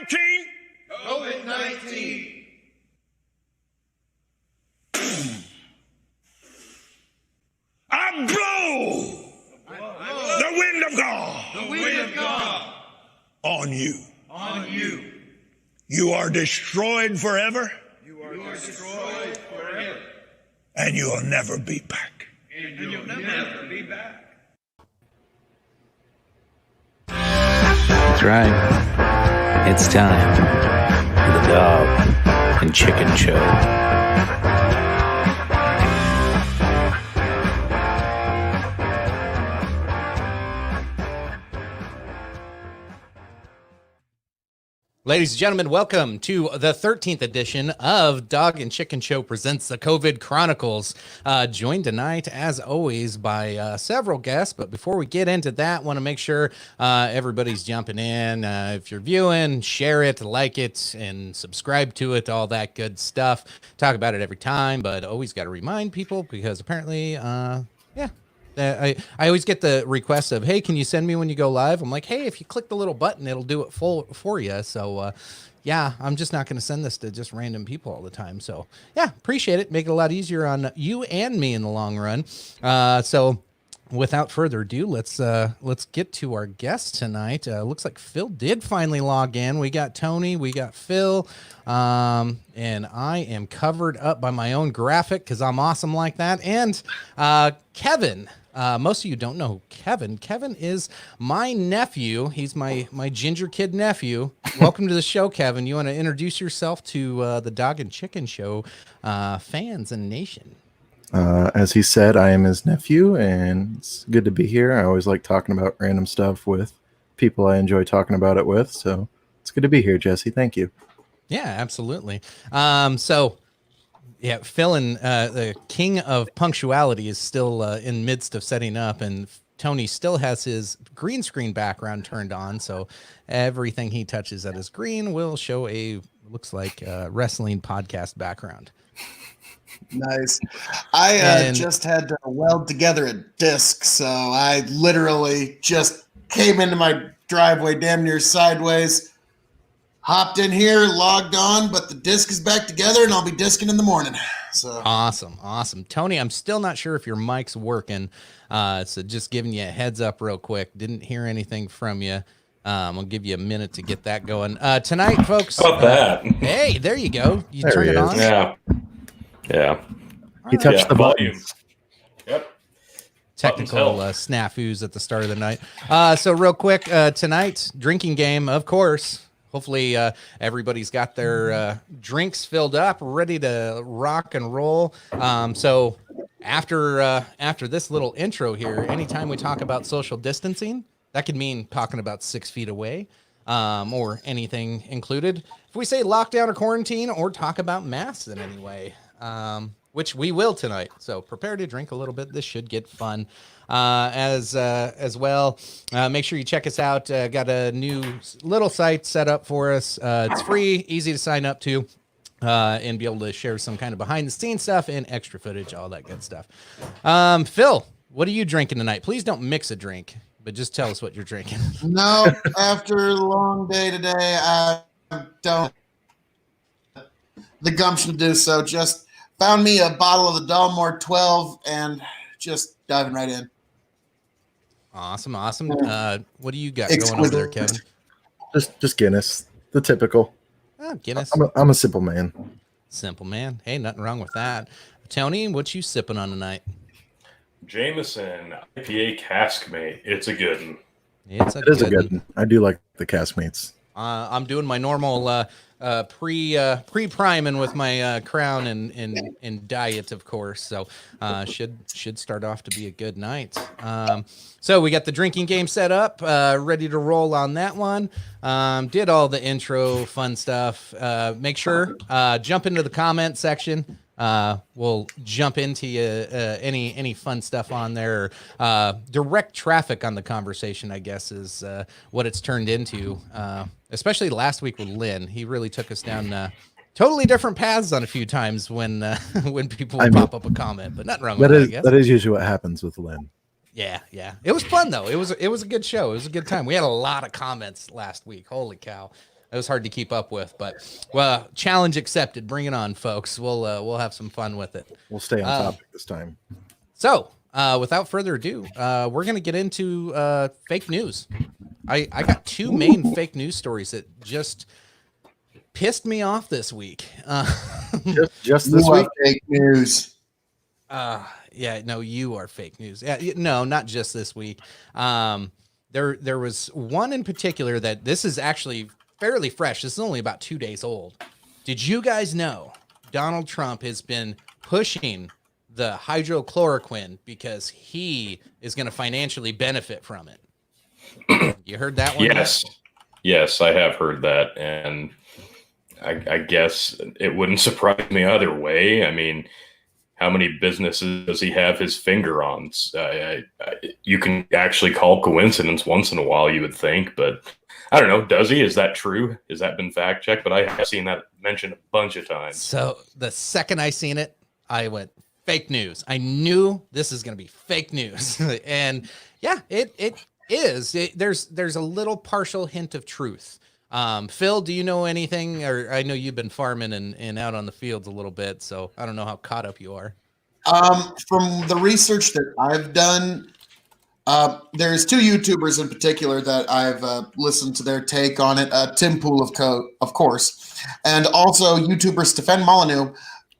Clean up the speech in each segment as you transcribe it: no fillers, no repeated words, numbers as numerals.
COVID-19. I blow the wind of God. The wind of God On you. on you. You are destroyed forever, You are destroyed forever. and you will never be back. And you'll never be back. That's right. It's time for the Dog and Chicken Show. Ladies and gentlemen, welcome to the 13th edition of Dog and Chicken Show presents the COVID Chronicles. Joined tonight, as always, by several guests. But before we get into that, want to make sure everybody's jumping in. If you're viewing, share it, like it, and subscribe to it, all that good stuff. Talk about it every time, but always got to remind people because apparently, I always get the request of, hey, can you send me when you go live? I'm like, hey, if you click the little button, it'll do it for you. So, yeah, I'm just not going to send this to just random people all the time. So, yeah, appreciate it. Make it a lot easier on you and me in the long run. So, without further ado, let's get to our guest tonight. Looks like Phil did finally log in. We got Tony, we got Phil, and I am covered up by my own graphic because I'm awesome like that. And Kevin. Most of you don't know Kevin. Kevin is my nephew. He's my ginger kid nephew. Welcome to the show, Kevin. You want to introduce yourself to the Dog and Chicken Show fans and nation? As he said, I am his nephew, and it's good to be here. I always like talking about random stuff with people I enjoy talking about it with, so it's good to be here, Jesse. Thank you. Yeah, absolutely. Yeah, Phil and the king of punctuality is still in midst of setting up, and Tony still has his green screen background turned on, so everything he touches that is green will show looks like wrestling podcast background. Nice. I just had to weld together a disc, so I literally just came into my driveway damn near sideways, hopped in here, logged on, but the disc is back together, and I'll be discing in the morning. So Awesome. Tony, I'm still not sure if your mic's working, so just giving you a heads up real quick. Didn't hear anything from you. I'll give you a minute to get that going. Tonight, folks. How about that? Hey, there you go. You There turn he it is. on. Yeah. He touched the volume. buttons. Yep. Technical snafus at the start of the night. So real quick, tonight, drinking game, of course. Hopefully everybody's got their drinks filled up, ready to rock and roll. So after this little intro here, anytime we talk about social distancing, that could mean talking about 6 feet away or anything included. If we say lockdown or quarantine or talk about masks in any way, which we will tonight. So prepare to drink a little bit. This should get fun as well. Make sure you check us out. Got a new little site set up for us. It's free, easy to sign up to, and be able to share some kind of behind the scenes stuff and extra footage, all that good stuff. Phil, what are you drinking tonight? Please don't mix a drink, but just tell us what you're drinking. no, after a long day today, I don't the gumption to do so. Just found me a bottle of the Dalmore 12 and just diving right in. Awesome. What do you got going over there, Kevin? Just Guinness, the typical. Oh, Guinness. I'm a simple man. Simple man. Hey, nothing wrong with that. Tony, what you sipping on tonight? Jameson IPA Caskmate. It's a good one. It is a good one. I do like the Caskmates. I'm doing my normal pre-priming with my Crown and diet, of course. So should start off to be a good night. So we got the drinking game set up, ready to roll on that one. Did all the intro fun stuff. Make sure jump into the comment section. We'll jump into any fun stuff on there. Direct traffic on the conversation, I guess, is what it's turned into. Especially last week with Lynn, he really took us down totally different paths on a few times when people pop up a comment. But nothing wrong with that. I guess that is usually what happens with Lynn. Yeah. It was fun though. It was a good show. It was a good time. We had a lot of comments last week. Holy cow. hard to keep up with. But well, challenge accepted. Bring it on, folks. We'll have some fun with it. We'll stay on topic this time. So, without further ado, we're going to get into fake news. I got two main fake news stories that just pissed me off this week. Just this week? Fake news. Yeah, no, you are fake news. Yeah, no, not just this week. There was one in particular that this is actually fairly fresh. This is only about 2 days old. Did you guys know Donald Trump has been pushing the hydrochloroquine because he is going to financially benefit from it? You heard that one? Yes, I have heard that, and I guess it wouldn't surprise me either way. I mean, how many businesses does he have his finger on? You can actually call coincidence once in a while, you would think, but I don't know. Does he? Is that true? Has that been fact checked? But I have seen that mentioned a bunch of times. So the second I seen it, I went, fake news. I knew this is going to be fake news. And yeah, it is. There's a little partial hint of truth. Phil, do you know anything? Or I know you've been farming and out on the fields a little bit, so I don't know how caught up you are. From the research that I've done, there's two YouTubers in particular that I've listened to their take on it. Tim Pool, of course, and also YouTuber Stefan Molyneux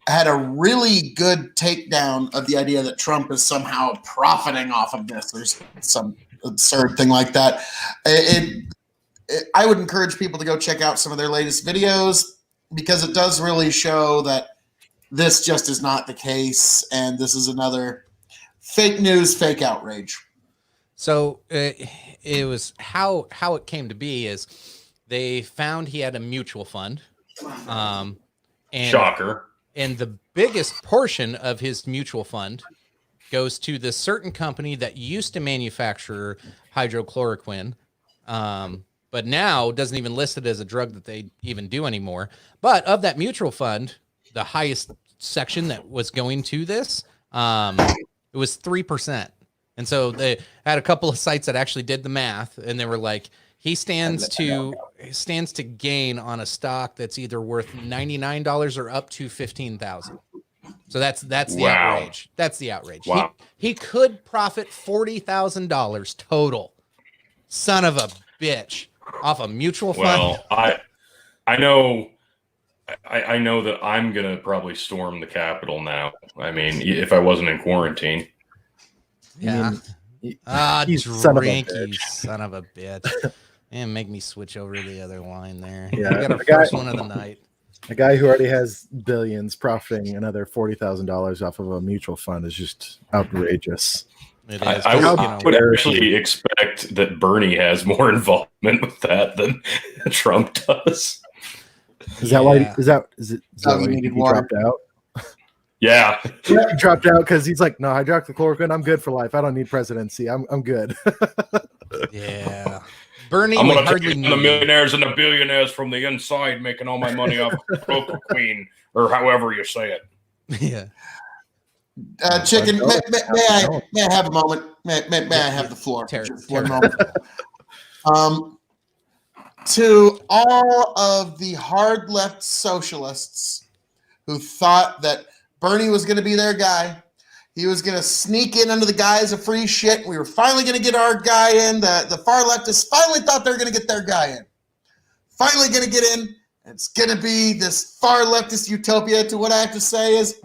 had a really good takedown of the idea that Trump is somehow profiting off of this or some absurd thing like that. I would encourage people to go check out some of their latest videos because it does really show that this just is not the case, and this is another fake news, fake outrage. So it was how it came to be is they found he had a mutual fund, and Shocker. And the biggest portion of his mutual fund goes to this certain company that used to manufacture hydrochloroquine, but now doesn't even list it as a drug that they even do anymore. But of that mutual fund, the highest section that was going to this, it was 3%. And so they had a couple of sites that actually did the math, and they were like, he stands to gain on a stock that's either worth $99 or up to $15,000. So that's the outrage. That's the outrage. Wow. He could profit $40,000 total. Son of a bitch, off a mutual fund. Well, I know that I'm gonna probably storm the Capitol now. I mean, if I wasn't in quarantine. Yeah. Drink, you son of a bitch. And make me switch over to the other line there. Yeah, I got a first one of the night. A guy who already has billions profiting another $40,000 off of a mutual fund is just outrageous. It is. I would actually expect that Bernie has more involvement with that than Trump does. Is that why? Is that why he dropped out? Yeah. He dropped out because he's like, no, hydroxychloroquine, I'm good for life. I don't need presidency. I'm good. Yeah. Bernie, I'm going to take the millionaires and the billionaires from the inside, making all my money off of Coca Queen, or however you say it. Yeah. Chicken, may I have a moment? May I have the floor? Just one moment. To all of the hard left socialists who thought that Bernie was going to be their guy, he was going to sneak in under the guise of free shit. We were finally going to get our guy in. The far leftists finally thought they were going to get their guy in. Finally going to get in. It's going to be this far leftist utopia. To what I have to say is,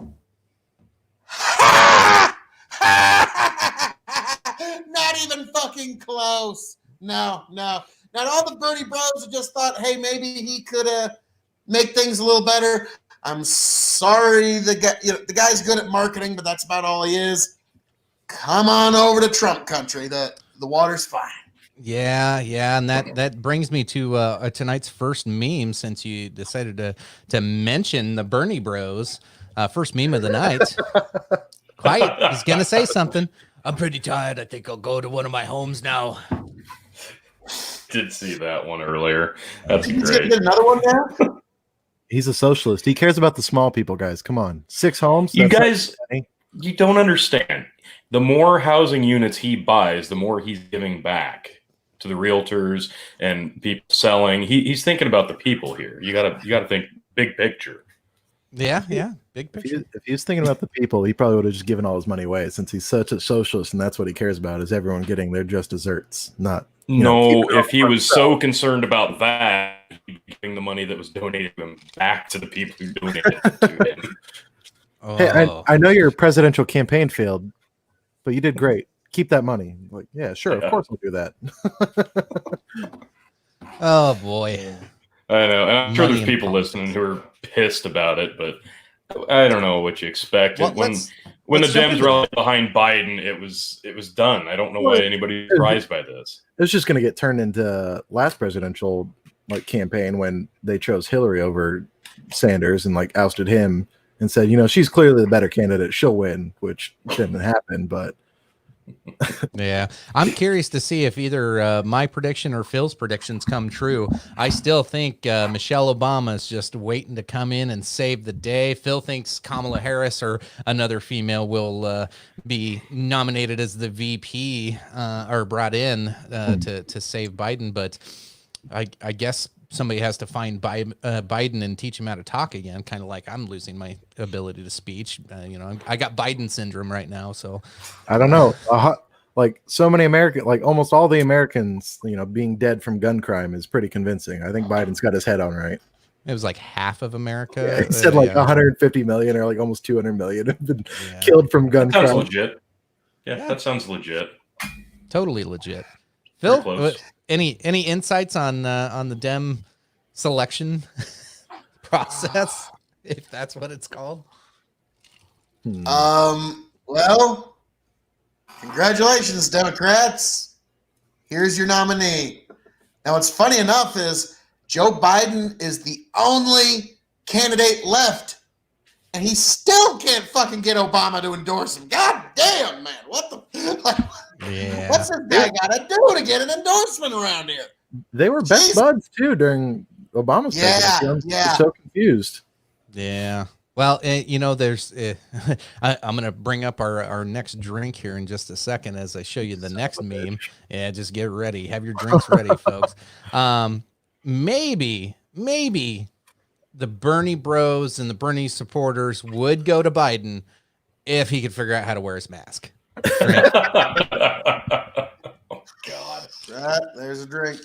not even fucking close. No. Not all the Bernie bros have just thought, hey, maybe he could make things a little better. I'm sorry, the guy's good at marketing, but that's about all he is. Come on over to Trump country. The water's fine. Yeah, and that brings me to tonight's first meme, since you decided to mention the Bernie Bros. First meme of the night. Quiet, he's gonna say something. I'm pretty tired. I think I'll go to one of my homes now. Did see that one earlier. That's He's great. gonna get another one now. He's a socialist. He cares about the small people, guys. Come on. 6 homes. You guys, you don't understand. The more housing units he buys, the more he's giving back to the realtors and people selling. He's thinking about the people here. You gotta think big picture. Yeah, big picture. If he was thinking about the people, he probably would have just given all his money away, since he's such a socialist and that's what he cares about, is everyone getting their just desserts, not if he was so concerned about that, he'd be giving the money that was donated to him back to the people who donated it to him. Hey, I know your presidential campaign failed, but you did great. Keep that money. Like, yeah, sure, of course we'll do that. Oh boy. I know, and I'm sure Money there's people and listening who are pissed about it, but I don't know what you expected. Well, when let's the jump Dems into were behind Biden, it was done. I don't know why anybody's surprised by this. It was just going to get turned into last presidential campaign when they chose Hillary over Sanders and ousted him and said, she's clearly the better candidate, she'll win, which didn't happen, but Yeah, I'm curious to see if either my prediction or Phil's predictions come true. I still think Michelle Obama is just waiting to come in and save the day. Phil thinks Kamala Harris or another female will be nominated as the VP or brought in to save Biden. But I guess somebody has to find Biden and teach him how to talk again. Kind of like I'm losing my ability to speech. I got Biden syndrome right now. So I don't know. So many Americans, almost all the Americans, being dead from gun crime is pretty convincing. I think Biden's got his head on right. it was like half of America. Yeah, he said 150 million or almost 200 million have been killed from gun Sounds crime. legit. Yeah, that sounds legit. Totally legit. Pretty Phil, close. any insights on the Dem selection process, if that's what it's called? Well, congratulations, Democrats. Here's your nominee. Now, what's funny enough is Joe Biden is the only candidate left, and he still can't fucking get Obama to endorse him. God damn, man. What the? What's this guy got to do to get an endorsement around here? They were best buds, too, during Obama's presidency. I'm so confused. Yeah. Well, there's I'm going to bring up our next drink here in just a second as I show you the next meme. Yeah, just get ready. Have your drinks ready, folks. Maybe the Bernie bros and the Bernie supporters would go to Biden if he could figure out how to wear his mask. Right? Oh, God. There's a drink.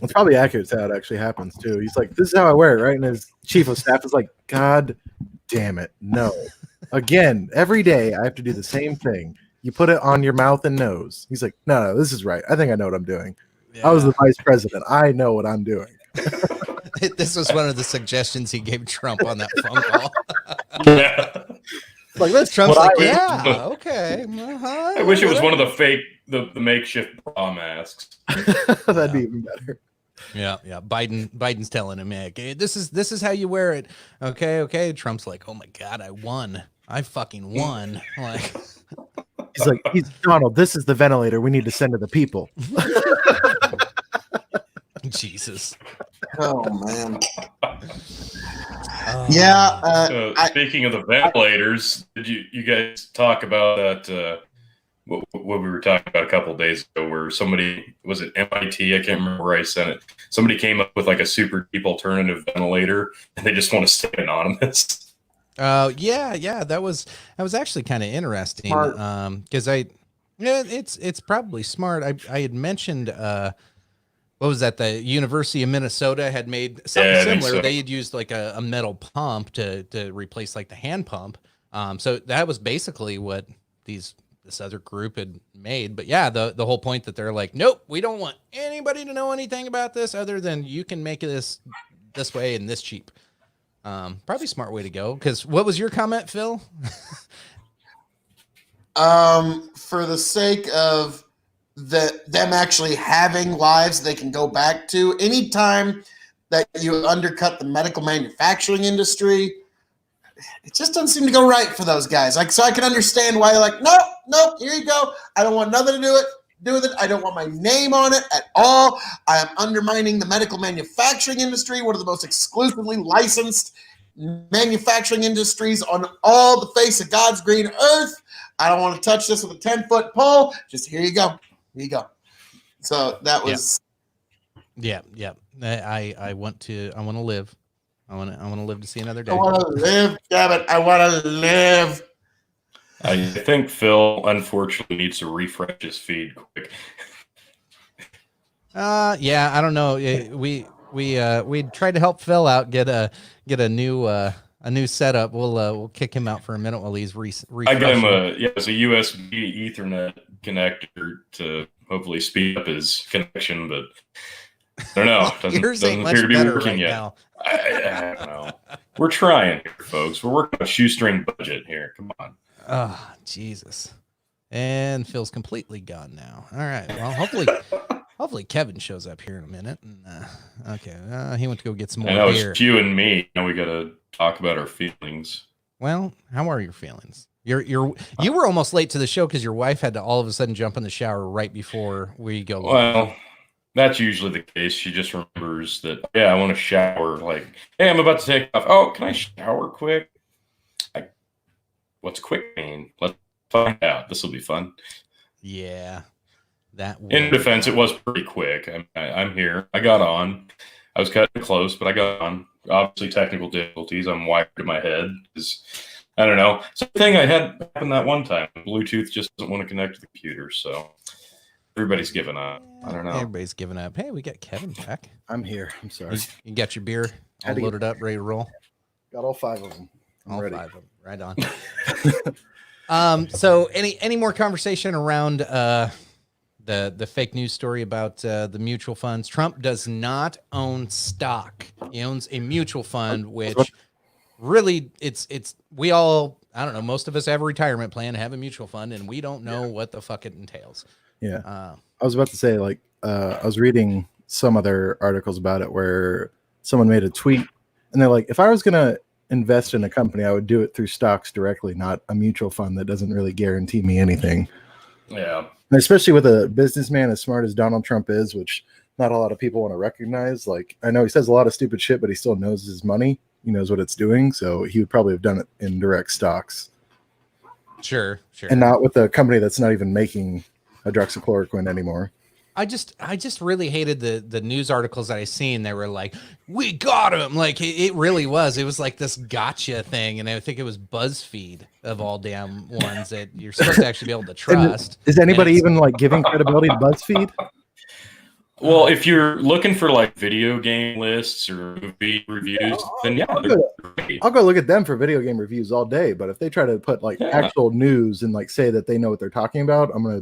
It's probably accurate to how it actually happens, too. He's like, this is how I wear it, right? And his chief of staff is like, God damn it, no. Again, every day I have to do the same thing. You put it on your mouth and nose. He's like, no, this is right. I think I know what I'm doing. Yeah. I was the vice president. I know what I'm doing. This was one of the suggestions he gave Trump on that phone call. Yeah. Trump's like, yeah, okay. Uh-huh, I wish it was one of the makeshift bra masks. That'd be even better. Yeah. Biden's telling him, hey, this is how you wear it. Okay. Trump's like, oh my God, I won. I fucking won. Like, he's like, Donald, this is the ventilator we need to send to the people. Jesus. Oh man. Speaking of the ventilators, did you guys talk about that? What we were talking about a couple of days ago, where somebody, was it MIT? I can't remember where I sent it. Somebody came up with a super cheap alternative ventilator, and they just want to stay anonymous. Yeah. That was actually kind of interesting. Because it's probably smart. I had mentioned what was that? The University of Minnesota had made something similar. So. They had used a metal pump to replace the hand pump. So that was basically what this other group had made. But yeah, the whole point that they're like, nope, we don't want anybody to know anything about this other than you can make this way and this cheap. Probably a smart way to go. Because what was your comment, Phil? For the sake of them actually having lives they can go back to, anytime that you undercut the medical manufacturing industry, it just doesn't seem to go right for those guys. So I can understand why you're like, nope, here you go. I don't want nothing to do with it. I don't want my name on it at all. I am undermining the medical manufacturing industry, one of the most exclusively licensed manufacturing industries on all the face of God's green earth. I don't want to touch this with a 10-foot pole. Just here you go. Here you go. So that was Yeah. I want to live. I want to live to see another day. I want to live, damn it. I want to live. I think Phil unfortunately needs to refresh his feed quick. Yeah, I don't know. We tried to help Phil out get a new setup. We'll kick him out for a minute while he's I got him refreshing. it's a USB Ethernet connector to hopefully speed up his connection, but I don't know. Yours ain't doesn't much appear to be better working right yet. now. I don't know. We're trying here, folks. We're working on a shoestring budget here. Come on. Oh, Jesus. And Phil's completely gone now. All right. Well, hopefully Kevin shows up here in a minute. And, okay. He went to go get some I more know beer. it's you and me. Now we got to talk about our feelings. Well, how are your feelings? You were almost late to the show because your wife had to all of a sudden jump in the shower right before we go. Well, that's usually the case. She just remembers that, yeah, I want to shower. Like, hey, I'm about to take off. Oh, can I shower quick? What's quick mean? Let's find out. This will be fun. Yeah. That in defense, it was pretty quick. I'm here. I got on. I was cutting close, but I got on. Obviously, technical difficulties. I'm wired in my head. I don't know. Same thing I had happen that one time. Bluetooth just doesn't want to connect to the computer, so everybody's giving up. I don't know. Everybody's giving up. Hey, we got Kevin back. I'm here. I'm sorry. You got your beer all loaded up, ready to roll? Got all 5 of them. I'm ready. 5 of them. Right on. So any more conversation around the fake news story about the mutual funds? Trump does not own stock. He owns a mutual fund, which really it's we all, I don't know, most of us have a retirement plan, have a mutual fund, and we don't know what the fuck it entails. Yeah. I was about to say, like, I was reading some other articles about it where someone made a tweet and they're like, if I was going to invest in a company, I would do it through stocks directly, not a mutual fund that doesn't really guarantee me anything. Yeah. And especially with a businessman as smart as Donald Trump is, which not a lot of people want to recognize. Like, I know he says a lot of stupid shit, but he still knows his money. He knows what it's doing. So he would probably have done it in direct stocks. Sure. And not with a company that's not even making hydroxychloroquine anymore. I just really hated the news articles that I seen. They were like, we got him. Like it really was. It was like this gotcha thing. And I think it was BuzzFeed of all damn ones that you're supposed to actually be able to trust. Is anybody even like giving credibility to BuzzFeed? Well, if you're looking for like video game lists or movie reviews, then yeah, I'll go look at them for video game reviews all day. But if they try to put like actual news and like say that they know what they're talking about, I'm gonna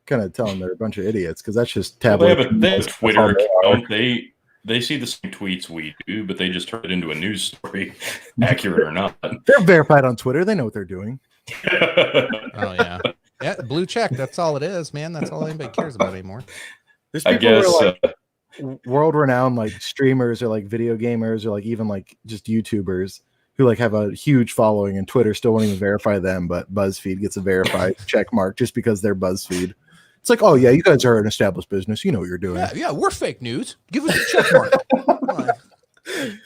kind of tell them they're a bunch of idiots because that's just tabloid. Well, they have a Twitter account. They see the same tweets we do, but they just turn it into a news story, accurate or not. They're verified on Twitter. They know what they're doing. Oh yeah, blue check. That's all it is, man. That's all anybody cares about anymore. There's people who are like world-renowned like streamers or like video gamers or like even like just YouTubers who like have a huge following, and Twitter still won't even verify them, but BuzzFeed gets a verified check mark just because they're BuzzFeed. It's like, oh yeah, you guys are an established business. You know what you're doing. Yeah, we're fake news. Give us a check mark.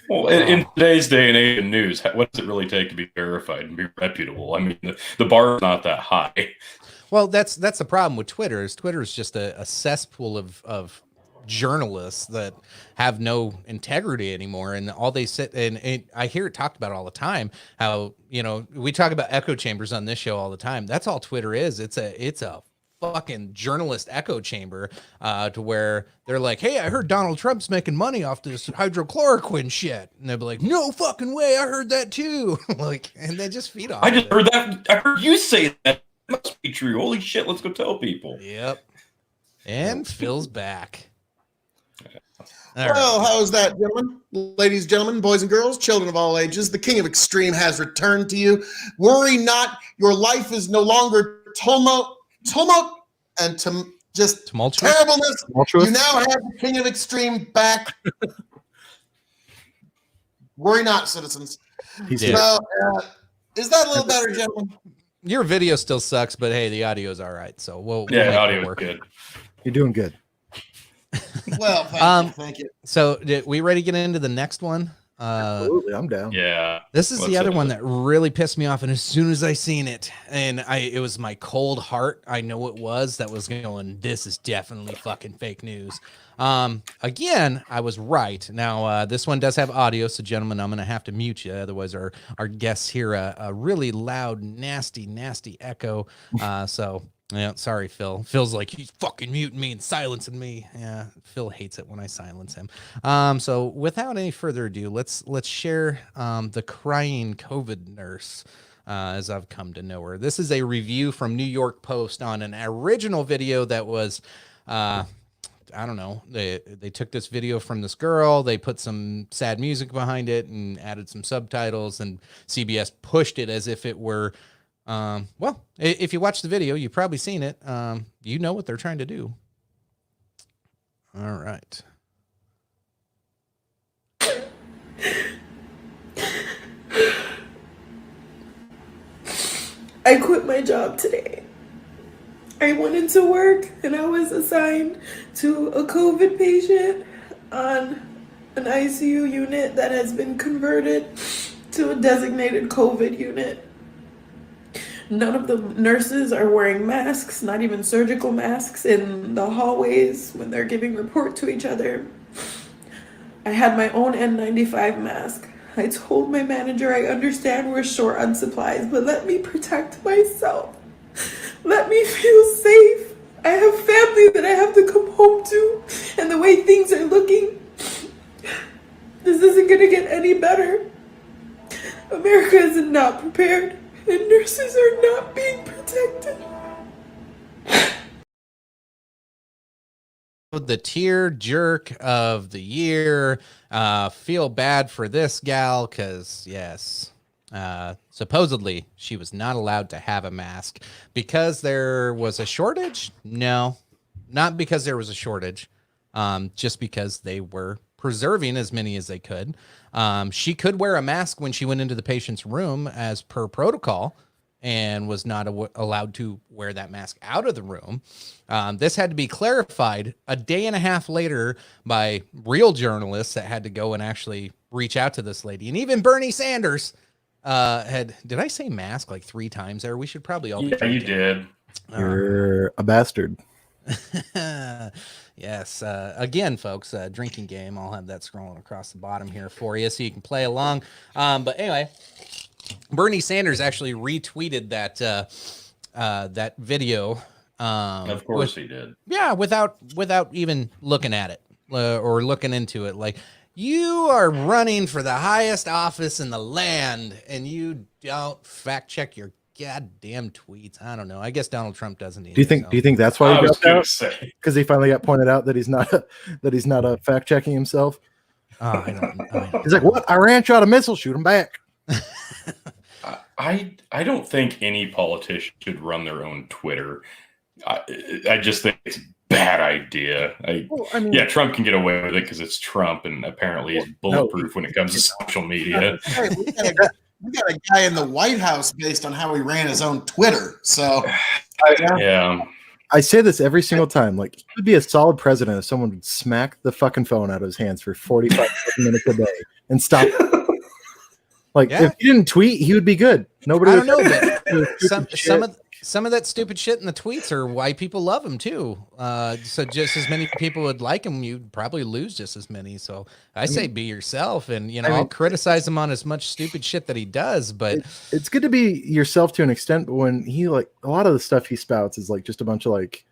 Well, in today's day and age in news, what does it really take to be verified and be reputable? I mean, the bar is not that high. Well, that's the problem with Twitter. Is Twitter is just a cesspool of journalists that have no integrity anymore, and all they sit and I hear it talked about all the time. How we talk about echo chambers on this show all the time. That's all Twitter is. It's a fucking journalist echo chamber to where they're like, hey, I heard Donald Trump's making money off this hydrochloroquine shit, and they'll be like, no fucking way, I heard that too. Like, and they just feed off. I just heard that. I heard you say that. Must be true. Holy shit, let's go tell people. Yep. And Phil's back. Well, how is that, gentlemen? Ladies, gentlemen, boys and girls, children of all ages, the King of Extreme has returned to you. Worry not, your life is no longer tumult and just terribleness. Tumultuous? You now have the King of Extreme back. Worry not, citizens. So, is that a little better, gentlemen? Your video still sucks, but hey, the audio is all right. So we'll the audio is good. You're doing good. Well, thank you. So, we ready to get into the next one? Absolutely, I'm down. Yeah. This is Let's the other end one it. that really pissed me off, and as soon as I seen it, it was my cold heart. I know it was that was going. This is definitely fucking fake news. Again, I was right. Now, this one does have audio, so gentlemen, I'm gonna have to mute you, otherwise our guests hear a really loud, nasty echo. So. Yeah, sorry, Phil. Phil's like, he's fucking muting me and silencing me. Yeah, Phil hates it when I silence him. So without any further ado, let's share the crying COVID nurse, as I've come to know her. This is a review from New York Post on an original video that was, I don't know. They took this video from this girl. They put some sad music behind it and added some subtitles, and CBS pushed it as if it were. Well, if you watch the video, you've probably seen it. You know what they're trying to do. All right. I quit my job today. I went into work and I was assigned to a COVID patient on an ICU unit that has been converted to a designated COVID unit. None of the nurses are wearing masks, not even surgical masks, in the hallways when they're giving report to each other. I had my own N95 mask. I told my manager, I understand we're short on supplies, but let me protect myself. Let me feel safe. I have family that I have to come home to, and the way things are looking, this isn't gonna get any better. America is not prepared, and nurses are not being protected. The tear jerk of the year. Feel bad for this gal because, yes, supposedly she was not allowed to have a mask because there was a shortage. No, not because there was a shortage, just because they were preserving as many as they could. She could wear a mask when she went into the patient's room as per protocol, and was not allowed to wear that mask out of the room. This had to be clarified a day and a half later by real journalists that had to go and actually reach out to this lady. And even Bernie Sanders did I say mask like 3 times there? We should probably all be Yeah, you drinking. did. You're a bastard. Yes. Again, folks, drinking game. I'll have that scrolling across the bottom here for you so you can play along. But anyway, Bernie Sanders actually retweeted that video. Of course he did. Yeah, without even looking at it or looking into it. Like, you are running for the highest office in the land, and you don't fact check your goddamn tweets. I don't know. I guess Donald Trump doesn't either. Do you think that's why I he was dropped going out? to say. Because he finally got pointed out that he's not fact checking himself. I don't He's like, what? Iran shot a missile. Shoot him back. I don't think any politician should run their own Twitter. I just think it's a bad idea. Well, I mean, Yeah, Trump can get away with it because it's Trump, and apparently he's bulletproof when it comes to social media. Hey, we got a guy in the White House based on how he ran his own Twitter. So, Yeah. I say this every single time. Like, he would be a solid president if someone would smack the fucking phone out of his hands for 45 minutes a day and stop. Like, Yeah. if he didn't tweet, he would be good. Nobody. I don't know, would but some of that stupid shit in the tweets are why people love him too. So just as many people would like him, you'd probably lose just as many. So I say be yourself, and I'll criticize him on as much stupid shit that he does, but it's good to be yourself to an extent. But when he, like, a lot of the stuff he spouts is like just a bunch of like,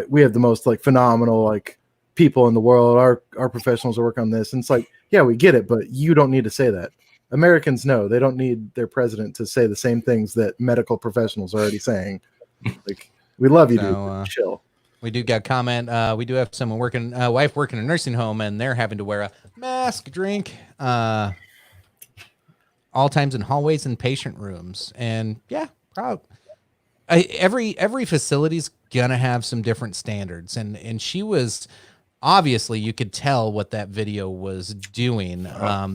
we have the most like phenomenal like people in the world. Our professionals are working on this, and it's like, yeah, we get it, but you don't need to say that. Americans know they don't need their president to say the same things that medical professionals are already saying. Like, we love you, dude. Chill. we do got comment. We do have someone wife working in a nursing home, and they're having to wear a mask, drink, all times in hallways and patient rooms. And yeah, proud. Every facility's gonna have some different standards, and she was. Obviously, you could tell what that video was doing.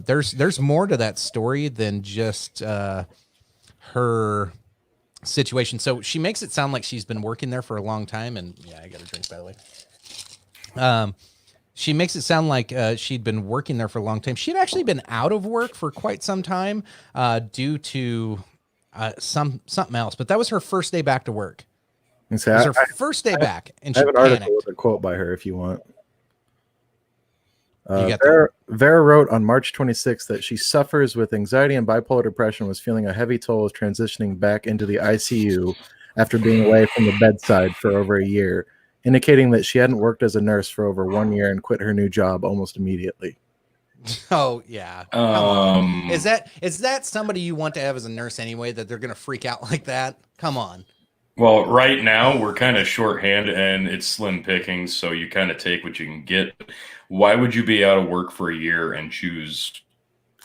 There's more to that story than just her situation. So she makes it sound like she's been working there for a long time. And yeah, I got a drink, by the way. She makes it sound like she'd been working there for a long time. She'd actually been out of work for quite some time due to something else. But that was her first day back to work. And It say, was her first day back, and I she have an article panicked. with a quote by her if you want. You got Vera wrote on March 26th that she suffers with anxiety and bipolar depression, was feeling a heavy toll of transitioning back into the ICU after being away from the bedside for over a year, indicating that she hadn't worked as a nurse for over 1 year and quit her new job almost immediately. Oh yeah. Come on. Is that somebody you want to have as a nurse anyway, that they're gonna freak out like that? Come on. Well, right now we're kind of shorthanded and it's slim pickings, so you kind of take what you can get. Why would you be out of work for a year and choose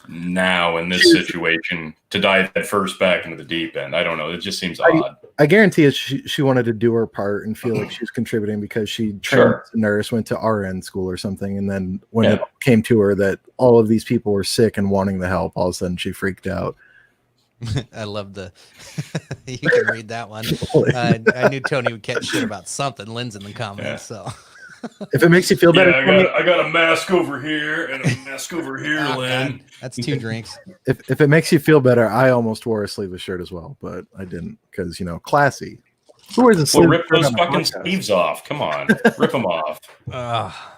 now in this situation to dive head first back into the deep end? I don't know. It just seems odd. I guarantee it. She wanted to do her part and feel like she was contributing because she trained as a nurse, went to RN school or something, and then when it came to her that all of these people were sick and wanting the help, all of a sudden she freaked out. I love the you can read that one. I knew Tony would catch shit about something. Lynn's in the comments, so if it makes you feel better, I got a mask over here and a mask over here, Lynn. God, that's 2 drinks. If it makes you feel better, I almost wore a sleeveless shirt as well, but I didn't because classy. Who wears a sleeveless Well, rip shirt those on a fucking podcast? sleeves off. Come on, rip them off.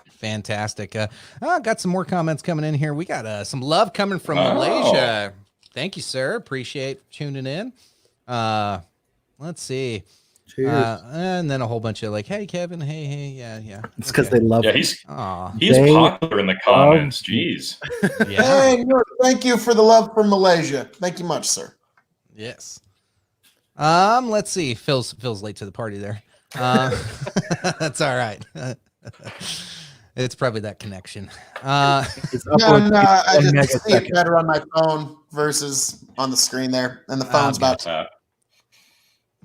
Fantastic. Got some more comments coming in here. We got some love coming from Malaysia. Thank you, sir. Appreciate tuning in. Let's see. Cheers. And then a whole bunch of like, hey, Kevin. Hey. Yeah. It's because they love. Yeah, he's popular in the comments. Jeez. Yeah. Hey, thank you for the love from Malaysia. Thank you much, sir. Yes. Let's see. Phil's late to the party there. That's all right. It's probably that connection. It's No, upwards I one just see it megasecond. better on my phone versus on the screen there, and the phone's about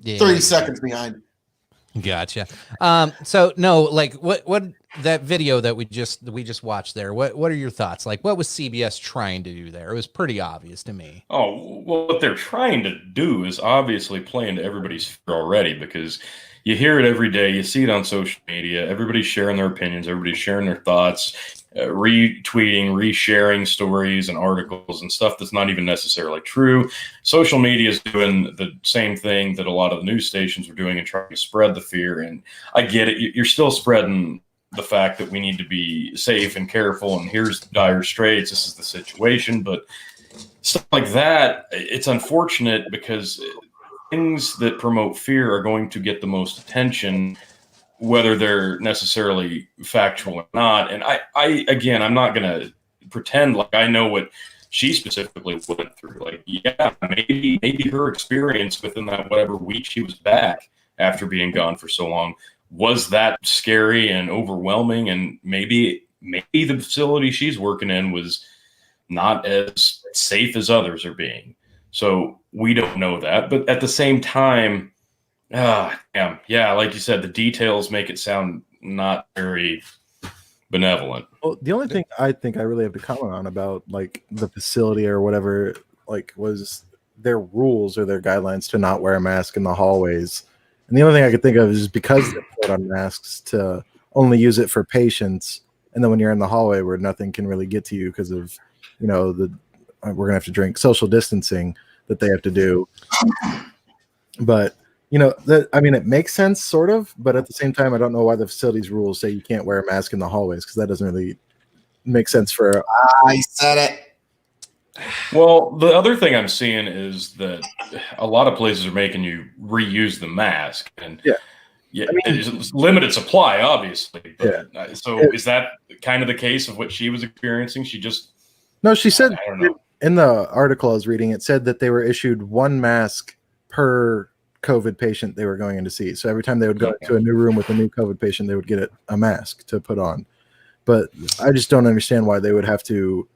30 seconds behind. Gotcha. So no, like what that video that we just watched there, what are your thoughts? Like, what was CBS trying to do there? It was pretty obvious to me. Oh, well, what they're trying to do is obviously play into everybody's fear already, because you hear it every day. You see it on social media. Everybody's sharing their opinions. Everybody's sharing their thoughts, retweeting, resharing stories and articles and stuff that's not even necessarily true. Social media is doing the same thing that a lot of the news stations are doing and trying to spread the fear. And I get it. You're still spreading the fact that we need to be safe and careful. And here's dire straits. This is the situation. But stuff like that, it's unfortunate because things that promote fear are going to get the most attention, whether they're necessarily factual or not. And I'm not going to pretend like I know what she specifically went through. Like, yeah, maybe her experience within that whatever week she was back after being gone for so long was that scary and overwhelming. And maybe the facility she's working in was not as safe as others are being. So we don't know that, but at the same time, like you said, the details make it sound not very benevolent. Well, the only thing I think I really have to comment on about like the facility or whatever, like, was their rules or their guidelines to not wear a mask in the hallways. And the only thing I could think of is because they put on masks to only use it for patients, and then when you're in the hallway where nothing can really get to you because of we're gonna have to drink social distancing that they have to do. But it makes sense sort of, but at the same time, I don't know why the facilities rules say you can't wear a mask in the hallways, because that doesn't really make sense for I said it. Well, the other thing I'm seeing is that a lot of places are making you reuse the mask, and it's limited supply, obviously. But, so is that kind of the case of what she was experiencing? She said, I don't know. In the article I was reading, it said that they were issued one mask per COVID patient they were going in to see. So every time they would go to a new room with a new COVID patient, they would get a mask to put on. But I just don't understand why they would have to,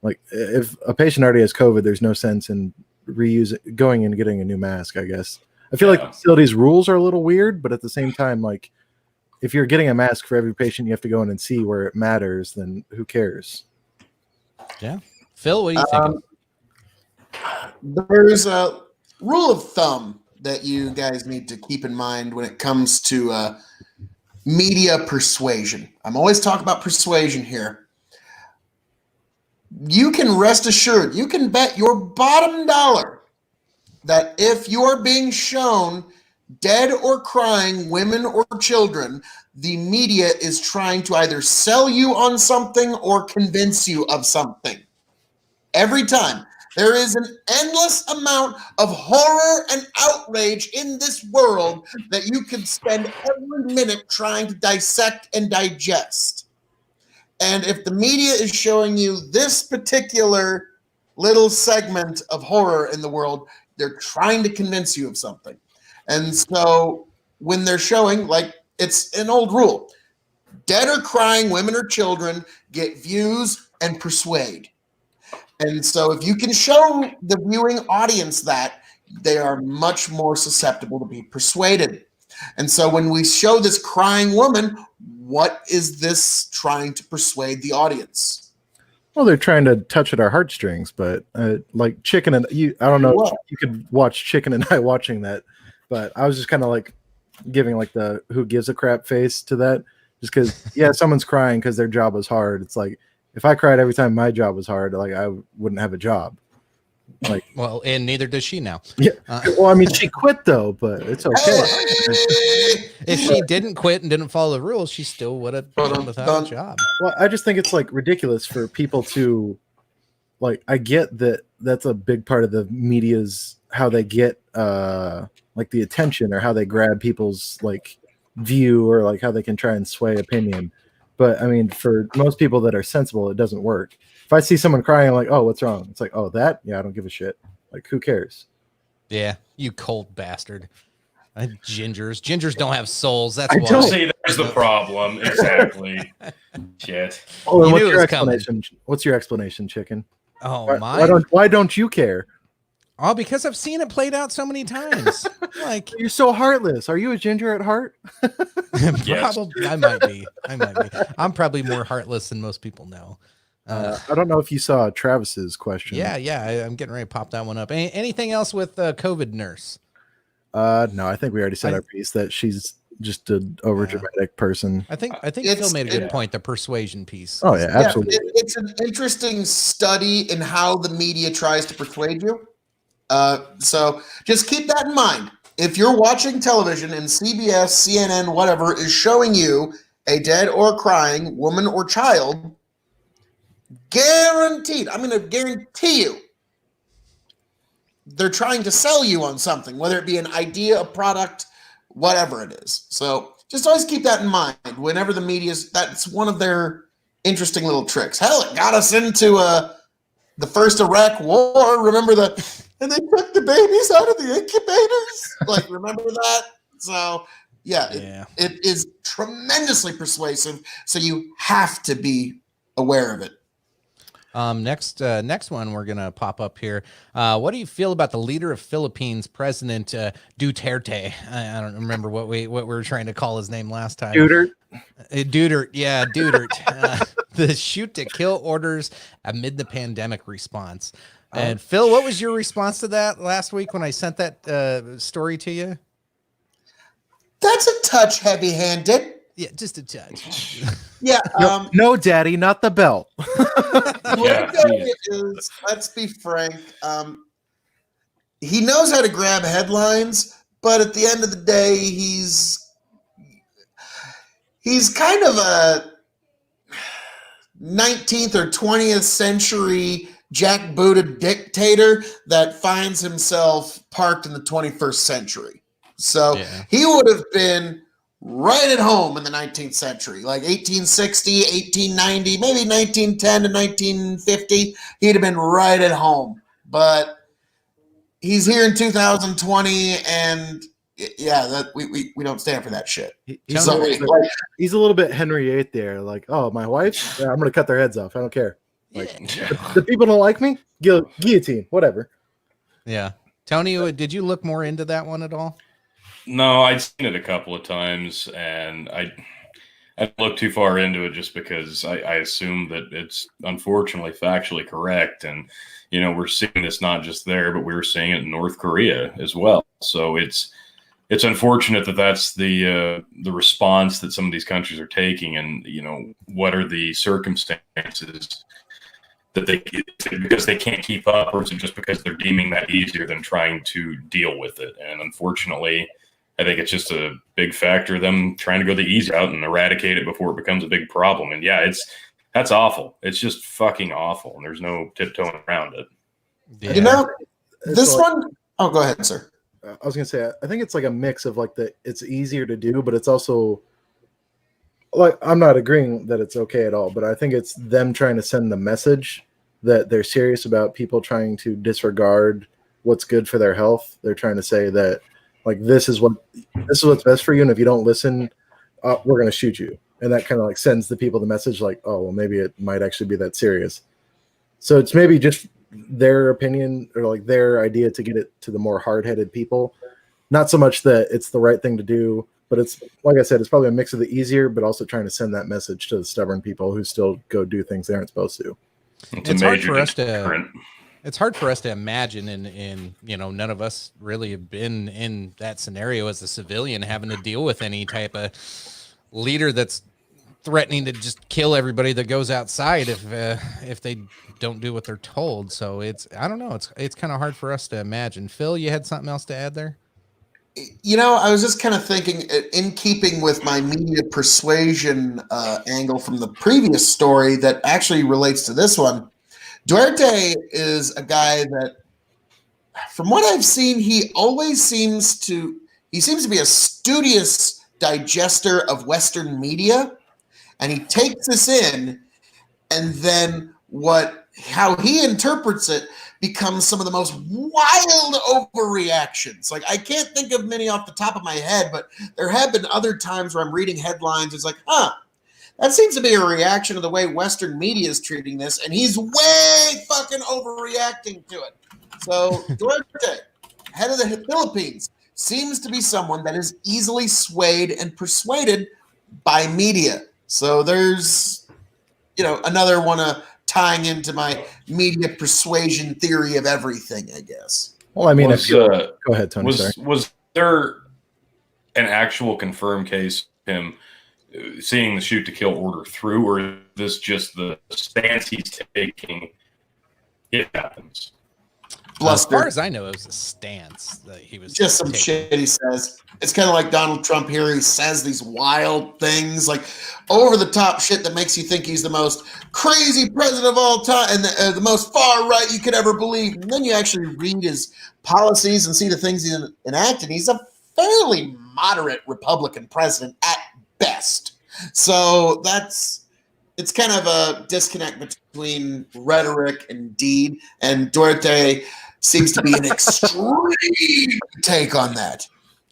like, if a patient already has COVID, there's no sense in going and getting a new mask, I guess. I feel like the facilities rules are a little weird, but at the same time, like, if you're getting a mask for every patient you have to go in and see where it matters, then who cares? Yeah. Phil, what do you think? There's a rule of thumb that you guys need to keep in mind when it comes to media persuasion. I'm always talking about persuasion here. You can rest assured, you can bet your bottom dollar that if you're being shown dead or crying women or children, the media is trying to either sell you on something or convince you of something. Every time. There is an endless amount of horror and outrage in this world that you can spend every minute trying to dissect and digest. And if the media is showing you this particular little segment of horror in the world, they're trying to convince you of something. And so when they're showing, like, it's an old rule, dead or crying women or children get views and persuade. And so if you can show the viewing audience that, they are much more susceptible to be persuaded. And so when we show this crying woman, what is this trying to persuade the audience? Well, they're trying to touch at our heartstrings, but like Chicken and you, I don't know if you could watch Chicken and I watching that, but I was just kind of like giving like the who gives a crap face to that, just because, yeah, someone's crying because their job was hard. It's like, if I cried every time my job was hard, like I wouldn't have a job. Like, well, and neither does she now. Yeah. Well, I mean, she quit though, but it's okay. If she didn't quit and didn't follow the rules, she still would have been without a job. Well, I just think it's like ridiculous for people to, like, I get that that's a big part of the media's how they get like the attention or how they grab people's like view or like how they can try and sway opinion. But I mean, for most people that are sensible, it doesn't work. If I see someone crying, I'm like, oh, what's wrong? It's like, oh, that? Yeah, I don't give a shit. Like, who cares? Yeah, you cold bastard. Gingers don't have souls. That's I why. don't. See, there's the problem. Exactly. Shit. Oh, and You what's knew it your was coming. explanation? What's your explanation, Chicken? Oh, Why don't you care? Oh, because I've seen it played out so many times. Like, you're so heartless. Are you a ginger at heart? Yes. probably, I might be. I'm probably more heartless than most people know. I don't know if you saw Travis's question. Yeah, I'm getting ready to pop that one up. Anything else with COVID nurse? No, I think we already said our piece that she's just an overdramatic person. I think Phil made a good point. The persuasion piece. Oh yeah, absolutely. It's an interesting study in how the media tries to persuade you. So just keep that in mind. If you're watching television and CBS, CNN, whatever is showing you a dead or crying woman or child, guaranteed, I'm going to guarantee you, they're trying to sell you on something, whether it be an idea, a product, whatever it is. So just always keep that in mind. Whenever the media's, that's one of their interesting little tricks. Hell, it got us into the first Iraq war. Remember that? And they took the babies out of the incubators. Like, remember that? So yeah. It is tremendously persuasive. So you have to be aware of it. Next one we're gonna pop up here. What do you feel about the leader of Philippines, President Duterte? I don't remember what we were trying to call his name last time. Duterte, yeah, Duterte. The shoot to kill orders amid the pandemic response. And Phil, what was your response to that last week when I sent that story to you? That's a touch heavy-handed. Yeah, just a touch. Yeah. No, Daddy, not the belt. Let's be frank. He knows how to grab headlines, but at the end of the day, he's kind of a 19th or 20th century jackbooted dictator that finds himself parked in the 21st century. So he would have been right at home in the 19th century, like 1860, 1890, maybe 1910 to 1950. He'd have been right at home. But he's here in 2020, and yeah, that we don't stand for that shit. He's a little bit Henry VIII there. Like, oh, my wife? Yeah, I'm going to cut their heads off. I don't care. Like, the people don't like me? Guillotine, whatever. Yeah. Tony, did you look more into that one at all? No, I'd seen it a couple of times, and I didn't look too far into it just because I assume that it's unfortunately factually correct. And, you know, we're seeing this not just there, but we're seeing it in North Korea as well. So it's it's unfortunate that that's the response that some of these countries are taking, and what are the circumstances that because they can't keep up, or is it just because they're deeming that easier than trying to deal with it? And unfortunately, I think it's just a big factor of them trying to go the easy route and eradicate it before it becomes a big problem. And yeah, that's awful. It's just fucking awful, and there's no tiptoeing around it. Yeah. This one. Oh, go ahead, sir. I was gonna say, I think it's like a mix of like it's easier to do, but it's also like, I'm not agreeing that it's okay at all, but I think it's them trying to send the message that they're serious about people trying to disregard what's good for their health. They're trying to say that like this is what's best for you, and if you don't listen, we're gonna shoot you. And that kind of like sends the people the message like, oh, well, maybe it might actually be that serious. So it's maybe just their opinion or like their idea to get it to the more hard-headed people. Not so much that it's the right thing to do, but it's, like I said, it's probably a mix of the easier, but also trying to send that message to the stubborn people who still go do things they aren't supposed to. It's hard for us to. It's hard for us to imagine, and none of us really have been in that scenario as a civilian, having to deal with any type of leader that's threatening to just kill everybody that goes outside if they don't do what they're told. So I don't know. It's kind of hard for us to imagine. Phil, you had something else to add there? I was just kind of thinking, in keeping with my media persuasion angle from the previous story that actually relates to this one. Duarte is a guy that, from what I've seen, he seems to be a studious digester of Western media, and he takes this in, and then how he interprets it becomes some of the most wild overreactions. Like, I can't think of many off the top of my head, but there have been other times where I'm reading headlines. It's like, that seems to be a reaction to the way Western media is treating this, and he's way fucking overreacting to it. So Duarte, head of the Philippines, seems to be someone that is easily swayed and persuaded by media. So there's, another one tying into my media persuasion theory of everything, I guess. Well, I mean, go ahead, Tony. Was there an actual confirmed case of him seeing the shoot to kill order through, or is this just the stance he's taking? It happens. As far as I know, it was a stance that he was just some shit he says. It's kind of like Donald Trump here. He says these wild things, like over the top shit that makes you think he's the most crazy president of all time and the most far right you could ever believe. And then you actually read his policies and see the things he's enacted. He's a fairly moderate Republican president at best. So it's kind of a disconnect between rhetoric and deed, and Duarte seems to be an extreme take on that.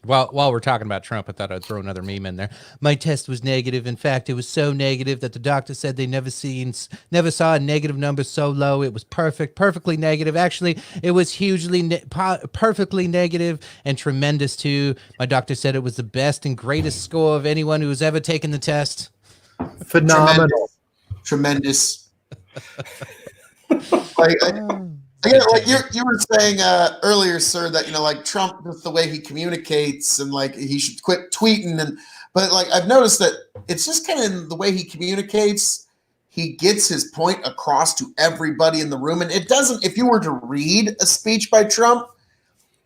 Well, while we're talking about Trump, I thought I'd throw another meme in there. My test was negative. In fact, it was so negative that the doctor said they never saw a negative number so low. It was perfectly negative. Actually, it was hugely perfectly negative and tremendous too. My doctor said it was the best and greatest score of anyone who has ever taken the test. Phenomenal. Tremendous. Like you were saying earlier, sir, that like Trump, with the way he communicates, and like he should quit tweeting, but like I've noticed that it's just kind of the way he communicates. He gets his point across to everybody in the room, and it doesn't. If you were to read a speech by Trump,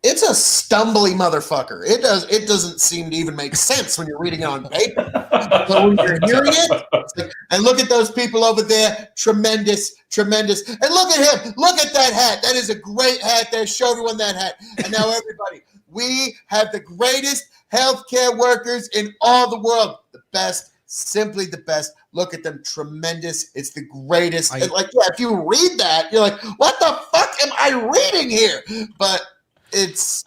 it's a stumbly motherfucker. It doesn't seem to even make sense when you're reading it on paper. But when you're hearing it, it's like, and look at those people over there, tremendous. And look at him. Look at that hat. That is a great hat there. Show everyone that hat. And now everybody, we have the greatest healthcare workers in all the world. The best, simply the best. Look at them, tremendous. It's the greatest. And if you read that, you're like, what the fuck am I reading here? But it's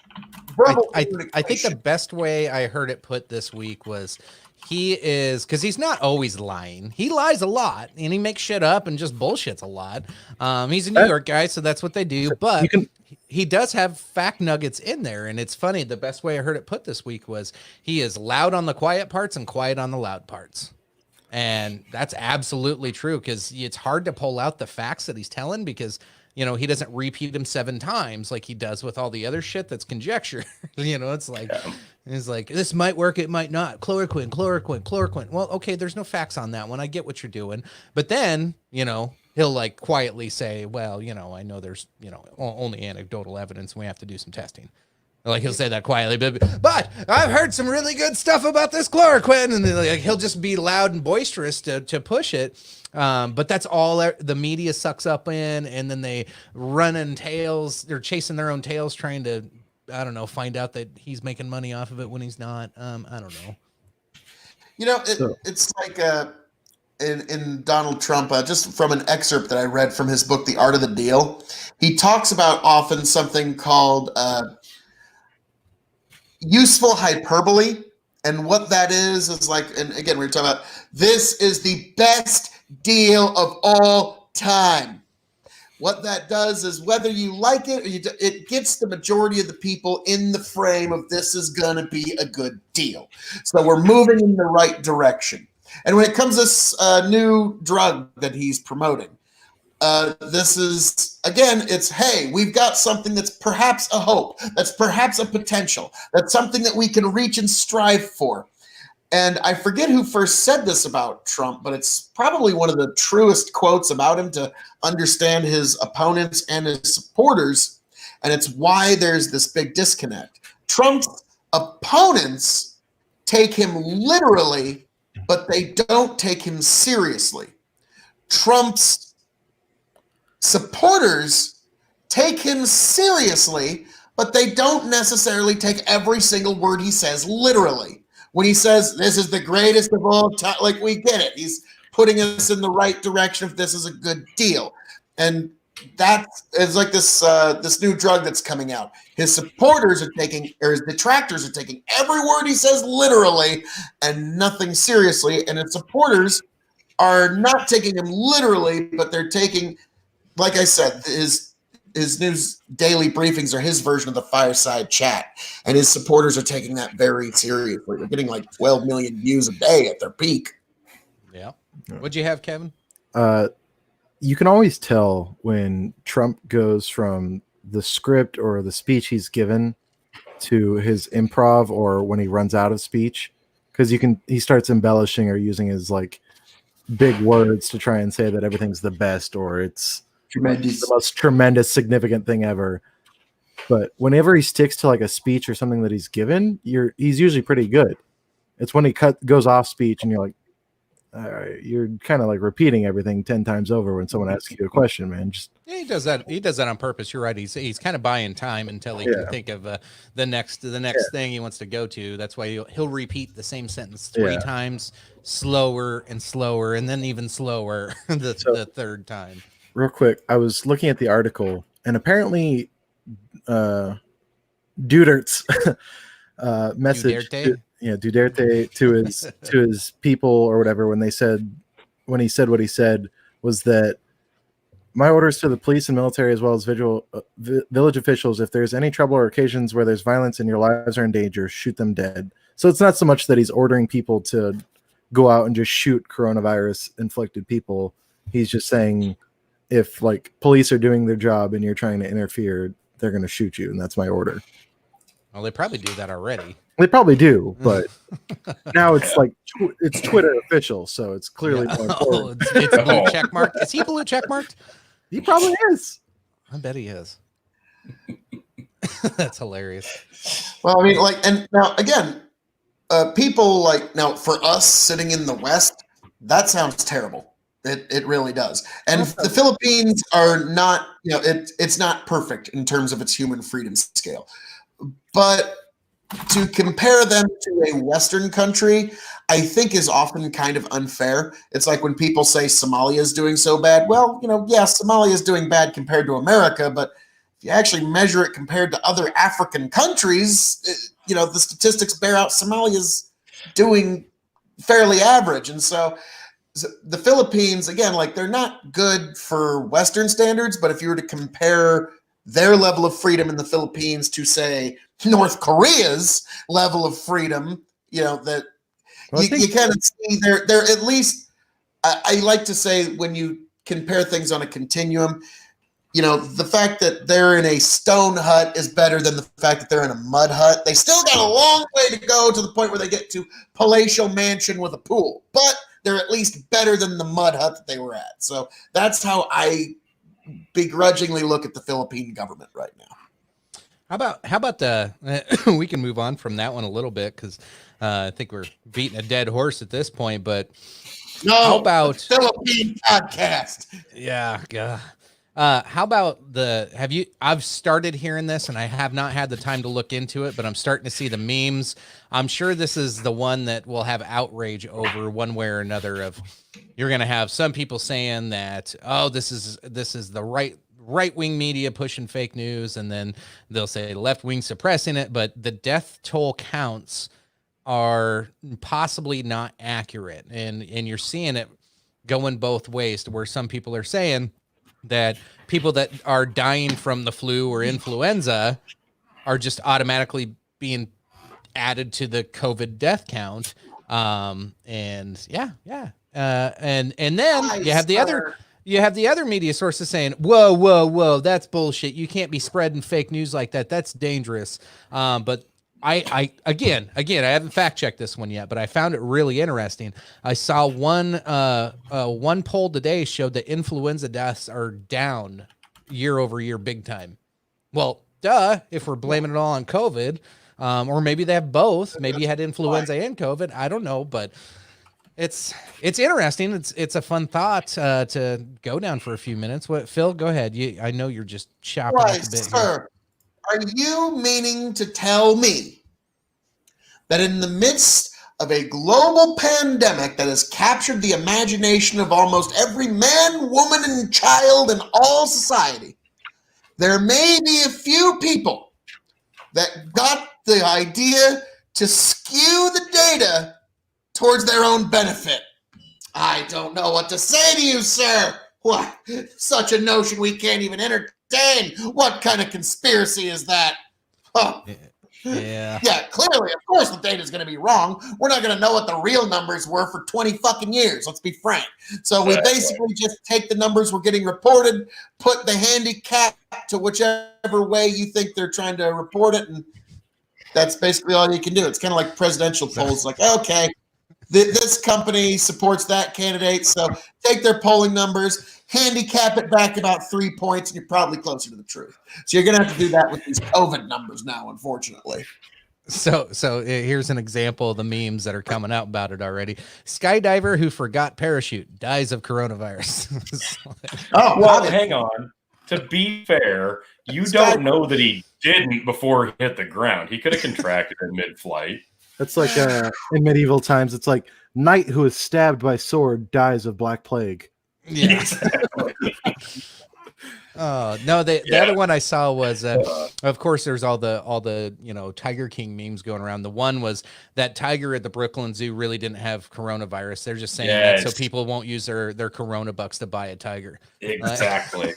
verbal communication. I think the best way I heard it put this week was because he's not always lying. He lies a lot and he makes shit up and just bullshits a lot. He's a New York guy, so that's what they do. But he does have fact nuggets in there. And it's funny. The best way I heard it put this week was he is loud on the quiet parts and quiet on the loud parts. And that's absolutely true, because it's hard to pull out the facts that he's telling, because he doesn't repeat them 7 times like he does with all the other shit that's conjecture. It's like, it's like, this might work, it might not. Chloroquine, chloroquine, chloroquine. Well, okay, there's no facts on that one. I get what you're doing. But then, he'll like quietly say, well, I know there's, only anecdotal evidence and we have to do some testing. Like he'll say that quietly, but I've heard some really good stuff about this chloroquine, and like he'll just be loud and boisterous to push it. But that's all the media sucks up in, and then they run in tails. They're chasing their own tails, trying to, I don't know, find out that he's making money off of it when he's not. I don't know. It's like in Donald Trump, just from an excerpt that I read from his book, The Art of the Deal, he talks about often something called useful hyperbole. And what that is like, and again, we're talking about, this is the best deal of all time. What that does is, whether you like it or it gets the majority of the people in the frame of, this is going to be a good deal. So we're moving in the right direction. And when it comes to this new drug that he's promoting, this is, again, it's, hey, we've got something that's perhaps a hope, that's perhaps a potential, that's something that we can reach and strive for. And I forget who first said this about Trump, but it's probably one of the truest quotes about him to understand his opponents and his supporters. And it's why there's this big disconnect. Trump's opponents take him literally, but they don't take him seriously. Trump's supporters take him seriously, but they don't necessarily take every single word he says literally. When he says, this is the greatest of all time, like, we get it. He's putting us in the right direction if this is a good deal. And that is like this new drug that's coming out. His supporters are taking, or his detractors are taking every word he says literally and nothing seriously. And his supporters are not taking him literally, but they're taking, like I said, his news daily briefings are his version of the fireside chat, and his supporters are taking that very seriously. They're getting like 12 million views a day at their peak. Yeah. What'd you have, Kevin? You can always tell when Trump goes from the script or the speech he's given to his improv, or when he runs out of speech, because he starts embellishing or using his like big words to try and say that everything's the best, or it's Tremendous. the most tremendous, significant thing ever. But whenever he sticks to like a speech or something that he's given, he's usually pretty good. It's when he goes off speech and you're like, you're kind of like repeating everything 10 times over when someone asks you a question, man. Yeah, he does that. He does that on purpose. You're right. He's kind of buying time until he can think of the next thing he wants to go to. That's why he'll repeat the same sentence 3 times, slower and slower, and then even slower the third time. Real quick, I was looking at the article, and apparently Dudert's message Duterte to his people or whatever, when he said what he said, was that my orders to the police and military, as well as village officials, if there's any trouble or occasions where there's violence and your lives are in danger, shoot them dead. So it's not so much that he's ordering people to go out and just shoot coronavirus inflicted people. He's just saying, if like police are doing their job and you're trying to interfere, they're going to shoot you. And that's my order. Well, they probably do that already. They probably do, but now it's like it's Twitter official, so it's clearly more important. It's blue check marked. Is he blue check marked? He probably is. I bet he is. That's hilarious. Well, I mean, like, and now again, people like, now for us sitting in the West, that sounds terrible. It really does. And the Philippines are not, it's not perfect in terms of its human freedom scale. But to compare them to a Western country, I think is often kind of unfair. It's like when people say Somalia is doing so bad. Well, Somalia is doing bad compared to America, but if you actually measure it compared to other African countries, the statistics bear out Somalia's doing fairly average. And so the Philippines, again, like, they're not good for Western standards, but if you were to compare their level of freedom in the Philippines to, say, North Korea's level of freedom, you kind of see they're at least, I like to say, when you compare things on a continuum, the fact that they're in a stone hut is better than the fact that they're in a mud hut. They still got a long way to go to the point where they get to palatial mansion with a pool, but they're at least better than the mud hut that they were at. So that's how I begrudgingly look at the Philippine government right now. How about we can move on from that one a little bit because I think we're beating a dead horse at this point. But no, how about Philippine podcast? Yeah, yeah. How about I've started hearing this and I have not had the time to look into it, but I'm starting to see the memes. I'm sure this is the one that will have outrage over one way or another of you're going to have some people saying that, oh, this is the right-wing media pushing fake news. And then they'll say left wing suppressing it, but the death toll counts are possibly not accurate. And you're seeing it going both ways to where some people are saying that people that are dying from the flu or influenza are just automatically being added to the COVID death count. And then you have the other media sources saying, whoa, that's bullshit. You can't be spreading fake news like that. That's dangerous. But I haven't fact checked this one yet, but I found it really interesting. I saw one poll today showed that influenza deaths are down year over year, big time. Well, duh, if we're blaming it all on COVID, or maybe they have both. Maybe you had influenza and COVID. I don't know, but it's interesting. It's a fun thought to go down for a few minutes. What, Phil? Go ahead. I know you're just chopping up a bit. Sir. Are you meaning to tell me that in the midst of a global pandemic that has captured the imagination of almost every man, woman, and child in all society, there may be a few people that got the idea to skew the data towards their own benefit? I don't know what to say to you, sir. What? Such a notion we can't even entertain. What kind of conspiracy is that? Huh. Yeah. Yeah, clearly, of course, the data is going to be wrong. We're not going to know what the real numbers were for 20 fucking years. Let's be frank. So we basically just take the numbers we're getting reported, put the handicap to whichever way you think they're trying to report it, and that's basically all you can do. It's kind of like presidential polls. Like, okay, this company supports that candidate, so take their polling numbers, handicap it back about 3 points, and you're probably closer to the truth. So you're going to have to do that with these COVID numbers now, unfortunately. So here's an example of the memes that are coming out about it already. Skydiver who forgot parachute dies of coronavirus. Hang on. To be fair, you don't know that he didn't before he hit the ground. He could have contracted it mid-flight. That's like in medieval times. It's like knight who is stabbed by sword dies of black plague. Yeah. No, the other one I saw was, of course, there's all the Tiger King memes going around. The one was that tiger at the Brooklyn Zoo really didn't have coronavirus. They're just saying that so people won't use their Corona bucks to buy a tiger. Exactly.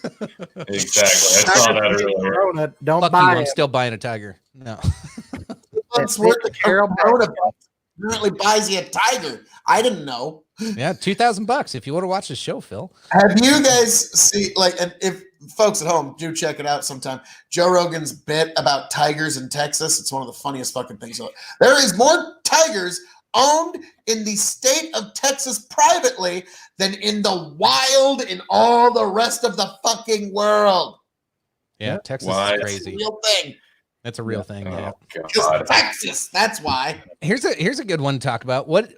Exactly. I saw that earlier. Corona, don't Lucky buy I'm it. still buying a tiger. No. It's worth the Corona apparently buys you a tiger. I didn't know. Yeah, $2,000 if you want to watch the show, Phil. Have you guys see and if folks at home do check it out sometime? Joe Rogan's bit about tigers in Texas. It's one of the funniest fucking things. There is more tigers owned in the state of Texas privately than in the wild in all the rest of the fucking world. Yeah, Texas Why? is crazy. Real thing. That's a real thing. Yeah. Just Texas. That's why. Here's a good one to talk about. What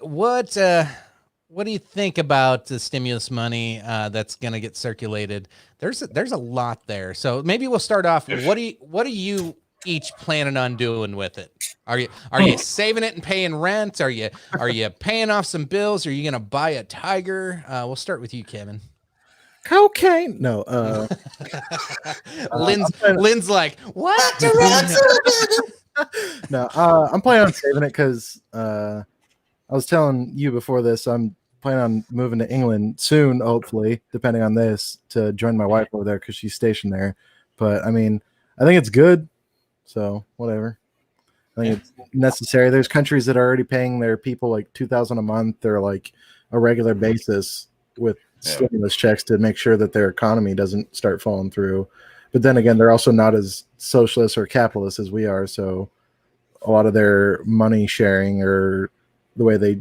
do you think about the stimulus money that's going to get circulated? There's a lot there. So maybe we'll start off. What are you each planning on doing with it? Are you saving it and paying rent? Are you paying off some bills? Are you going to buy a tiger? We'll start with you, Kevin. Cocaine? No. Lynn's like, what? No. I'm planning on saving it because I was telling you before this. I'm planning on moving to England soon, hopefully, depending on this, to join my wife over there because she's stationed there. But I mean, I think it's good. So whatever. I think it's necessary. There's countries that are already paying their people like $2,000 a month or like a regular basis with stimulus checks to make sure that their economy doesn't start falling through. But then again, they're also not as socialist or capitalist as we are. So a lot of their money sharing or the way they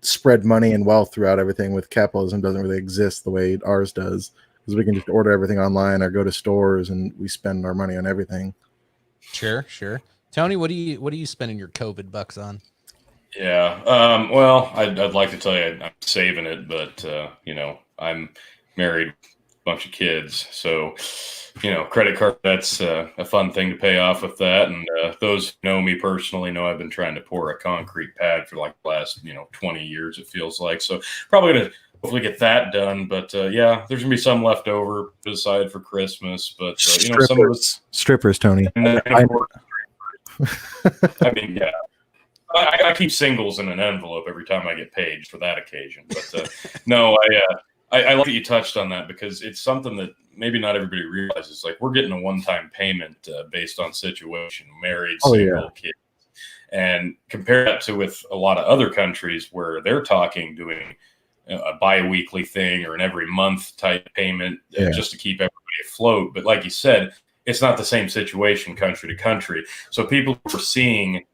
spread money and wealth throughout everything with capitalism doesn't really exist the way ours does, because we can just order everything online or go to stores and we spend our money on everything. Sure. Tony, what are you spending your COVID bucks on? Yeah. Well, I'd like to tell you I'm saving it, but I'm married, bunch of kids, so credit card, that's a fun thing to pay off with that. And those who know me personally know I've been trying to pour a concrete pad for like the last 20 years, it feels like. So probably gonna hopefully get that done. But yeah, there's gonna be some left over put aside for Christmas. But some of us strippers, Tony. I mean, yeah. I keep singles in an envelope every time I get paid for that occasion. But no, I like that you touched on that, because it's something that maybe not everybody realizes. Like, we're getting a one-time payment based on situation, married, single, kids. And compare that to with a lot of other countries where they're talking doing a bi-weekly thing or an every month type payment just to keep everybody afloat. But like you said, it's not the same situation country to country. So people are seeing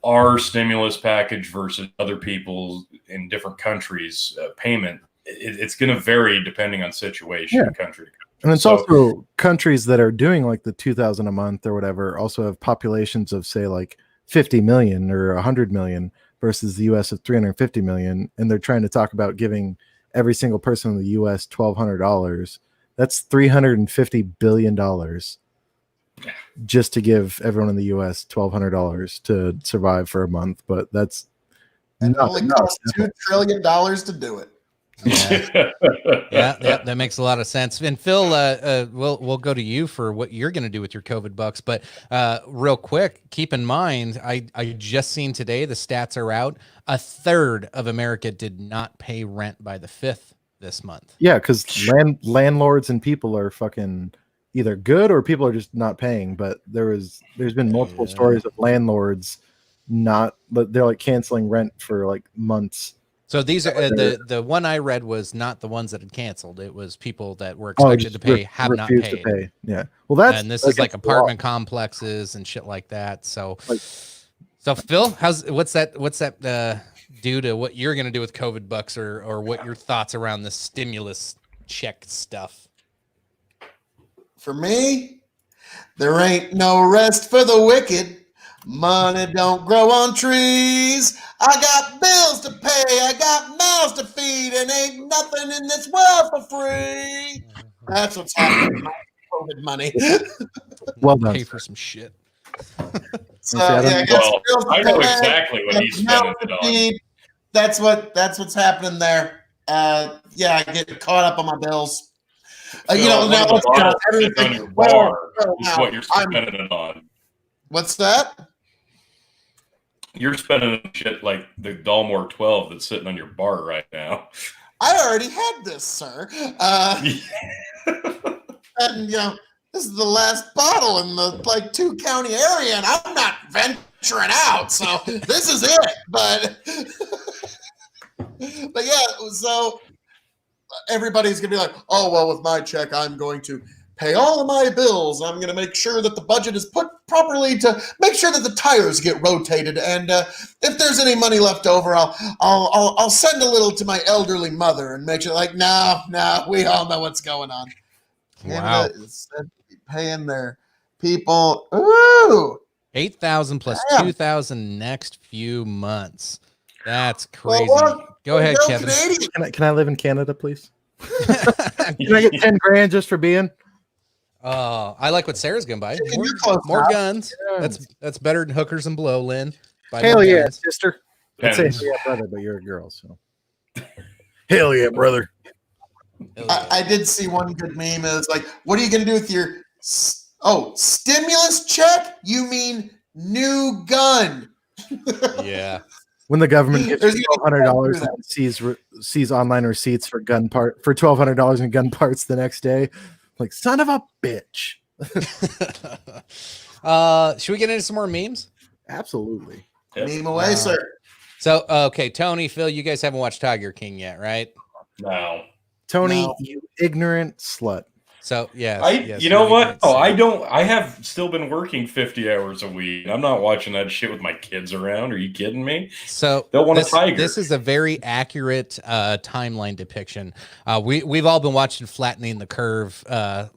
our stimulus package versus other people's in different countries payment. It's going to vary depending on situation, country to country. And it's also countries that are doing like the 2,000 a month or whatever also have populations of, say, like 50 million or 100 million versus the US of 350 million. And they're trying to talk about giving every single person in the US $1,200. That's $350 billion just to give everyone in the US $1,200 to survive for a month. But that's only costs $2 trillion to do it. Yeah, that makes a lot of sense. And Phil, we'll go to you for what you're going to do with your COVID bucks. But real quick, keep in mind, I just seen today the stats are out. A third of America did not pay rent by the 5th this month. Yeah, because landlords and people are fucking either good or people are just not paying. But there's been multiple stories of landlords they're like canceling rent for like months. So these are the one I read was not the ones that had canceled. It was people that were expected to pay have not paid. To pay. Yeah. Well, this is like apartment complexes and shit like that. So Phil, what's that do to what you're gonna do with COVID bucks, or what your thoughts around the stimulus check stuff? For me, there ain't no rest for the wicked. Money don't grow on trees. I got bills to pay. I got mouths to feed, and ain't nothing in this world for free. That's what's happening with my COVID money. Well done. Pay for some shit. So yeah, I know exactly what he's spending it on. That's what's happening there. I get caught up on my bills. Now everything on your bar is what you're spending it on. What's that? You're spending shit like the Dalmore 12 that's sitting on your bar right now. I already had this, sir. And this is the last bottle in the 2-county area, and I'm not venturing out, so this is it. But yeah, so everybody's gonna be like, oh well, with my check, I'm going to pay all of my bills. I'm going to make sure that the budget is put properly to make sure that the tires get rotated. And if there's any money left over, I'll send a little to my elderly mother and make sure no, we all know what's going on. Wow. Canada is said to be paying their people. Ooh. 8,000 plus 2,000 next few months. That's crazy. Go ahead, Kevin. Can I live in Canada, please? Can I get 10 grand just for being? I like what Sarah's gonna buy. More guns. That's better than hookers and blow, Lynn. Hell yeah, sister. I'd say yeah, brother, but you're a girl, so. Hell yeah, brother. I did see one good meme. It was like, what are you gonna do with your stimulus check? You mean new gun? Yeah. When the government gives you $1,200 and sees online receipts for $1,200 in gun parts the next day. Like, son of a bitch. Should we get into some more memes? Absolutely. Meme away, sir. So, okay, Tony, Phil, you guys haven't watched Tiger King yet, right? No. Tony, No. you ignorant slut. So yes, yes, you know you're what? ignorant, Oh, so- I don't. I have still been working 50 hours a week. I'm not watching that shit with my kids around. Are you kidding me? So They'll want this, a tiger. this is a very accurate timeline depiction. We've all been watching flattening the curve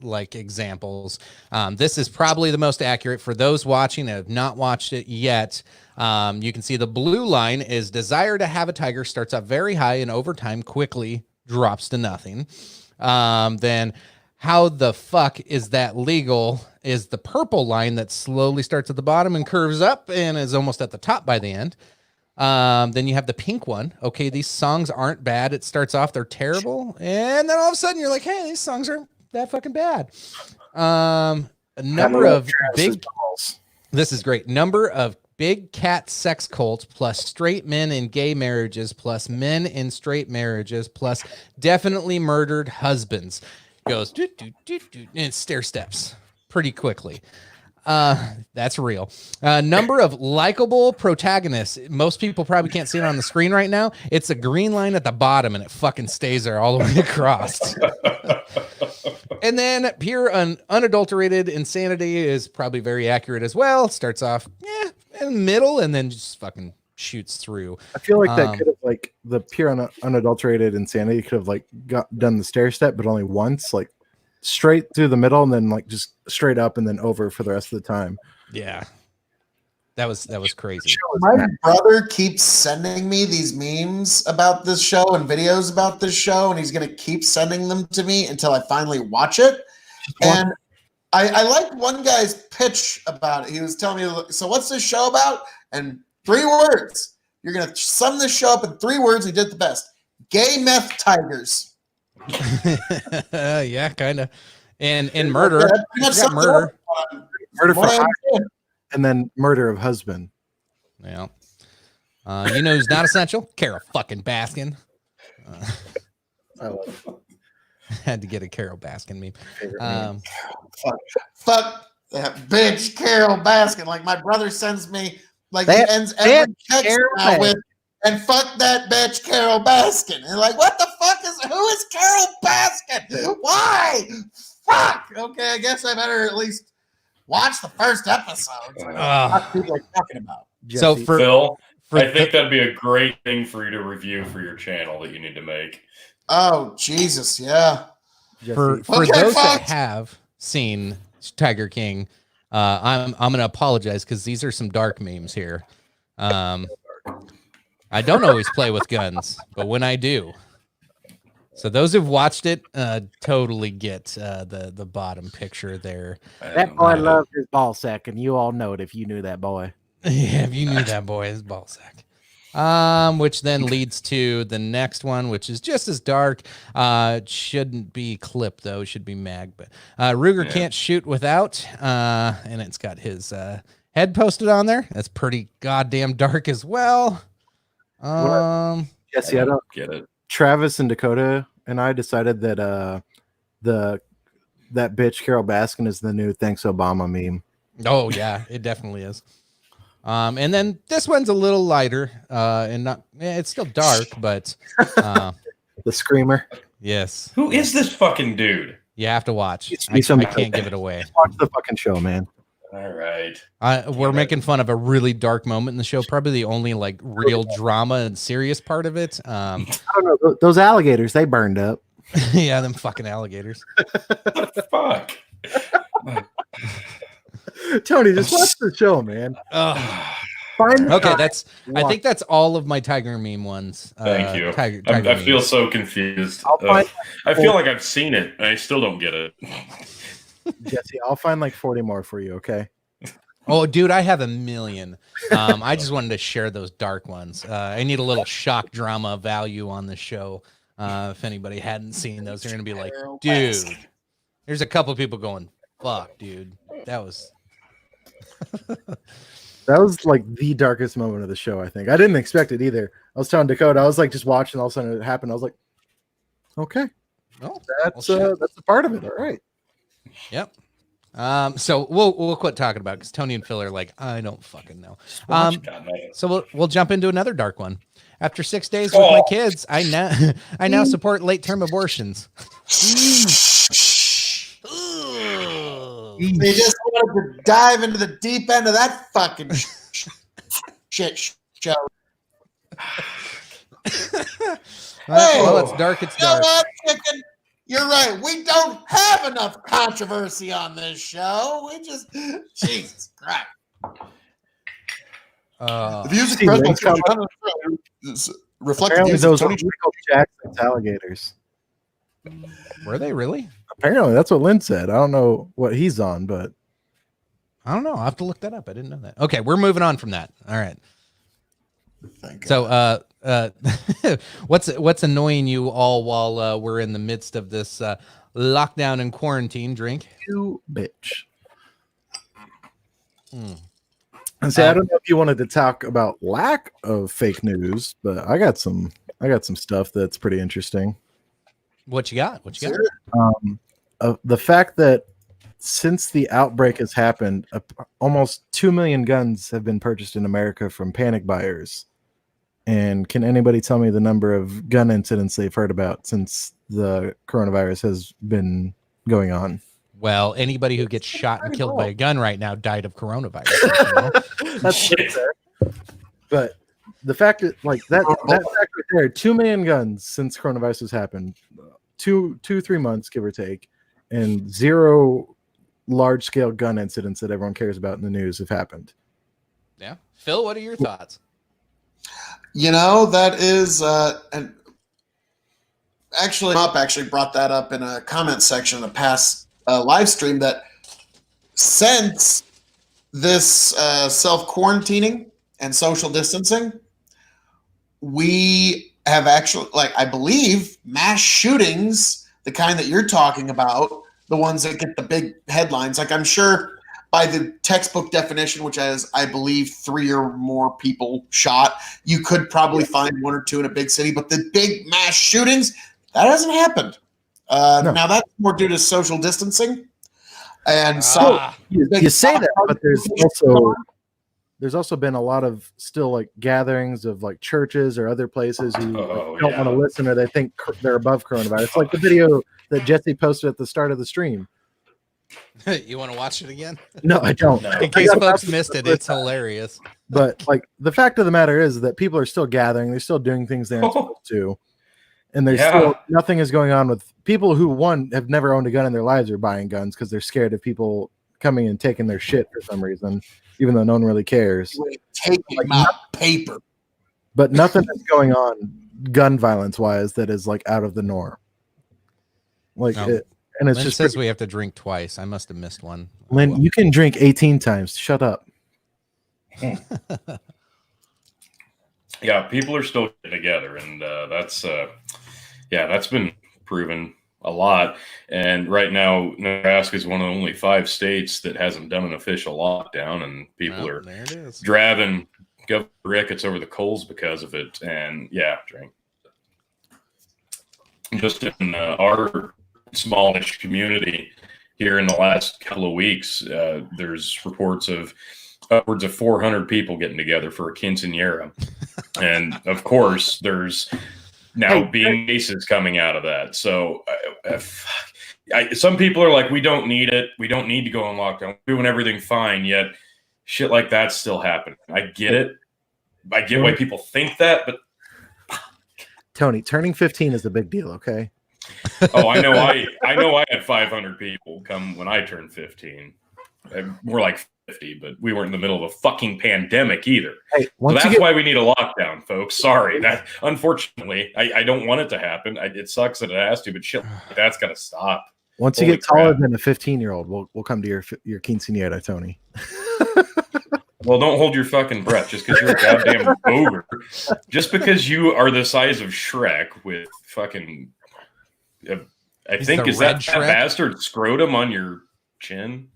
like examples. This is probably the most accurate for those watching that have not watched it yet. You can see the blue line is desire to have a tiger starts out very high and over time quickly drops to nothing. Then how the fuck is that legal is the purple line that slowly starts at the bottom and curves up and is almost at the top by the end. Then you have the pink one. Okay, these songs aren't bad. It starts off, they're terrible. And then all of a sudden you're like, hey, these songs aren't that fucking bad. A number of big, this is great. Number of big cat sex cults plus straight men in gay marriages plus men in straight marriages plus definitely murdered husbands. Goes do, do, do, do, and stair steps pretty quickly. That's real. Number of likable protagonists. Most people probably can't see it on the screen right now. It's a green line at the bottom and it fucking stays there all the way across. And then pure unadulterated insanity is probably very accurate as well. Starts off in the middle and then just fucking shoots through. I feel like that could have like the pure unadulterated insanity could have like done the stair step, but only once, like straight through the middle and then like just straight up and then over for the rest of the time. Yeah, that was crazy. My brother keeps sending me these memes about this show and videos about this show, and he's going to keep sending them to me until I finally watch it. And I like one guy's pitch about it. He was telling me, so what's this show about? And 3 words. You're going to sum this show up in 3 words. He did the best. Gay meth tigers. Yeah, kind of. And murder. Murder for hire, and then murder of husband. Yeah. You know who's not essential? Carol fucking Baskin. I love it. Had to get a Carol Baskin meme. Fuck that bitch, Carol Baskin. Like my brother sends me, like he ends every text now with, and fuck that bitch, Carol Baskin. And like, what the fuck who is Carol Baskin? Why? Fuck. Okay, I guess I better at least watch the first episode. What people are talking about. So for Phil, I think that'd be a great thing for you to review for your channel that you need to make. Oh Jesus, yeah. For those that have seen Tiger King, I'm gonna apologize because these are some dark memes here. I don't always play with guns, but when I do. So those who've watched it totally get the bottom picture there. That boy loved his ball sack, and you all know it if you knew that boy. Yeah, if you knew that boy, his ball sack. Which then leads to the next one, which is just as dark. It shouldn't be clipped though; it should be mag. But Ruger can't shoot without, and it's got his head posted on there. That's pretty goddamn dark as well. Jesse, I don't get it. Travis and Dakota and I decided that that bitch Carol Baskin is the new "Thanks Obama" meme. Oh yeah, it definitely is. And then this one's a little lighter, and not it's still dark, but the screamer. Yes. Who is this fucking dude? You have to watch. I can't give it away. Just watch the fucking show, man. All right. We're making fun of a really dark moment in the show. Probably the only like real drama and serious part of it. I don't know. Those alligators, they burned up. Yeah, them fucking alligators. What the fuck? Tony, just watch the show, man. Okay, I think that's all of my Tiger meme ones. Thank you. Tiger I feel so confused. I feel like I've seen it, and I still don't get it. Jesse, I'll find like 40 more for you, okay? Oh, dude, I have a million. I just wanted to share those dark ones. I need a little shock drama value on the show. If anybody hadn't seen those, they're gonna be like, dude. There's a couple people going, fuck, dude. That was that was like the darkest moment of the show, I think. I didn't expect it either. I was telling Dakota, I was like just watching, all of a sudden it happened. I was like, okay. Oh, That's a part of it. All right. Yep. So we'll quit talking about because Tony and Phil are like, I don't fucking know. God, man. So we'll jump into another dark one. After 6 days with my kids, I now support late term abortions. They just wanted to dive into the deep end of that fucking shit show. Well, it's dark. It's You know dark. what, chicken? You're right. We don't have enough controversy on this show. We just, Jesus Christ. The views See, expressed by links come- Tony Brown reflect the Apparently, views of those are Tony. Michael Jackson's alligators. Were they really? Apparently, that's what Lynn said. I don't know what he's on, but I don't know. I'll have to look that up. I didn't know that. Okay, we're moving on from that. All right. Thank So, what's annoying you all while we're in the midst of this lockdown and quarantine? Drink. you bitch. And say, I don't know if you wanted to talk about lack of fake news, but I got some stuff that's pretty interesting. What you got? What you got? The fact that since the outbreak has happened, almost 2 million guns have been purchased in America from panic buyers. And can anybody tell me the number of gun incidents they've heard about since the coronavirus has been going on? Well, anybody who gets shot and killed by a gun right now died of coronavirus. You know? That's fair. But the fact that that fact right there, 2 million guns since coronavirus has happened, 3 months, give or take, and 0 large scale gun incidents that everyone cares about in the news have happened. Yeah. Phil, what are your thoughts? You know, that is, and actually brought that up in a comment section in a past live stream, that since this self-quarantining and social distancing, we have actually, I believe, mass shootings, the kind that you're talking about, the ones that get the big headlines. I'm sure by the textbook definition, which has, I believe, 3 or more people shot, you could probably find 1 or 2 in a big city. But the big mass shootings, that hasn't happened. No. Now, that's more due to social distancing. And so You say that, but there's also been a lot of still gatherings of churches or other places who don't want to listen, or they think they're above coronavirus. Like the video that Jesse posted at the start of the stream. You want to watch it again? No, I don't. In case folks missed it, it's hilarious. But the fact of the matter is that people are still gathering. They're still doing things they're not supposed to. And there's still nothing is going on with people who, one, have never owned a gun in their lives are buying guns because they're scared of people coming and taking their shit for some reason, even though no one really cares. Taking my paper. But nothing is going on gun violence wise that is out of the norm. And it's Lynn just says we have to drink twice. I must have missed one. Lynn, you can drink 18 times. Shut up. Yeah, people are still getting together, and that's been proven a lot. And right now, Nebraska is one of only 5 states that hasn't done an official lockdown, and people are driving Governor Ricketts over the coals because of it. And drink. Just in our smallish community here in the last couple of weeks, there's reports of upwards of 400 people getting together for a quinceanera. And of course, there's now being cases coming out of that. So some people are like, we don't need it. We don't need to go on lockdown. We're doing everything fine, yet shit like that's still happening. I get it. I get why people think that, but Tony, turning 15 is a big deal, okay? Oh, I know. I know. I had 500 people come when I turned 15. More like 50, but we weren't in the middle of a fucking pandemic either. Hey, so that's why we need a lockdown, folks. Sorry, that unfortunately, I don't want it to happen. It sucks that it has to, but shit, that's got to stop. Once you get taller than a 15-year-old, we'll come to your quinceanera, Tony. Well, don't hold your fucking breath just because you're a goddamn ogre. Just because you are the size of Shrek with fucking, I think, is that bastard scrotum on your chin?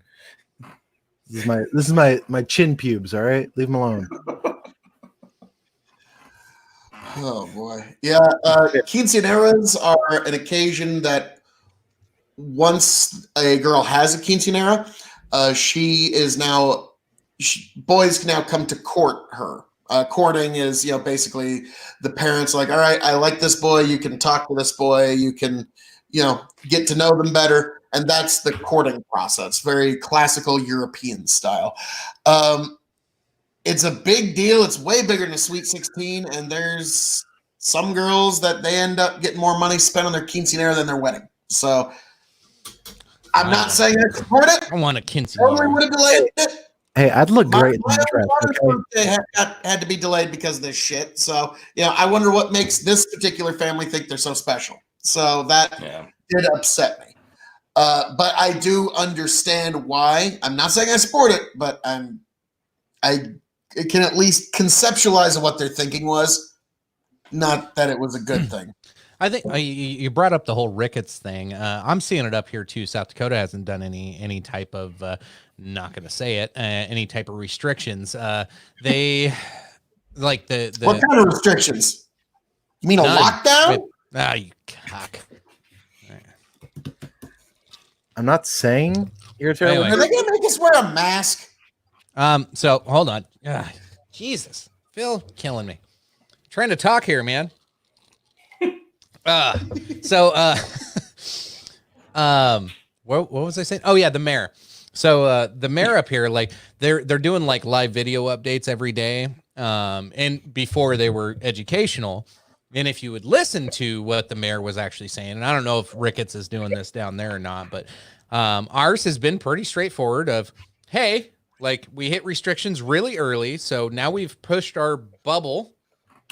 This is my chin pubes. All right, leave them alone. Oh boy, yeah. Quinceaneras are an occasion that once a girl has a quinceanera, She is now boys can now come to court her. Courting is, basically the parents like, all right, I like this boy. You can talk to this boy. You can, get to know them better. And that's the courting process. Very classical European style. It's a big deal. It's way bigger than a Sweet 16. And there's some girls that they end up getting more money spent on their quinceanera than their wedding. So I'm not saying I support it. I want a quinceanera. Totally would have delayed it. Hey, I'd look great in My that dress. daughter's Okay? birthday had to be delayed because of this shit. So, I wonder what makes this particular family think they're so special. So that did upset me. But I do understand why. I'm not saying I support it, but I can at least conceptualize what their thinking was. Not that it was a good thing. I think you brought up the whole rickets thing. I'm seeing it up here too. South Dakota hasn't done any type of, not going to say it, any type of restrictions. They like the what kind of restrictions? You mean a lockdown? You cock. I'm not saying you're terrible. Are they going to make us wear a mask? So hold on. Jesus, Phil, killing me. Trying to talk here, man. What was I saying? Oh yeah, the mayor. So the mayor up here, like they're doing like live video updates every day. And before they were educational. And if you would listen to what the mayor was actually saying, and I don't know if Ricketts is doing this down there or not, but ours has been pretty straightforward of, hey, like we hit restrictions really early. So now we've pushed our bubble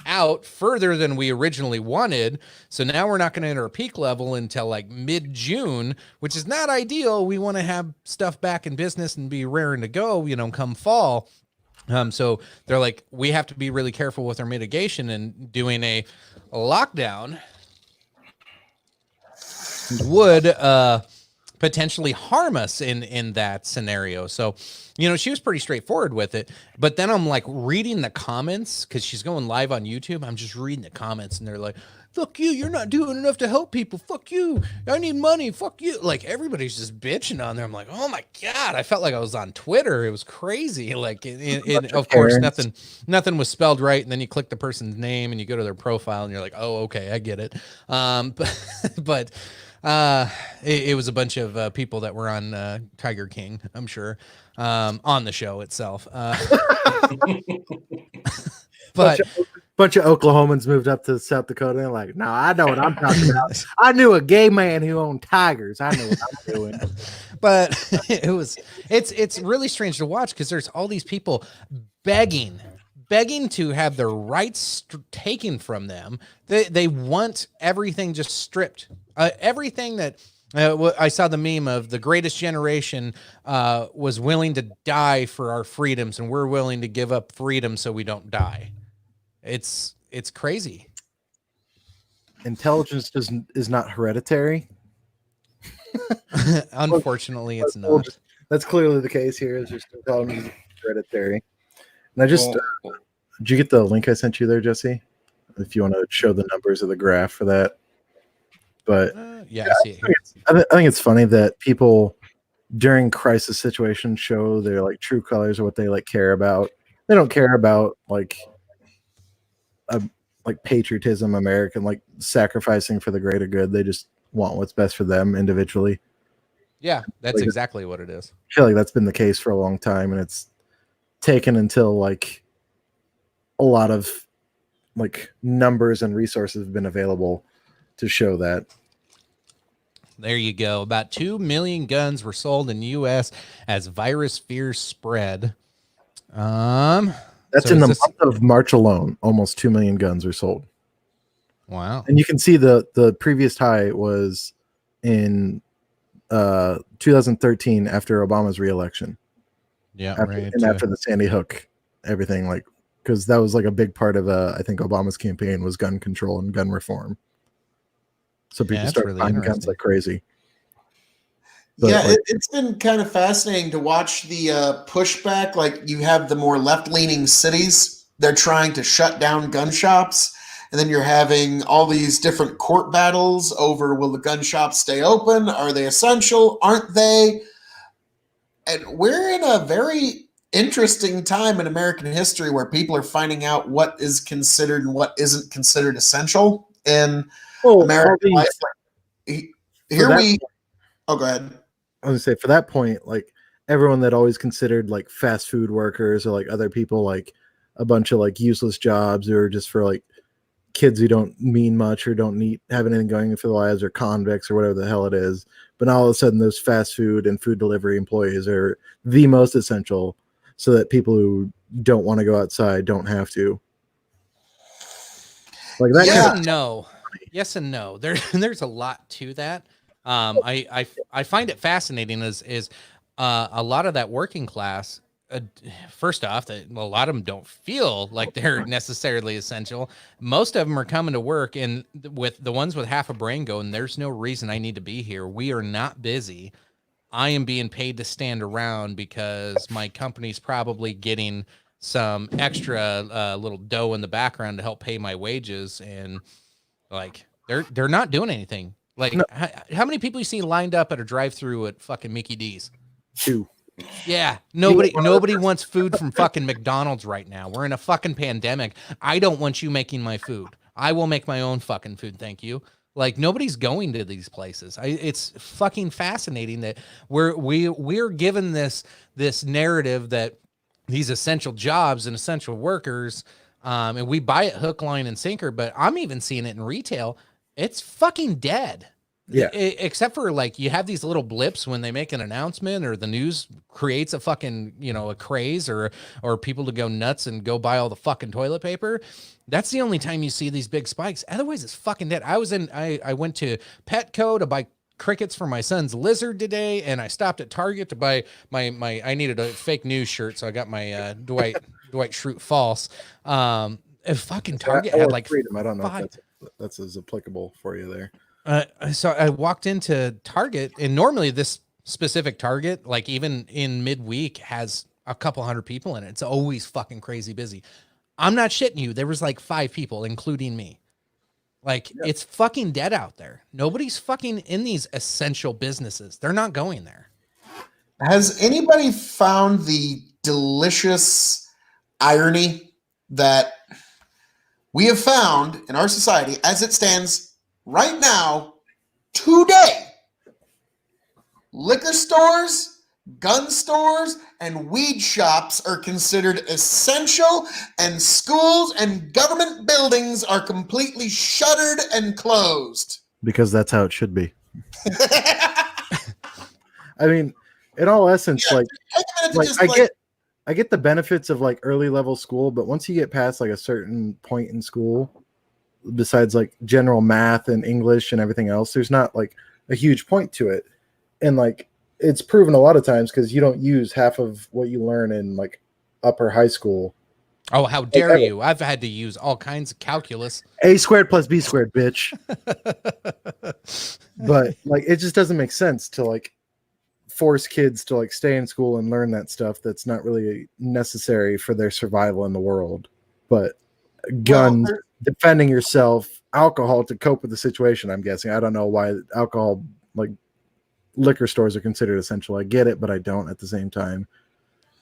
out further than we originally wanted. So now we're not going to enter a peak level until like mid-June, which is not ideal. We want to have stuff back in business and be raring to go, come fall. So they're like, we have to be really careful with our mitigation, and doing a lockdown would potentially harm us in that scenario. So, she was pretty straightforward with it, but then I'm like reading the comments because she's going live on YouTube. I'm just reading the comments and they're like, fuck you. You're not doing enough to help people. Fuck you. I need money. Fuck you. Like everybody's just bitching on there. I'm like, oh my God. I felt like I was on Twitter. It was crazy. Like, of course, nothing was spelled right. And then you click the person's name and you go to their profile and you're like, oh, okay, I get it. But it was a bunch of people that were on Tiger King, I'm sure, on the show itself. But bunch of Oklahomans moved up to South Dakota and like, no, I know what I'm talking about. I knew a gay man who owned tigers. I know what I'm doing. But it's really strange to watch because there's all these people begging to have their rights taken from them. They want everything just stripped. Everything that I saw the meme of the greatest generation was willing to die for our freedoms, and we're willing to give up freedom so we don't die. It's crazy. Intelligence is not hereditary. Unfortunately, it's not. That's clearly the case here. Is just intelligence is hereditary. And I just did you get the link I sent you there, Jesse? If you want to show the numbers of the graph for that. But yeah, I see it here. I think it's funny that people during crisis situations show their like true colors or what they like care about. They don't care about like patriotism, American, like sacrificing for the greater good. They just want what's best for them individually. Yeah, that's exactly what it is. I feel like that's been the case for a long time, and it's taken until like a lot of like numbers and resources have been available to show that. There you go. About 2 million guns were sold in the U.S. as virus fears spread. That's in the month of March alone. Almost 2 million guns were sold. Wow. And you can see the previous high was in 2013 after Obama's reelection. Yeah, after the Sandy Hook, everything, like, because that was like a big part of I think Obama's campaign was gun control and gun reform. So people started really buying guns like crazy. But yeah, it's been kind of fascinating to watch the pushback. Like you have the more left-leaning cities, they're trying to shut down gun shops. And then you're having all these different court battles over, will the gun shops stay open? Are they essential? Aren't they? And we're in a very interesting time in American history where people are finding out what is considered and what isn't considered essential in American life. Here we. Oh, go ahead. I was gonna say, for that point, like everyone that always considered like fast food workers or like other people like a bunch of like useless jobs or just for like kids who don't mean much or don't have anything going for their lives or convicts or whatever the hell it is. But now all of a sudden those fast food and food delivery employees are the most essential, so that people who don't want to go outside don't have to. Like that. Yes and no. Yes and no. There's a lot to that. I find it fascinating is a lot of that working class. First off, a lot of them don't feel like they're necessarily essential. Most of them are coming to work, and with the ones with half a brain going, there's no reason I need to be here. We are not busy. I am being paid to stand around because my company's probably getting some extra little dough in the background to help pay my wages, and like they're not doing anything. Like, no. How many people you see lined up at a drive-through at fucking Mickey D's? 2. Yeah, nobody wants food from fucking McDonald's right now. We're in a fucking pandemic. I don't want you making my food. I will make my own fucking food, thank you. Like, nobody's going to these places. It's fucking fascinating that we're given this narrative that these essential jobs and essential workers, and we buy it hook, line, and sinker. But I'm even seeing it in retail. It's fucking dead. Yeah. Except for like you have these little blips when they make an announcement or the news creates a fucking, a craze or people to go nuts and go buy all the fucking toilet paper. That's the only time you see these big spikes. Otherwise it's fucking dead. I went to Petco to buy crickets for my son's lizard today, and I stopped at Target to buy my I needed a fake news shirt, so I got my Dwight Schrute false. Fucking Target had like freedom. I don't know if that's as applicable for you there. So I walked into Target, and normally this specific Target, like even in midweek, has a couple hundred people in it. It's always fucking crazy busy. I'm not shitting you. There was like 5 people, including me. Like, It's fucking dead out there. Nobody's fucking in these essential businesses. They're not going there. Has anybody found the delicious irony that we have found in our society as it stands right now, today? Liquor stores, gun stores, and weed shops are considered essential, and schools and government buildings are completely shuttered and closed. Because that's how it should be. I mean, in all essence, I get the benefits of like early level school, but once you get past like a certain point in school, besides like general math and English and everything else, there's not like a huge point to it. And like it's proven a lot of times because you don't use half of what you learn in like upper high school. Oh, how dare you! I've had to use all kinds of calculus. A squared plus B squared, bitch. But like it just doesn't make sense to like force kids to like stay in school and learn that stuff that's not really necessary for their survival in the world. But guns, defending yourself, alcohol to cope with the situation, I'm guessing. I don't know why alcohol, like liquor stores, are considered essential. I get it, but I don't at the same time.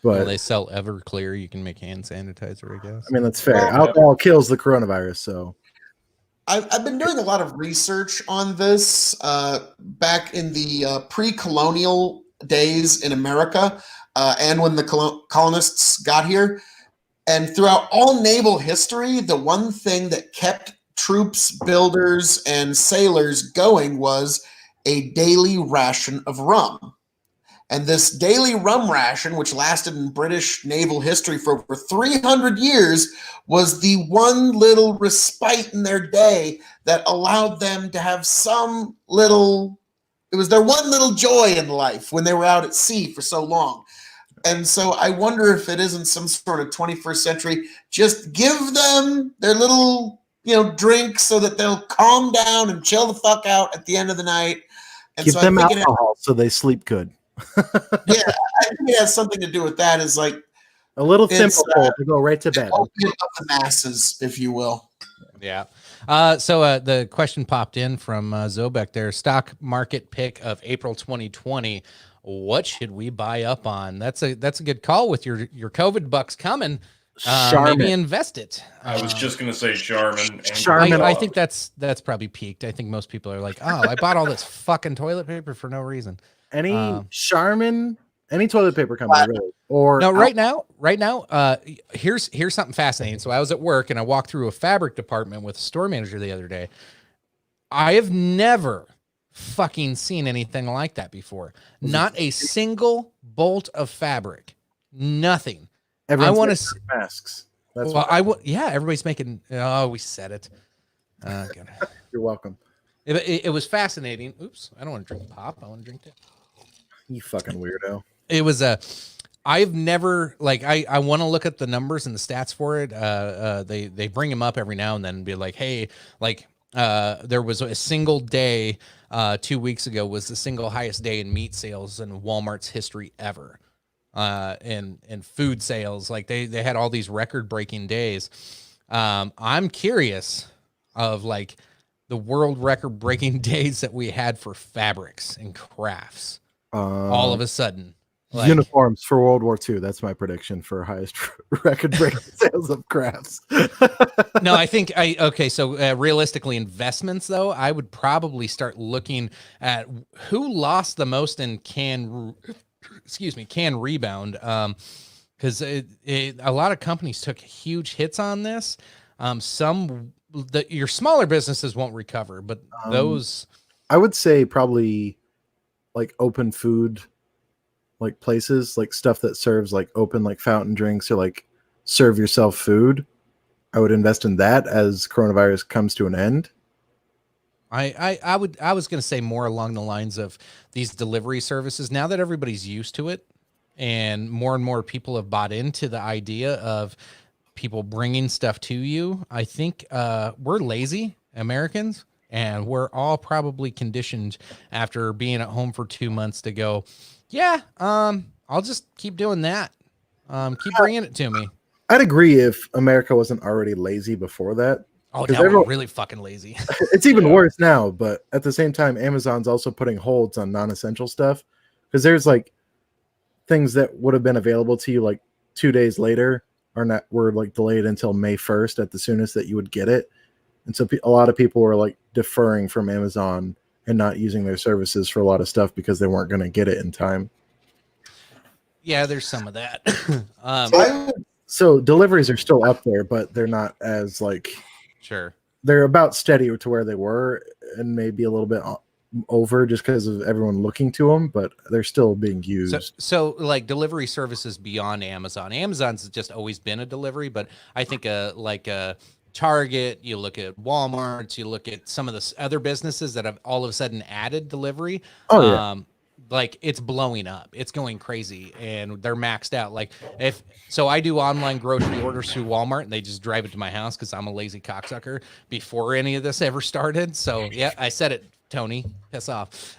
But they sell Everclear. You can make hand sanitizer, I guess. I mean, that's fair. Alcohol kills the coronavirus, so. I've been doing a lot of research on this back in the pre-colonial days in America and when the colonists got here. And throughout all naval history, the one thing that kept troops, builders, and sailors going was a daily ration of rum. And this daily rum ration, which lasted in British naval history for over 300 years, was the one little respite in their day that allowed them to have some little, it was their one little joy in life when they were out at sea for so long. And so I wonder if it isn't some sort of 21st century, just give them their little, drink so that they'll calm down and chill the fuck out at the end of the night. And give so them alcohol so they sleep good. Yeah, I think it has something to do with that. Is like a little simple to go right to bed. Opium of the masses, if you will. Yeah. So the question popped in from Zobek there. Stock market pick of April 2020. what should we buy up on? That's a good call with your COVID bucks coming. Charmin. Maybe invest it. I was just going to say Charmin. Charmin. I think that's probably peaked. I think most people are like, oh, I bought all this fucking toilet paper for no reason. Any Charmin, any toilet paper company, really. Or no, right now, here's something fascinating. So I was at work and I walked through a fabric department with a store manager the other day. I have never fucking seen anything like that before. Not a single bolt of fabric. Nothing. I want to see masks. That's well, yeah, everybody's making. Oh, we said it. Good. You're welcome. It was fascinating. Oops, I don't want to drink pop. I want to drink that. You fucking weirdo. It was I've never I want to look at the numbers and the stats for it. They bring them up every now and then and be like, hey, there was a single day 2 weeks ago was the single highest day in meat sales in Walmart's history ever. And food sales, like they had all these record breaking days. I'm curious of like the world record breaking days that we had for fabrics and crafts. All of a sudden, uniforms for World War II. That's my prediction for highest record breaking sales of crafts. No, I think okay. So realistically, investments though, I would probably start looking at who lost the most in can rebound. Because a lot of companies took huge hits on this. Your smaller businesses won't recover, but those I would say probably like open food, like places, like stuff that serves like open like fountain drinks or like serve yourself food. I would invest in that as coronavirus comes to an end. I was going to say more along the lines of these delivery services. Now that everybody's used to it and more people have bought into the idea of people bringing stuff to you, I think we're lazy Americans and we're all probably conditioned after being at home for 2 months to go, yeah, I'll just keep doing that. Keep bringing it to me. I'd agree if America wasn't already lazy before that. Oh, now we're really fucking lazy. It's even worse now, but at the same time, Amazon's also putting holds on non-essential stuff because there's like things that would have been available to you like 2 days later were like delayed until May 1st at the soonest that you would get it. And so a lot of people were like deferring from Amazon and not using their services for a lot of stuff because they weren't going to get it in time. Yeah, there's some of that. So deliveries are still up there, but they're not as like, sure. They're about steady to where they were and maybe a little bit over just because of everyone looking to them, but they're still being used. So like delivery services beyond Amazon. Amazon's just always been a delivery, but I think like Target, you look at Walmart, you look at some of the other businesses that have all of a sudden added delivery. Oh, yeah. Like it's blowing up. It's going crazy and they're maxed out. Like I do online grocery orders through Walmart and they just drive it to my house because I'm a lazy cocksucker before any of this ever started. So yeah, I said it, Tony, piss off.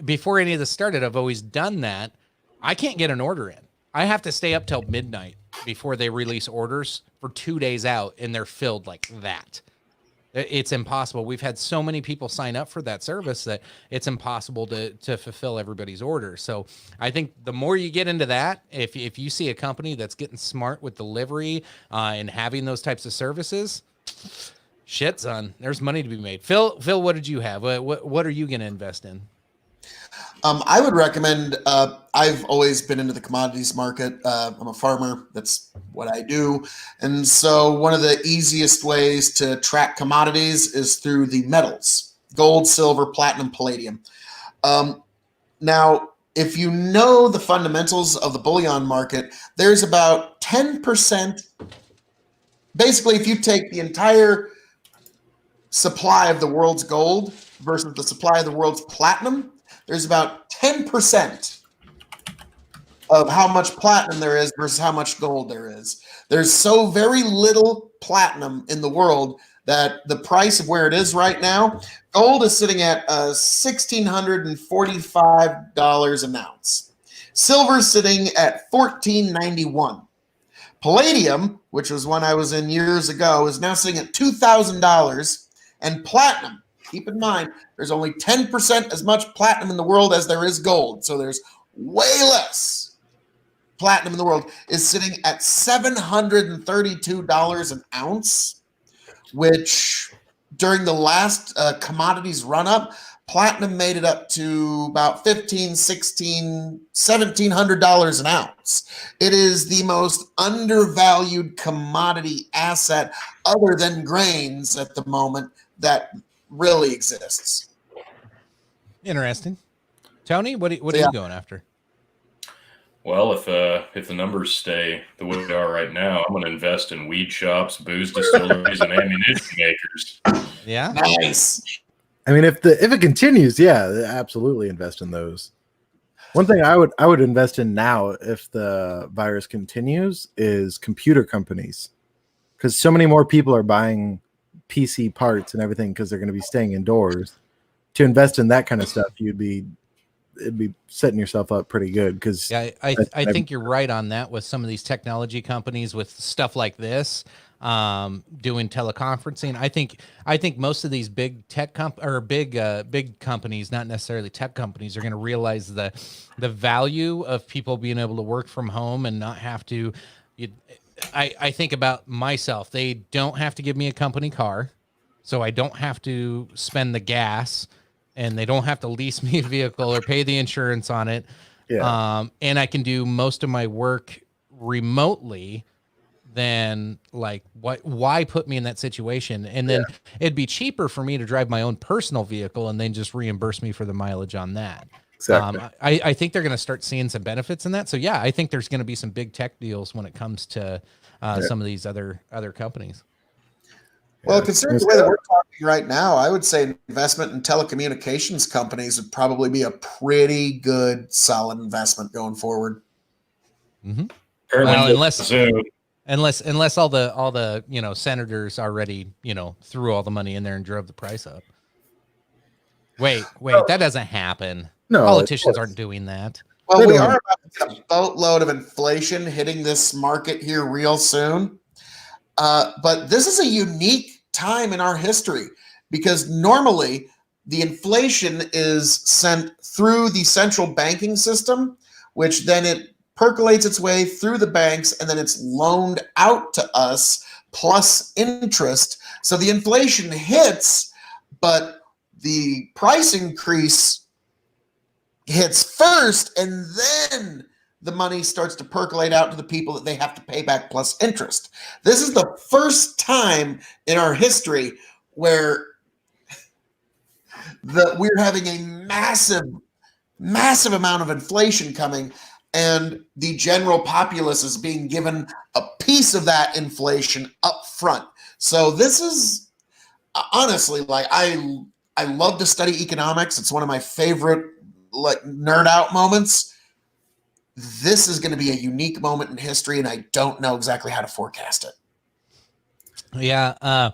Before any of this started, I've always done that. I can't get an order in. I have to stay up till midnight before they release orders for 2 days out and they're filled like that. It's impossible. We've had so many people sign up for that service that it's impossible to fulfill everybody's order. So I think the more you get into that, if you see a company that's getting smart with delivery and having those types of services, shit, son, there's money to be made. Phil, what did you have? What are you going to invest in? I would recommend, I've always been into the commodities market. I'm a farmer. That's what I do. And so one of the easiest ways to track commodities is through the metals: gold, silver, platinum, palladium. Now, if you know the fundamentals of the bullion market, there's about 10%. Basically, if you take the entire supply of the world's gold versus the supply of the world's platinum, there's about 10% of how much platinum there is versus how much gold there is. There's so very little platinum in the world that the price of where it is right now, gold is sitting at $1,645 an ounce. Silver is sitting at $1,491. Palladium, which was one I was in years ago, is now sitting at $2,000. And platinum keep in mind, there's only 10% as much platinum in the world as there is gold. So there's way less platinum in the world, is sitting at $732 an ounce, which during the last commodities run up, platinum made it up to about $1,500, $1,600, $1,700 an ounce. It is the most undervalued commodity asset other than grains at the moment that really exists. Interesting. Tony, what are you going after? Well, if the numbers stay the way they are right now, I'm going to invest in weed shops, booze distilleries, and ammunition makers. Yeah, nice. I mean, if it continues, yeah, absolutely invest in those. One thing I would invest in now, if the virus continues, is computer companies, because so many more people are buying PC parts and everything because they're going to be staying indoors. To invest in that kind of stuff, it'd be setting yourself up pretty good. Because yeah, I think you're right on that with some of these technology companies with stuff like this, doing teleconferencing. I think most of these big tech big companies, not necessarily tech companies, are going to realize the value of people being able to work from home and not have to. I think about myself. They don't have to give me a company car, so I don't have to spend the gas. And they don't have to lease me a vehicle or pay the insurance on it. Yeah. And I can do most of my work remotely. Then why put me in that situation? And then it'd be cheaper for me to drive my own personal vehicle and then just reimburse me for the mileage on that. Exactly. I think they're going to start seeing some benefits in that. So yeah, I think there's going to be some big tech deals when it comes to some of these other companies. Well, considering the way that we're talking right now, I would say investment in telecommunications companies would probably be a pretty good, solid investment going forward. Mm-hmm. Well, unless all the senators already threw all the money in there and drove the price up. Wait, that doesn't happen. No, politicians aren't doing that. Well, we are about to get a boatload of inflation hitting this market here real soon. But this is a unique time in our history because normally the inflation is sent through the central banking system, which then it percolates its way through the banks and then it's loaned out to us plus interest. So the inflation hits, but the price increase hits first and then the money starts to percolate out to the people that they have to pay back plus interest. This is the first time in our history where we're having a massive amount of inflation coming, and the general populace is being given a piece of that inflation up front. So this is honestly, like, I love to study economics. It's one of my favorite nerd out moments. This is going to be a unique moment in history, and I don't know exactly how to forecast it. Yeah,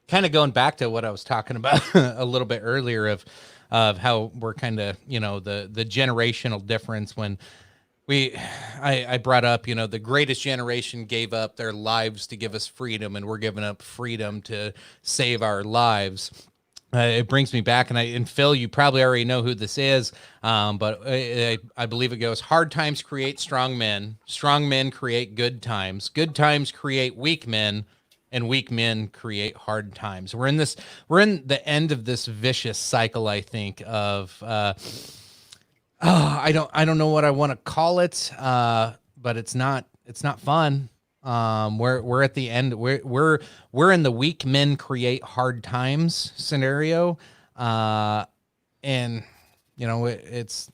kind of going back to what I was talking about a little bit earlier of how we're kind of the generational difference when I brought up the greatest generation gave up their lives to give us freedom, and we're giving up freedom to save our lives. It brings me back, and Phil, you probably already know who this is, but I believe it goes: hard times create strong men create good times create weak men, and weak men create hard times. We're in the end of this vicious cycle, I think, of I don't know what I want to call it, but it's not fun. We're at the end. We're in the weak men create hard times scenario, and it's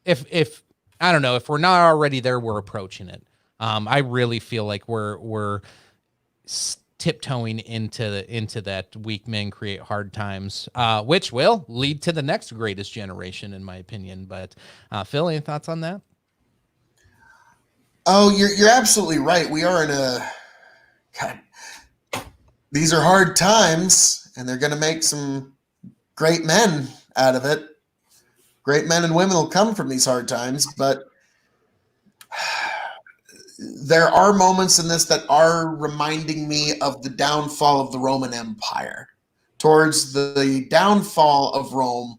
if I don't know if we're not already there, we're approaching it. I really feel like we're tiptoeing into that weak men create hard times, which will lead to the next greatest generation, in my opinion. But Phil, any thoughts on that? Oh, you're absolutely right. We are in these are hard times, and they're going to make some great men out of it. Great men and women will come from these hard times, but there are moments in this that are reminding me of the downfall of the Roman Empire towards the downfall of Rome,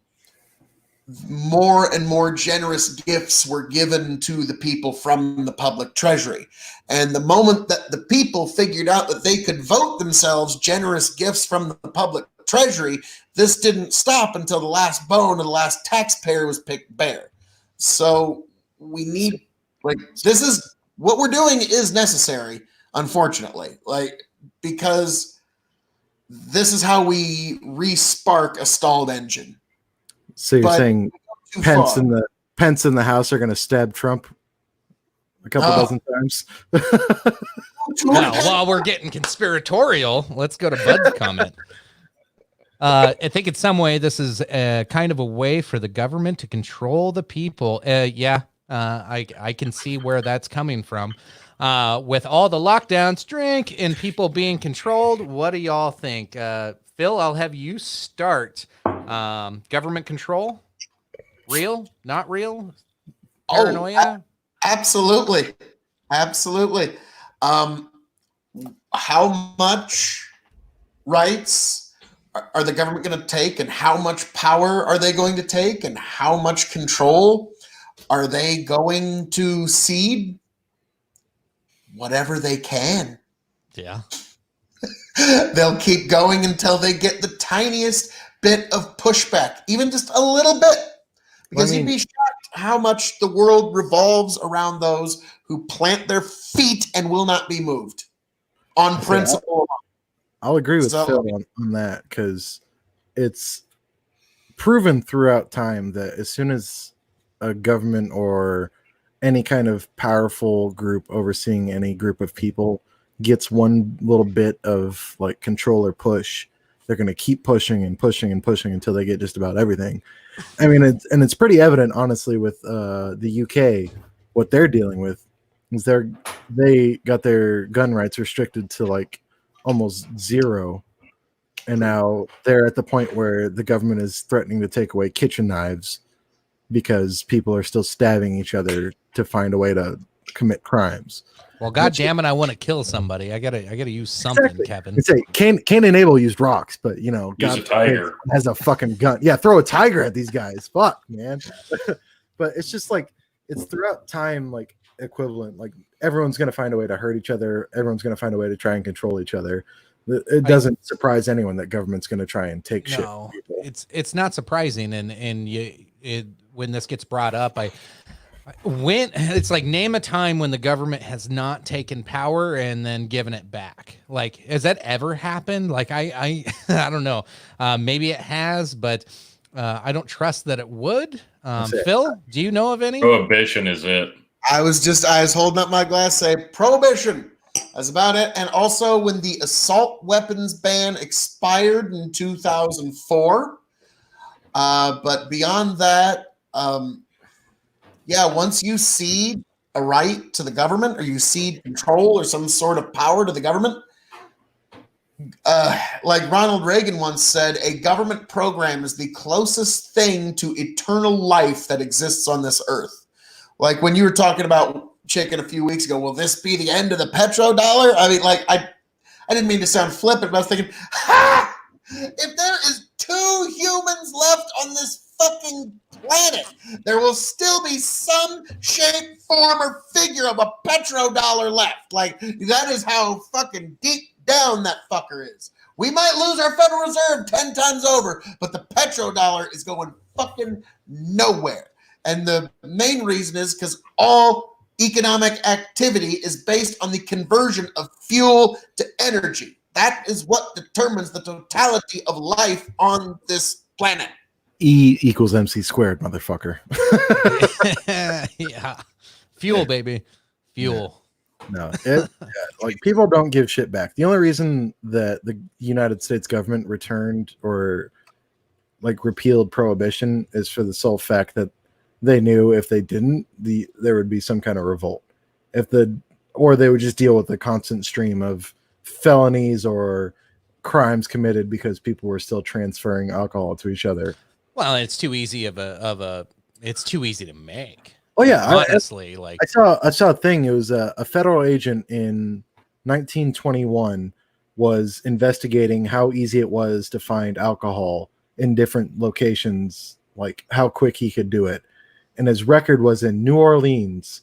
more and more generous gifts were given to the people from the public treasury. And the moment that the people figured out that they could vote themselves generous gifts from the public treasury, this didn't stop until the last bone of the last taxpayer was picked bare. So we need, like, this is what we're doing is necessary, unfortunately, like, because this is how we re-spark a stalled engine. So you're But saying too Pence far. in the House are going to stab Trump a couple dozen times? Now, while we're getting conspiratorial, let's go to Bud's comment. I think in some way this is kind of a way for the government to control the people. I can see where that's coming from. With all the lockdowns, drink, and people being controlled, what do y'all think? Phil, I'll have you start. Government control? Real? Not real? Paranoia? Absolutely. Absolutely. How much rights are the government going to take, and how much power are they going to take, and how much control are they going to cede? Whatever they can. Yeah. They'll keep going until they get the tiniest bit of pushback, even just a little bit. Because you'd be shocked how much the world revolves around those who plant their feet and will not be moved on principle. I'll agree with Phil on that, because it's proven throughout time that as soon as a government or any kind of powerful group overseeing any group of people gets one little bit of like control or push, they're going to keep pushing and pushing and pushing until they get just about everything. I mean, it's pretty evident, honestly, with the UK. What they're dealing with is they got their gun rights restricted to like almost zero, and now they're at the point where the government is threatening to take away kitchen knives because people are still stabbing each other to find a way to commit crimes. Well, God damn it, I want to kill somebody. I gotta use something, Exactly. Kevin. It's a Cain and Abel used rocks, but you know, Use God a tiger. has a fucking gun. Yeah, throw a tiger at these guys. Fuck, man. But it's just like it's throughout time, like equivalent. Like everyone's gonna find a way to hurt each other. Everyone's gonna find a way to try and control each other. It doesn't surprise anyone that government's gonna try and take shit from people. It's not surprising, and when this gets brought up, when it's like, name a time when the government has not taken power and then given it back. Like, has that ever happened? Like, I don't know. Maybe it has, but I don't trust that it would. Phil, do you know of any? Prohibition is it. I was holding up my glass, say prohibition. That's about it. And also when the assault weapons ban expired in 2004. But beyond that, once you cede a right to the government, or you cede control or some sort of power to the government, like Ronald Reagan once said, a government program is the closest thing to eternal life that exists on this earth. Like when you were talking about chicken a few weeks ago, will this be the end of the petrodollar? I mean, like I didn't mean to sound flippant, but I was thinking, ha! If there is 2 humans left on this fucking planet, there will still be some shape, form, or figure of a petrodollar left. Like, that is how fucking deep down that fucker is. We might lose our Federal Reserve 10 times over, but the petrodollar is going fucking nowhere. And the main reason is because all economic activity is based on the conversion of fuel to energy. That is what determines the totality of life on this planet. E equals MC squared, motherfucker. Yeah. Fuel, baby. Fuel. No, like people don't give shit back. The only reason that the United States government returned or like repealed prohibition is for the sole fact that they knew if they didn't, there would be some kind of revolt. Or they would just deal with the constant stream of felonies or crimes committed because people were still transferring alcohol to each other. Well, it's too easy it's too easy to make. Oh yeah, honestly, I saw a thing. It was a federal agent in 1921 was investigating how easy it was to find alcohol in different locations, like how quick he could do it. And his record was in New Orleans.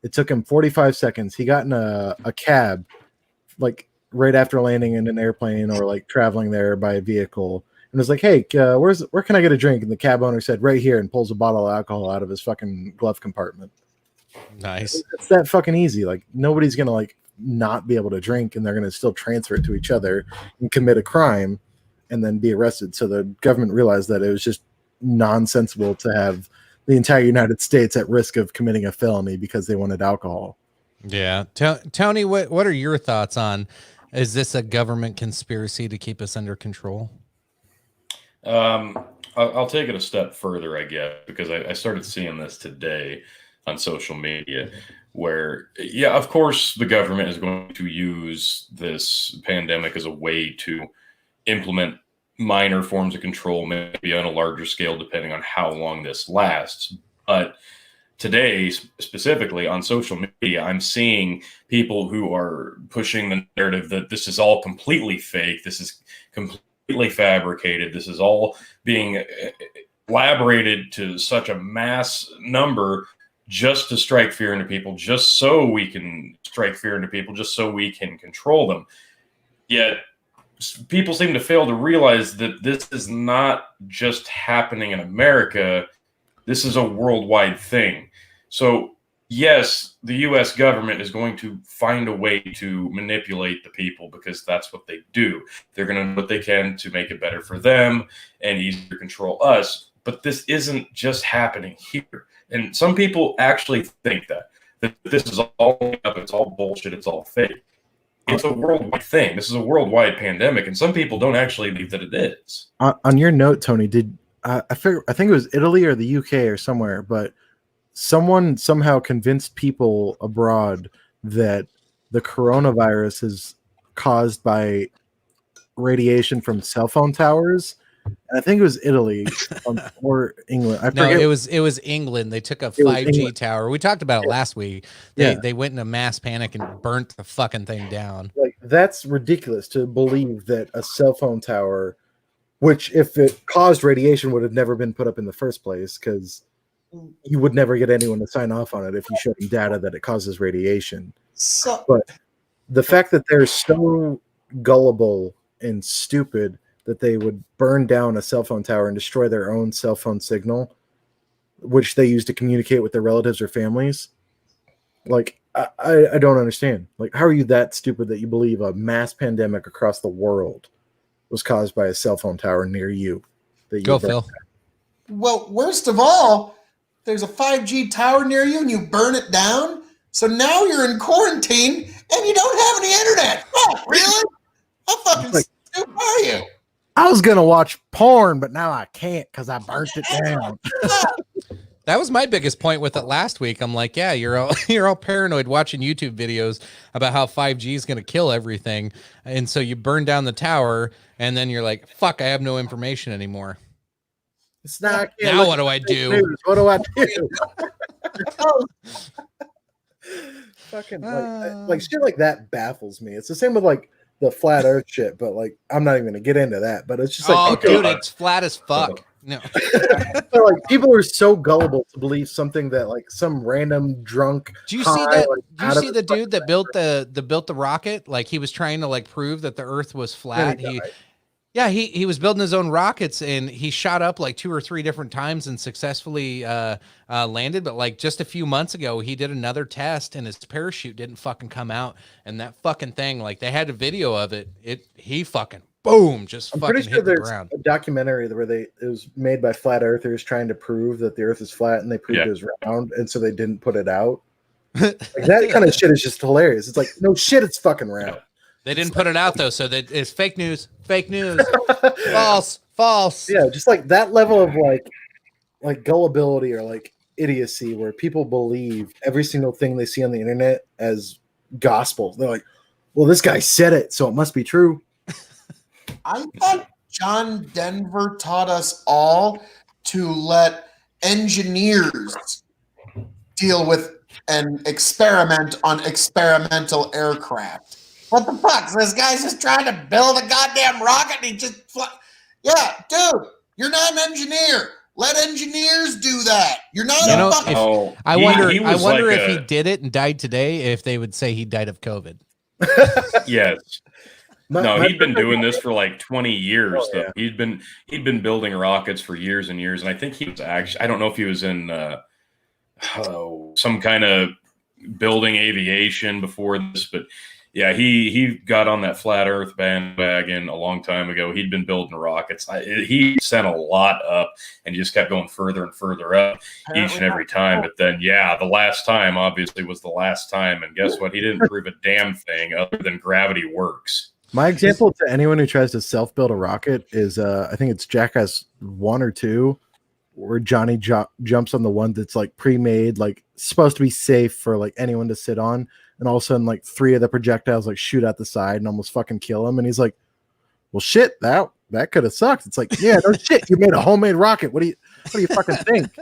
It took him 45 seconds. He got in a cab, like right after landing in an airplane or like traveling there by a vehicle, and was like, "Hey, where can I get a drink?" And the cab owner said, "Right here," and pulls a bottle of alcohol out of his fucking glove compartment. Nice. It's that fucking easy. Like nobody's gonna like not be able to drink, and they're gonna still transfer it to each other and commit a crime, and then be arrested. So the government realized that it was just nonsensical to have the entire United States at risk of committing a felony because they wanted alcohol. Yeah. Tony, what are your thoughts on, is this a government conspiracy to keep us under control? I'll take it a step further, I guess, because I started seeing this today on social media where, yeah, of course, the government is going to use this pandemic as a way to implement minor forms of control, maybe on a larger scale, depending on how long this lasts. But today, specifically on social media, I'm seeing people who are pushing the narrative that this is all completely fake. This is completely fabricated. This is all being elaborated to such a mass number just to strike fear into people, just so we can strike fear into people, just so we can control them. Yet people seem to fail to realize that this is not just happening in America. This is a worldwide thing. So yes, the U.S. government is going to find a way to manipulate the people because that's what they do. They're going to do what they can to make it better for them and easier to control us. But this isn't just happening here. And some people actually think that this is all up, it's all bullshit, it's all fake. It's a worldwide thing. This is a worldwide pandemic, and some people don't actually believe that it is. On your note, Tony, I think it was Italy or the UK or somewhere, but someone somehow convinced people abroad that the coronavirus is caused by radiation from cell phone towers. And I think it was Italy or England. I forget. It was England. They took a 5G tower. We talked about it last week. They went in a mass panic and burnt the fucking thing down. Like that's ridiculous to believe that a cell phone tower, which if it caused radiation, would have never been put up in the first place, because you would never get anyone to sign off on it if you showed them data that it causes radiation. But the fact that they're so gullible and stupid that they would burn down a cell phone tower and destroy their own cell phone signal, which they use to communicate with their relatives or families. Like, I don't understand. Like, how are you that stupid that you believe a mass pandemic across the world was caused by a cell phone tower near you? That you Go, Phil. Well, worst of all, there's a 5G tower near you and you burn it down. So now you're in quarantine and you don't have any internet. Oh, really? How fucking stupid are you? I was gonna watch porn, but now I can't because I burnt it down. That was my biggest point with it last week. I'm like, yeah, you're all paranoid watching YouTube videos about how 5G is going to kill everything, and so you burn down the tower, and then you're like, fuck, I have no information anymore. It's not. Now what do I do? What do I do? Fucking like shit like that baffles me. It's the same with like the flat Earth shit, but like I'm not even gonna get into that. But it's just like, dude, it's flat as fuck. No, but like people are so gullible to believe something that like some random drunk. Do you see that? Do you see the dude that built the rocket? Like he was trying to like prove that the Earth was flat. He was building his own rockets and he shot up like 2 or 3 different times and successfully landed. But like just a few months ago, he did another test and his parachute didn't fucking come out. And that fucking thing, like they had a video of it. He fucking boom, just I'm fucking pretty sure hit the there's ground. a documentary where it was made by flat earthers trying to prove that the Earth is flat, and they proved it was round, and so they didn't put it out. Like, that kind of shit is just hilarious. It's like, no shit, it's fucking round. They didn't put it out though, so that it's fake news, false. Yeah, just like that level of like gullibility or like idiocy, where people believe every single thing they see on the internet as gospel. They're like, well, this guy said it, so it must be true. I thought John Denver taught us all to let engineers deal with and experiment on experimental aircraft. What the fuck? So this guy's just trying to build a goddamn rocket and he just yeah, dude, you're not an engineer. Let engineers do that. You're not a fucking I wonder if he did it and died today, if they would say he died of COVID. Yes. He'd been doing this for like 20 years. Though he'd been building rockets for years and years, and I think he was actually, I don't know if he was in some kind of building aviation before this, but yeah, he got on that flat Earth bandwagon a long time ago. He'd been building rockets. He sent a lot up and just kept going further and further up each and every time. But then, the last time obviously was the last time. And guess what? He didn't prove a damn thing other than gravity works. My example to anyone who tries to self-build a rocket is, I think it's Jackass 1 or 2, where Johnny jumps on the one that's like pre-made, like supposed to be safe for like anyone to sit on. And all of a sudden, like 3 of the projectiles like shoot out the side and almost fucking kill him. And he's like, "Well, shit, that could have sucked." It's like, yeah, no shit. You made a homemade rocket. What do you fucking think?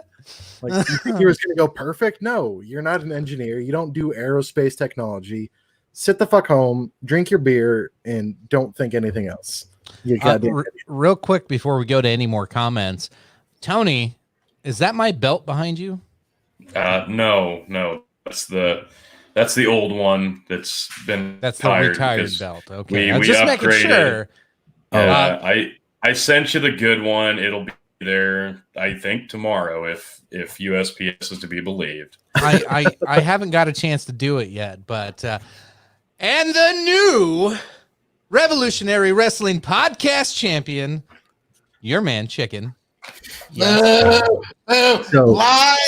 Like, you think he was gonna go perfect? No, you're not an engineer. You don't do aerospace technology. Sit the fuck home, drink your beer, and don't think anything else. You real quick before we go to any more comments, Tony, is that my belt behind you? No, that's the old one that's been the retired belt. Okay, we just upgraded. Making sure. I sent you the good one. It'll be there, I think, tomorrow if USPS is to be believed. I haven't got a chance to do it yet, but and the new Revolutionary Wrestling Podcast champion, your man Chicken. Yes. Live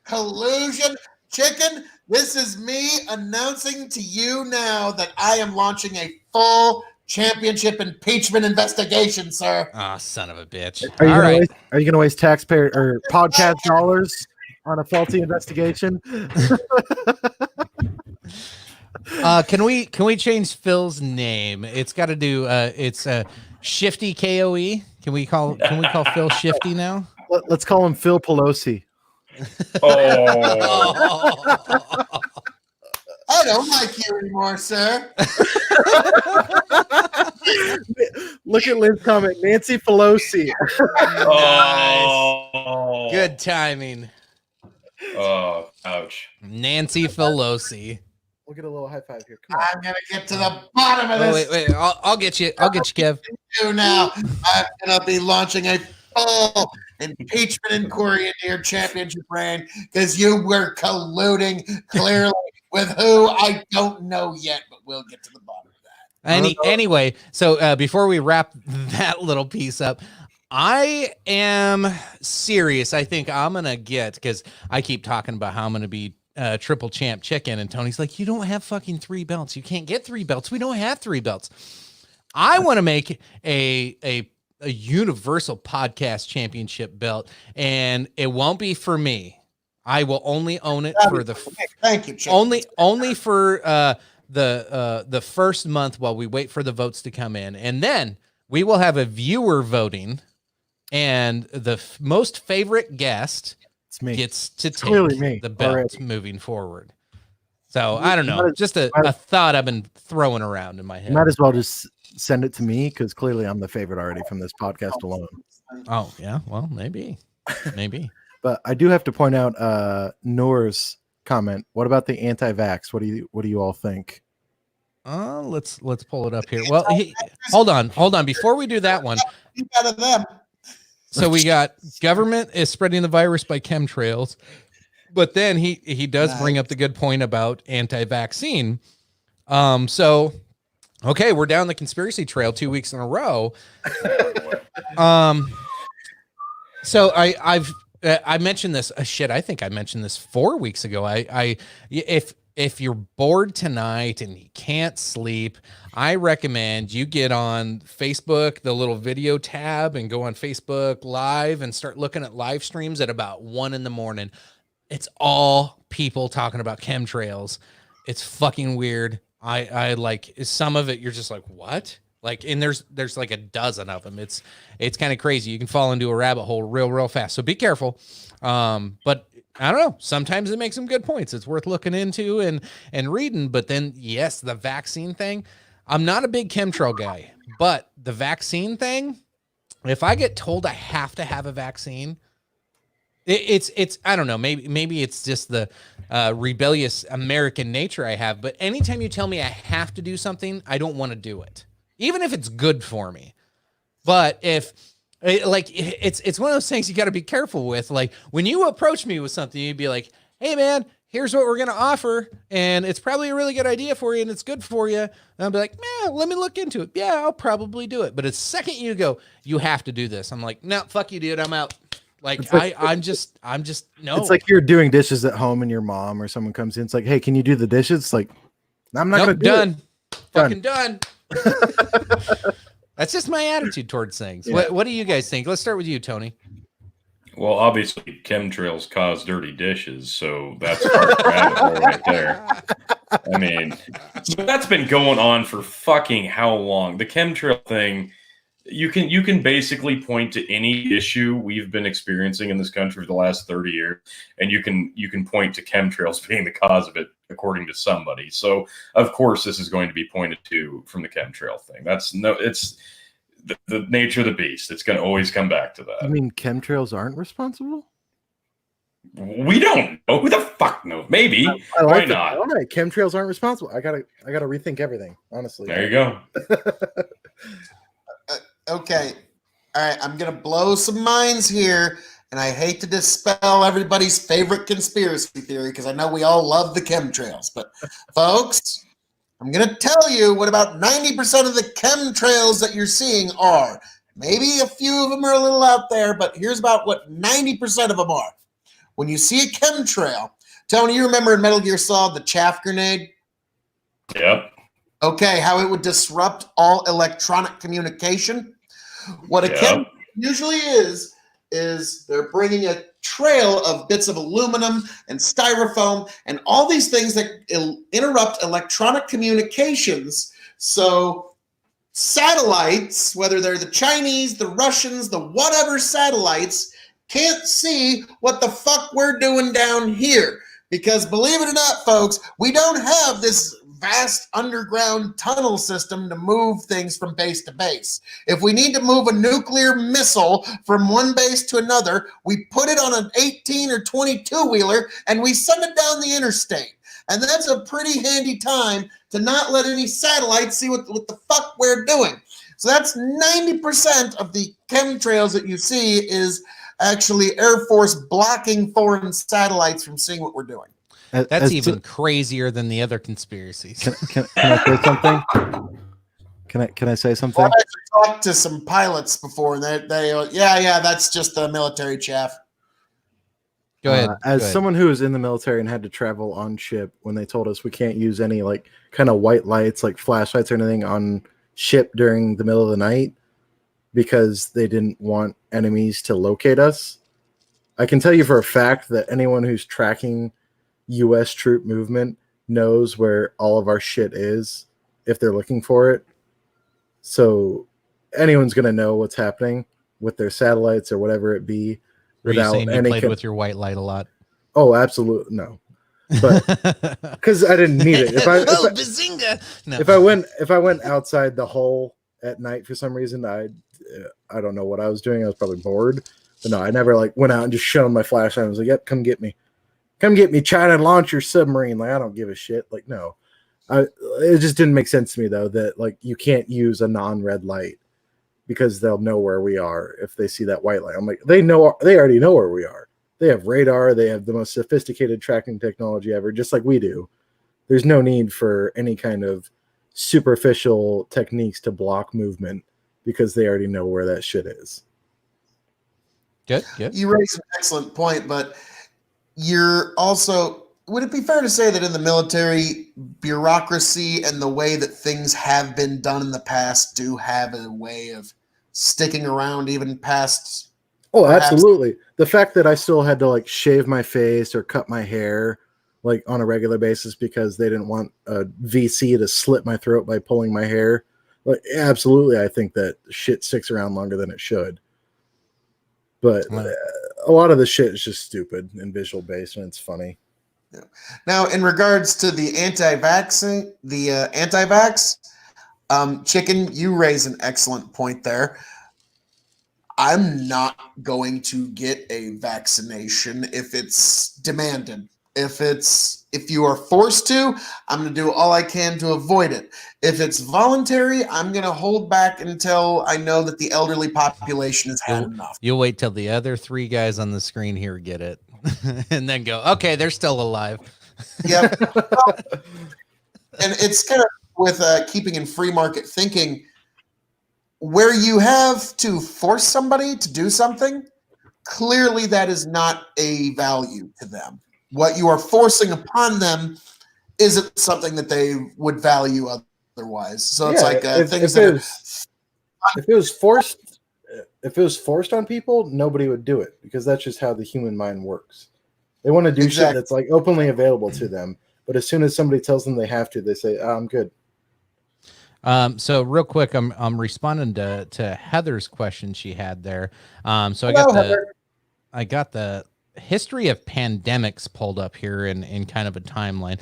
collusion, Chicken. This is me announcing to you now that I am launching a full championship impeachment investigation, sir. Ah, son of a bitch. Are you going to waste taxpayer or podcast dollars on a faulty investigation? Can we change Phil's name? It's got to do. It's Shifty KOE. Can we call Phil Shifty now? Let's call him Phil Pelosi. I don't like you anymore, sir. Look at Lynn's comment. Nancy Pelosi. Nice. Good timing. Oh, ouch. Nancy Pelosi. We'll get a little high five here. I'm gonna get to the bottom of this. Wait. I'll get you. Kev. Now I'm gonna be launching a full impeachment inquiry into your championship reign because you were colluding clearly with who I don't know yet, but we'll get to the bottom of that. Anyway, so before we wrap that little piece up, I am serious. I think I'm gonna get, because I keep talking about how I'm gonna be triple champ Chicken, and Tony's like, you don't have fucking 3 belts. You can't get 3 belts. We don't have 3 belts. I want to make a universal podcast championship belt, and it won't be for me. I will only own it for the thank you, Chicken. only for the first month while we wait for the votes to come in, and then we will have a viewer voting, and the most favorite guest gets to take the belt already moving forward. So I don't know, just a thought I've been throwing around in my head. You might as well just send it to me, because clearly I'm the favorite already from this podcast alone. Oh yeah, well maybe. But I do have to point out Noor's comment. What about the anti-vax? What do you all think? Let's pull it up here. Well, hold on. Before we do that one, out of them. So we got government is spreading the virus by chemtrails, but then he does bring up the good point about anti-vaccine. So okay, we're down the conspiracy trail 2 weeks in a row. So I mentioned this. I think I mentioned this 4 weeks ago. If you're bored tonight and you can't sleep, I recommend you get on Facebook, the little video tab, and go on Facebook Live and start looking at live streams at about 1 a.m. It's all people talking about chemtrails. It's fucking weird. I like some of it. You're just like, what? Like, and there's like a dozen of them. It's kind of crazy. You can fall into a rabbit hole real fast. So be careful. But I don't know. Sometimes it makes some good points. It's worth looking into and reading. But then, yes, the vaccine thing. I'm not a big chemtrail guy, but the vaccine thing, if I get told I have to have a vaccine, it's I don't know, maybe it's just the rebellious American nature I have, but anytime you tell me I have to do something, I don't want to do it, even if it's good for me. But if it's one of those things you got to be careful with. Like when you approach me with something, you'd be like, "Hey man, here's what we're going to offer. And it's probably a really good idea for you. And it's good for you." And I'll be like, "Man, let me look into it. Yeah, I'll probably do it." But the second you go, "You have to do this," I'm like, "No, fuck you, dude. I'm out." Like, I'm just no. It's like you're doing dishes at home and your mom or someone comes in. It's like, "Hey, can you do the dishes?" It's like, I'm not nope, going to do done. it. Fucking done. That's just my attitude towards things. Yeah. What do you guys think? Let's start with you, Tony. Well, obviously, chemtrails cause dirty dishes, so that's part of rabbit hole right there. I mean, so that's been going on for fucking how long? The chemtrail thing, you can basically point to any issue we've been experiencing in this country for the last 30 years, and you can point to chemtrails being the cause of it, according to somebody. So, of course, this is going to be pointed to from the chemtrail thing. It's the nature of the beast. It's going to always come back to that. You mean chemtrails aren't responsible? We don't know. Who the fuck knows? Maybe. I like Why not? All right, chemtrails aren't responsible. I gotta rethink everything. Honestly. There you go. Okay. All right. I'm going to blow some minds here. And I hate to dispel everybody's favorite conspiracy theory because I know we all love the chemtrails. But, folks, I'm going to tell you what about 90% of the chemtrails that you're seeing are. Maybe a few of them are a little out there, but here's about what 90% of them are. When you see a chemtrail, Tony, you remember in Metal Gear Solid the chaff grenade? Yep. Okay, how it would disrupt all electronic communication? What a chem usually is they're bringing a trail of bits of aluminum and styrofoam and all these things that interrupt electronic communications. So satellites, whether they're the Chinese, the Russians, the whatever satellites, can't see what the fuck we're doing down here. Because believe it or not, folks, we don't have this vast underground tunnel system to move things from base to base. If we need to move a nuclear missile from one base to another, we put it on an 18 or 22 wheeler and we send it down the interstate. And that's a pretty handy time to not let any satellites see what the fuck we're doing. So that's 90% of the chemtrails that you see is actually Air Force blocking foreign satellites from seeing what we're doing. That's even crazier than the other conspiracies. Can I say something? Can I say something? Well, I actually talked to some pilots before, and they that's just the military chaff. Go ahead. As someone who was in the military and had to travel on ship, when they told us we can't use any like kind of white lights, like flashlights or anything on ship during the middle of the night because they didn't want enemies to locate us, I can tell you for a fact that anyone who's tracking U.S. troop movement knows where all of our shit is if they're looking for it. So anyone's going to know what's happening with their satellites or whatever it be. Were you saying you played with your white light a lot? Oh, absolutely no. But because I didn't need it. If I went outside the hole at night for some reason, I don't know what I was doing. I was probably bored. But no, I never like went out and just shone my flashlight. I was like, "Yep, come get me. Come get me, China, launch your submarine." Like, I don't give a shit. Like, no. It just didn't make sense to me, though, that, like, you can't use a non-red light because they'll know where we are if they see that white light. I'm like, they already know where we are. They have radar. They have the most sophisticated tracking technology ever, just like we do. There's no need for any kind of superficial techniques to block movement because they already know where that shit is. Good. You raise an excellent point, but you're also, would it be fair to say that in the military, bureaucracy and the way that things have been done in the past do have a way of sticking around even past? Oh, absolutely. The fact that I still had to like shave my face or cut my hair like on a regular basis because they didn't want a VC to slit my throat by pulling my hair. Like, absolutely. I think that shit sticks around longer than it should. But a lot of the shit is just stupid and visual based, and it's funny. Yeah. Now, in regards to the anti-vax, Chicken, you raise an excellent point there. I'm not going to get a vaccination if it's demanded. If you are forced to, I'm going to do all I can to avoid it. If it's voluntary, I'm going to hold back until I know that the elderly population has had enough. You'll wait till the other 3 guys on the screen here get it, and then go, okay, they're still alive. Yep. And it's kind of with keeping in free market thinking, where you have to force somebody to do something, clearly that is not a value to them. What you are forcing upon them isn't something that they would value otherwise. So it's like things if it was forced on people, nobody would do it because that's just how the human mind works. They want to do shit that's like openly available to them, but as soon as somebody tells them they have to, they say, "Oh, I'm good." So real quick, I'm responding to Heather's question she had there. So I got the history of pandemics pulled up here in kind of a timeline,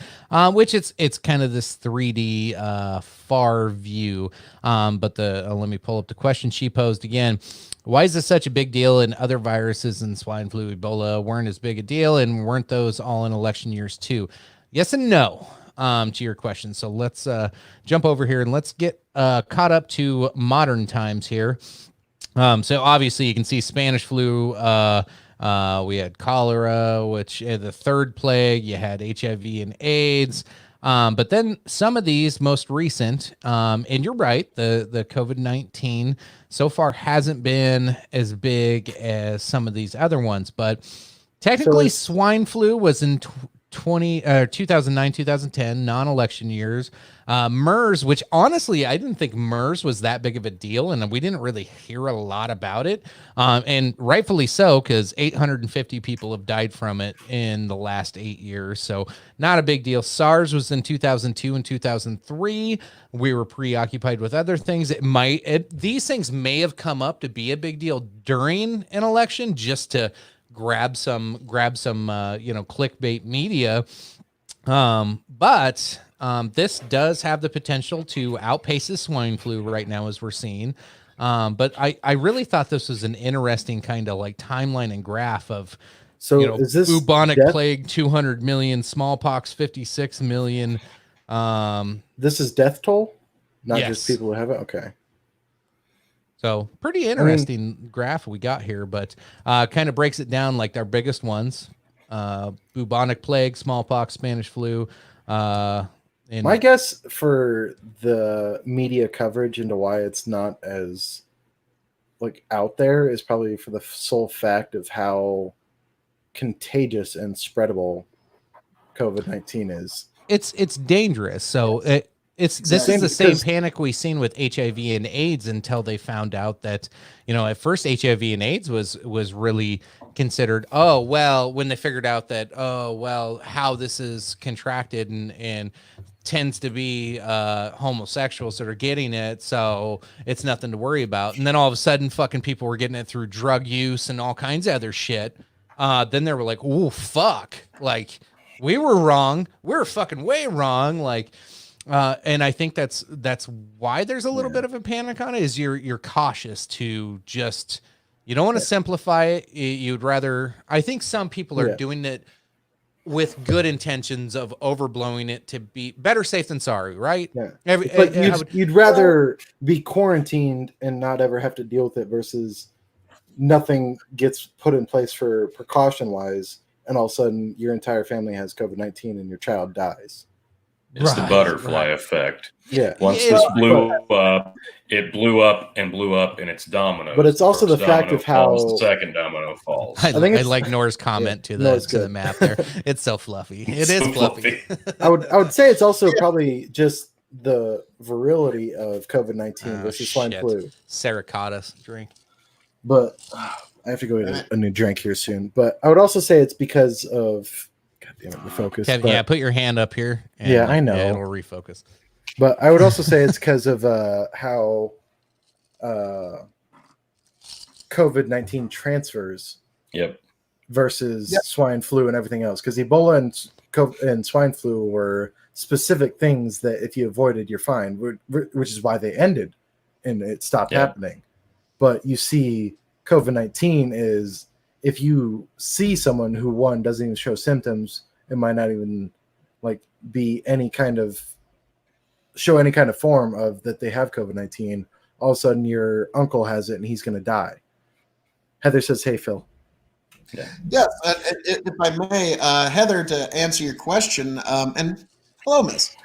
which it's kind of this 3D far view. But let me pull up the question she posed again. Why is this such a big deal? And other viruses and swine flu, Ebola weren't as big a deal, and weren't those all in election years too? Yes and no. To your question. So let's jump over here and let's get caught up to modern times here. So obviously you can see Spanish flu. We had cholera, which the third plague. You had HIV and AIDS. But then some of these most recent, and you're right, the COVID-19 so far hasn't been as big as some of these other ones. But technically, swine flu was in 2009, 2010, non-election years. MERS, which honestly, I didn't think MERS was that big of a deal, and we didn't really hear a lot about it. And rightfully so, because 850 people have died from it in the last 8 years. So not a big deal. SARS was in 2002 and 2003. We were preoccupied with other things. These things may have come up to be a big deal during an election just to grab some clickbait media. But this does have the potential to outpace the swine flu right now, as we're seeing. But I really thought this was an interesting kind of like timeline and graph of, is this bubonic plague, 200 million, smallpox, 56 million. This is death toll, not yes. just people who have it. Okay. So pretty interesting graph we got here, but kind of breaks it down like our biggest ones: bubonic plague, smallpox, Spanish flu. My guess for the media coverage into why it's not as like out there is probably for the sole fact of how contagious and spreadable COVID-19 is. It's dangerous. So this is the same panic we seen with HIV and AIDS until they found out that, at first HIV and AIDS was really considered, when they figured out that, how this is contracted and tends to be homosexuals that are getting it, so it's nothing to worry about. And then all of a sudden fucking people were getting it through drug use and all kinds of other shit. Then they were like, oh, fuck. Like, we were wrong. We were fucking way wrong. Like, and I think that's why there's a little bit of a panic on it, is you're cautious to just, you don't want to simplify it. You'd rather, I think some people are doing it with good intentions of overblowing it to be better safe than sorry, right? Yeah. You'd rather be quarantined and not ever have to deal with it versus nothing gets put in place for precaution wise, and all of a sudden your entire family has COVID-19 and your child dies. It's the butterfly effect. Yeah. Once this blew up, it blew up, and it's domino. But it's also the fact of how the second domino falls. I like Nora's comment to the map there. It's so fluffy. It is fluffy. I would say it's also probably just the virility of COVID-19 versus swine flu. Sericatus drink. But I have to go get a new drink here soon. But I would also say it's because of, God damn it, the focus. Kevin, put your hand up here. And, I know. It'll refocus. But I would also say it's because of how COVID-19 transfers. Yep. Versus swine flu and everything else. Because Ebola and swine flu were specific things that if you avoided, you're fine, which is why they ended and it stopped happening. But you see, COVID-19 is if you see someone who, one, doesn't even show symptoms, it might not even like be any kind of show any kind of form of that they have COVID-19. All of a sudden, your uncle has it and he's going to die. Heather says, "Hey, Phil." Yes, if I may, Heather, to answer your question, and hello, Miss.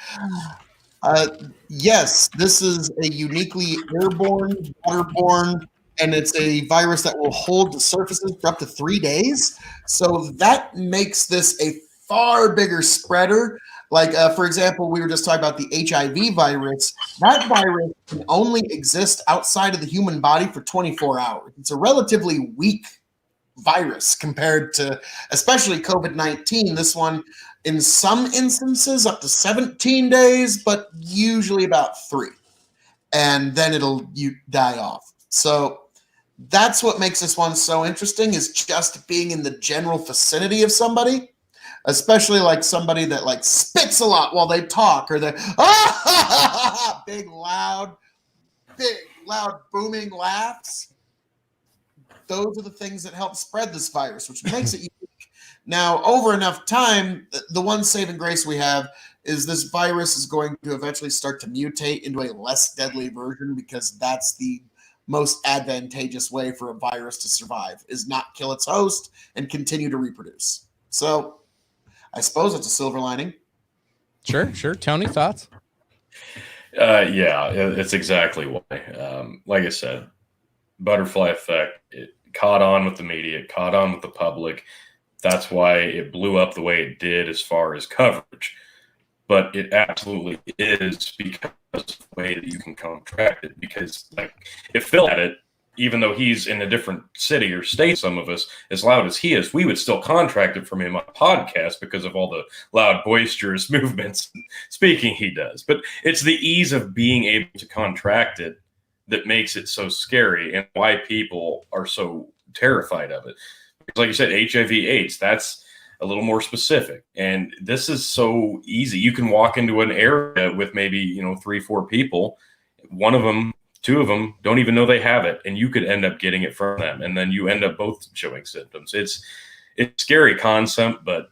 Yes, this is a uniquely airborne, waterborne, and it's a virus that will hold the surfaces for up to 3 days. So that makes this a far bigger spreader. Like, for example, we were just talking about the HIV virus. That virus can only exist outside of the human body for 24 hours. It's a relatively weak virus compared to, especially COVID-19. This one, in some instances, up to 17 days, but usually about 3. And then you die off. So that's what makes this one so interesting, is just being in the general vicinity of somebody, especially like somebody that like spits a lot while they talk, or they're big, loud booming laughs. Those are the things that help spread this virus, which makes it unique. Now, over enough time, the one saving grace we have is this virus is going to eventually start to mutate into a less deadly version, because that's the most advantageous way for a virus to survive, is not kill its host and continue to reproduce. So I suppose it's a silver lining. Sure. Tony, thoughts? Yeah, it's exactly why. Like I said, butterfly effect. It caught on with the media, it caught on with the public. That's why it blew up the way it did as far as coverage. But it absolutely is because of the way that you can contract it. Because, like, if Phil had it, even though he's in a different city or state, some of us, as loud as he is, we would still contract it from him on podcast because of all the loud, boisterous movements and speaking he does. But it's the ease of being able to contract it that makes it so scary, and why people are so terrified of it. Because, like you said, HIV/AIDS, that's a little more specific. And this is so easy. You can walk into an area with maybe, 3-4 people. One of them, 2 of them don't even know they have it, and you could end up getting it from them. And then you end up both showing symptoms. It's a scary concept, but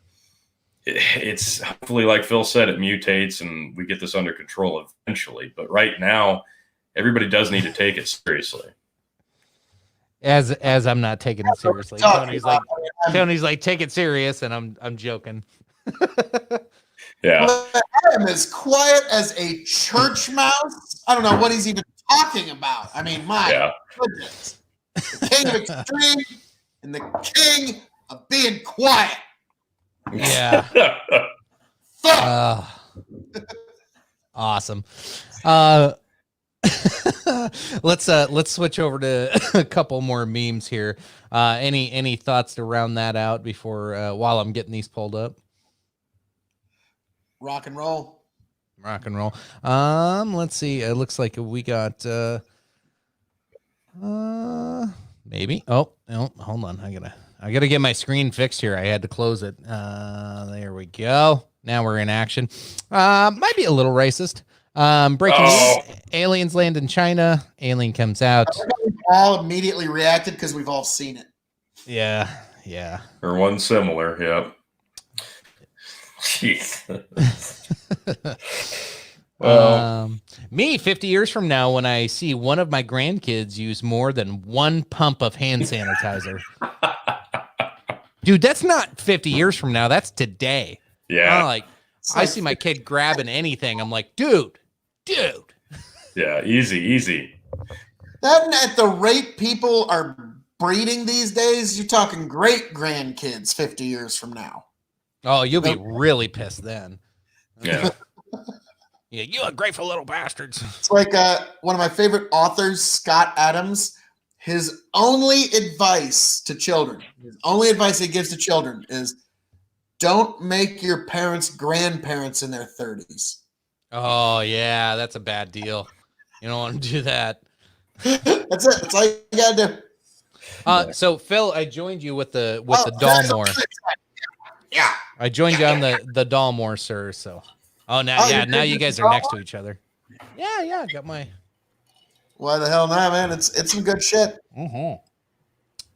it's hopefully, like Phil said, it mutates and we get this under control eventually. But right now, everybody does need to take it seriously. As I'm not taking it seriously. Tony's like, take it serious, and I'm joking. Yeah. I am as quiet as a church mouse. I don't know what he's even talking about. I mean, my goodness. The king of extreme and the king of being quiet. Yeah. Awesome. Let's switch over to a couple more memes here. Any thoughts to round that out before while I'm getting these pulled up? Rock and roll. Let's see. It looks like we got maybe. Oh, no, hold on. I gotta get my screen fixed here. I had to close it. There we go. Now we're in action. Might be a little racist. Breaking news. Aliens land in China. Alien comes out. We've all immediately reacted because we've all seen it. Yeah. Or one similar, yep. Jeez. Me 50 years from now, when I see one of my grandkids use more than 1 pump of hand sanitizer. Dude, that's not 50 years from now. That's today. Yeah. I see my kid grabbing anything. I'm like, dude. Yeah, easy. That at the rate people are breeding these days, you're talking great grandkids 50 years from now. Oh, you'll be really pissed then. Yeah. Yeah, you ungrateful little bastards. It's like one of my favorite authors, Scott Adams. His only advice to children, his only advice he gives to children is, don't make your parents grandparents in their 30s. Oh, yeah, that's a bad deal. You don't want to do that. That's it. That's all you got to do. So, Phil, I joined you with the Dalmore. Yeah. I joined you on the Dalmore, sir, so Oh, now, Oh, yeah, you now did you get guys the are top next to each other. Yeah, got my. Why the hell not, man? It's some good shit.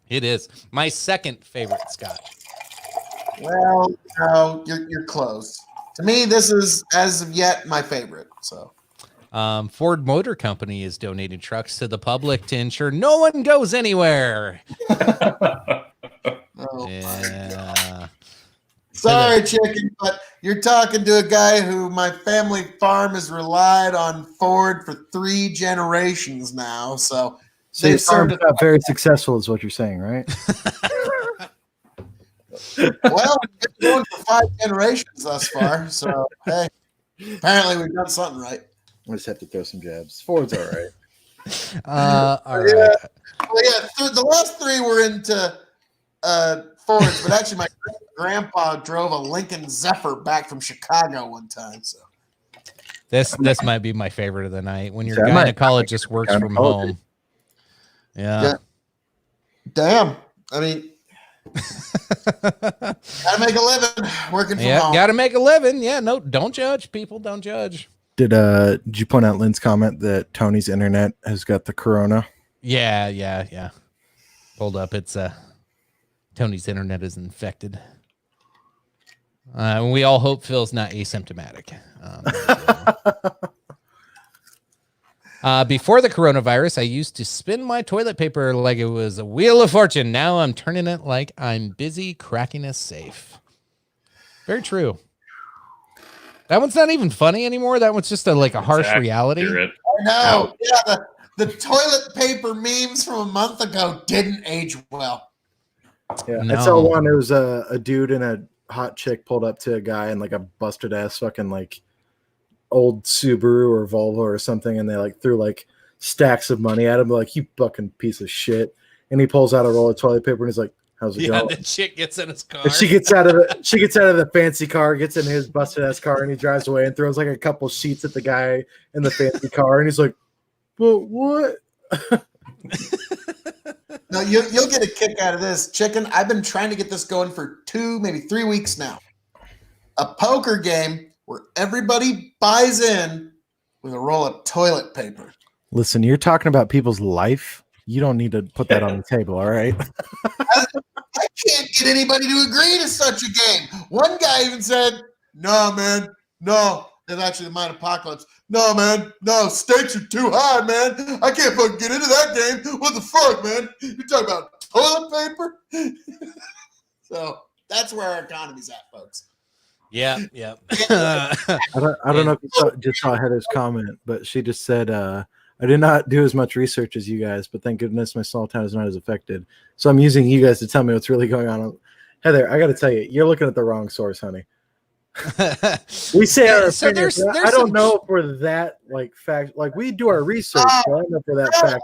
It is my second favorite scotch. Well, no, you're close. To me, this is as of yet my favorite. So Ford Motor Company is donating trucks to the public to ensure no one goes anywhere. oh, Yeah. sorry, chicken, but you're talking to a guy who my family farm has relied on Ford for 3 generations now. So So your they've served farm's it. not very successful, is what you're saying, right? Well, we've been going for 5 generations thus far. So hey, apparently we've done something right. I just have to throw some jabs. Ford's all right. All right. Well, yeah, the last 3 were into Fords, but actually my grandpa drove a Lincoln Zephyr back from Chicago one time. So This might be my favorite of the night. When your See, I might- gynecologist works from gynecologist. home. Yeah. damn. I mean, gotta make a living working from Yeah, home. got to make a living. Yeah, no, don't judge people. Don't judge. Did you point out Lynn's comment that Tony's internet has got the corona? Yeah. Hold up. It's Tony's internet is infected. We all hope Phil's not asymptomatic. Before the coronavirus, I used to spin my toilet paper like it was a wheel of fortune. Now I'm turning it like I'm busy cracking a safe. Very true. That one's not even funny anymore. That one's just a harsh reality. Accurate. I know. Yeah, the toilet paper memes from a month ago didn't age well. Yeah, No. I saw one. It was a dude and a hot chick pulled up to a guy in like a busted ass fucking like old Subaru or Volvo or something, and they like threw like stacks of money at him, like, you fucking piece of shit. And he pulls out a roll of toilet paper and he's like, "How's it Yeah, going?" the chick gets in his car. And she gets out of the fancy car, gets in his busted ass car, and he drives away and throws like a couple sheets at the guy in the fancy car, and he's like, "Well, what?" No, you'll get a kick out of this, chicken. I've been trying to get this going for 2, maybe 3 weeks now. A poker game where everybody buys in with a roll of toilet paper. Listen, you're talking about people's life. You don't need to put that on the table, all right? I can't get anybody to agree to such a game. One guy even said, "No, man, no." It's actually the Mind Apocalypse. "No, man, no, stakes are too high, man. I can't fucking get into that game. What the fuck, man? You're talking about toilet paper?" So that's where our economy's at, folks. Yeah. I don't know if you just saw Heather's comment, but she just said, "I did not do as much research as you guys, but thank goodness my small town is not as affected. So I'm using you guys to tell me what's really going on." Heather, I got to tell you, you're looking at the wrong source, honey. We say our So opinions, there's I don't some- know if we're that like fact. Like, we do our research, but I don't know if we're that fact.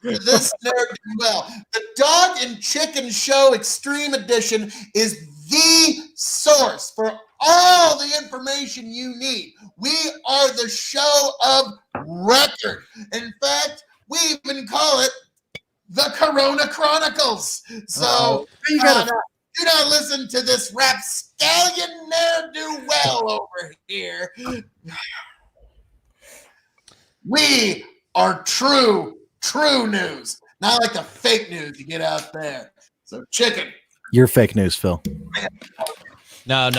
This narrative well. The Dog and Chicken Show Extreme Edition is the source for all the information you need. We are the show of record. In fact, we even call it the Corona Chronicles. So You gotta- do not listen to this rapscallion ne'er-do-well over here. We are true news, not like the fake news you get out there. So, chicken. You're fake news, Phil. No.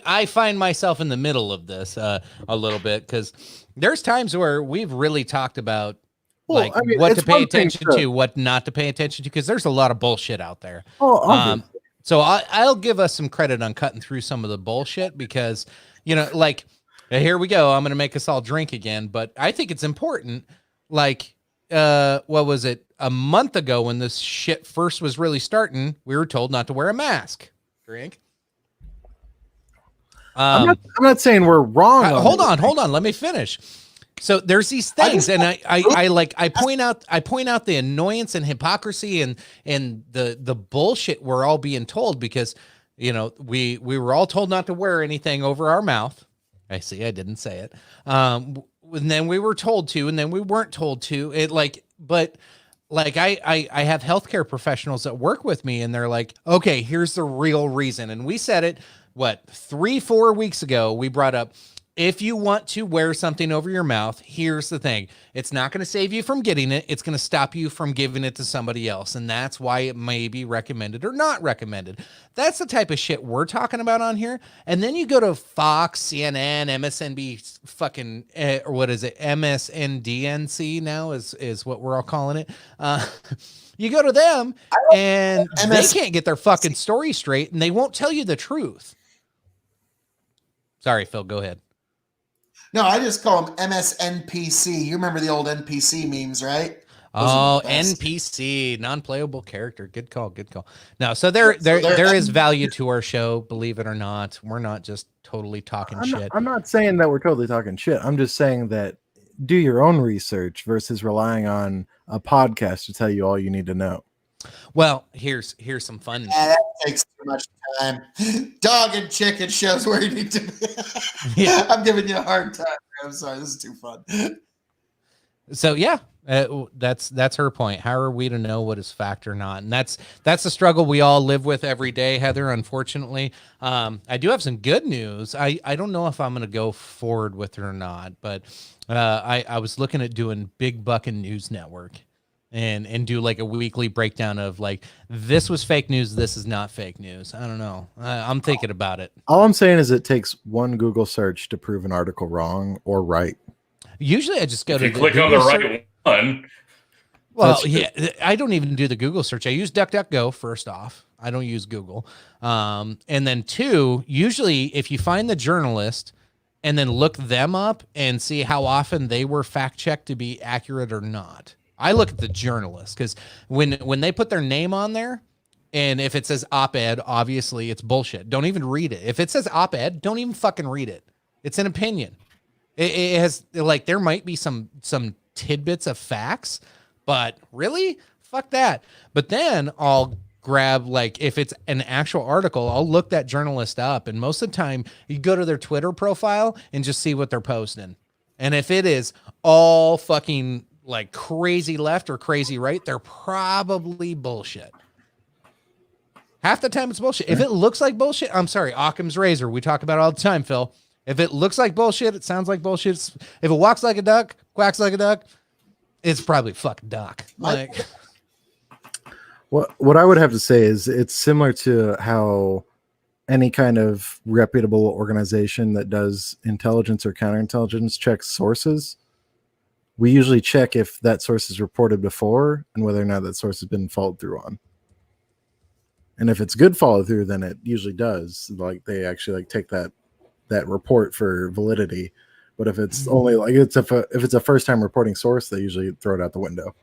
I find myself in the middle of this a little bit, because there's times where we've really talked about Well, like I mean, what it's to pay one thing attention to- to, what not to pay attention to, because there's a lot of bullshit out there. Oh, obviously. So I'll give us some credit on cutting through some of the bullshit, because, like, here we go. I'm going to make us all drink again. But I think it's important. Like, what was it? A month ago when this shit first was really starting, we were told not to wear a mask. Drink. I'm not saying we're wrong. Hold on. Let me finish. So there's these things, and I point out the annoyance and hypocrisy and the bullshit we're all being told, because we were all told not to wear anything over our mouth. I didn't say it. And then we were told to, and then we weren't told to. I have healthcare professionals that work with me, and they're like, "Okay, here's the real reason." And we said it what, 3-4 weeks ago, we brought up, if you want to wear something over your mouth, here's the thing. It's not going to save you from getting it. It's going to stop you from giving it to somebody else. And that's why it may be recommended or not recommended. That's the type of shit we're talking about on here. And then you go to Fox, CNN, MSNB, fucking, or what is it? MSNDNC now is what we're all calling it. You go to them and they can't get their fucking story straight and they won't tell you the truth. Sorry, Phil, go ahead. No, I just call them MSNPC. You remember the old NPC memes, right? Oh, NPC, non-playable character. Good call, good call. No, so there is value to our show, believe it or not. We're not just totally talking shit. I'm not saying that we're totally talking shit. I'm just saying that do your own research versus relying on a podcast to tell you all you need to know. Well, here's some fun. That takes too much time. Dog and chicken shows where you need to be. Yeah. I'm giving you a hard time. I'm sorry. This is too fun. So yeah, that's her point. How are we to know what is fact or not? And that's the struggle we all live with every day, Heather. Unfortunately, I do have some good news. I don't know if I'm going to go forward with her or not, but I was looking at doing Big Buckin' News Network. And do like a weekly breakdown of like, this was fake news, this is not fake news. I don't know. I'm thinking about it. All I'm saying is it takes one Google search to prove an article wrong or right. Usually I just go If to you click on the right one. Well, yeah, I don't even do the Google search. I use DuckDuckGo first off. I don't use Google. And then two, usually if you find the journalist and then look them up and see how often they were fact checked to be accurate or not. I look at the journalist because when they put their name on there, and if it says op-ed, obviously it's bullshit. Don't even read it. If it says op-ed, don't even fucking read it. It's an opinion. It has like there might be some tidbits of facts, but really, fuck that. But then I'll grab like if it's an actual article, I'll look that journalist up, and most of the time you go to their Twitter profile and just see what they're posting. And if it is all fucking like crazy left or crazy right, they're probably bullshit. Half the time it's bullshit. If it looks like bullshit, I'm sorry, Occam's razor. We talk about it all the time, Phil. If it looks like bullshit, it sounds like bullshit. If it walks like a duck, quacks like a duck, it's probably fucking duck. Like, what I would have to say is it's similar to how any kind of reputable organization that does intelligence or counterintelligence checks sources. We usually check if that source is reported before and whether or not that source has been followed through on. And if it's good follow through, then it usually does. Like they actually like take that report for validity. But if it's only like if it's a first time reporting source, they usually throw it out the window.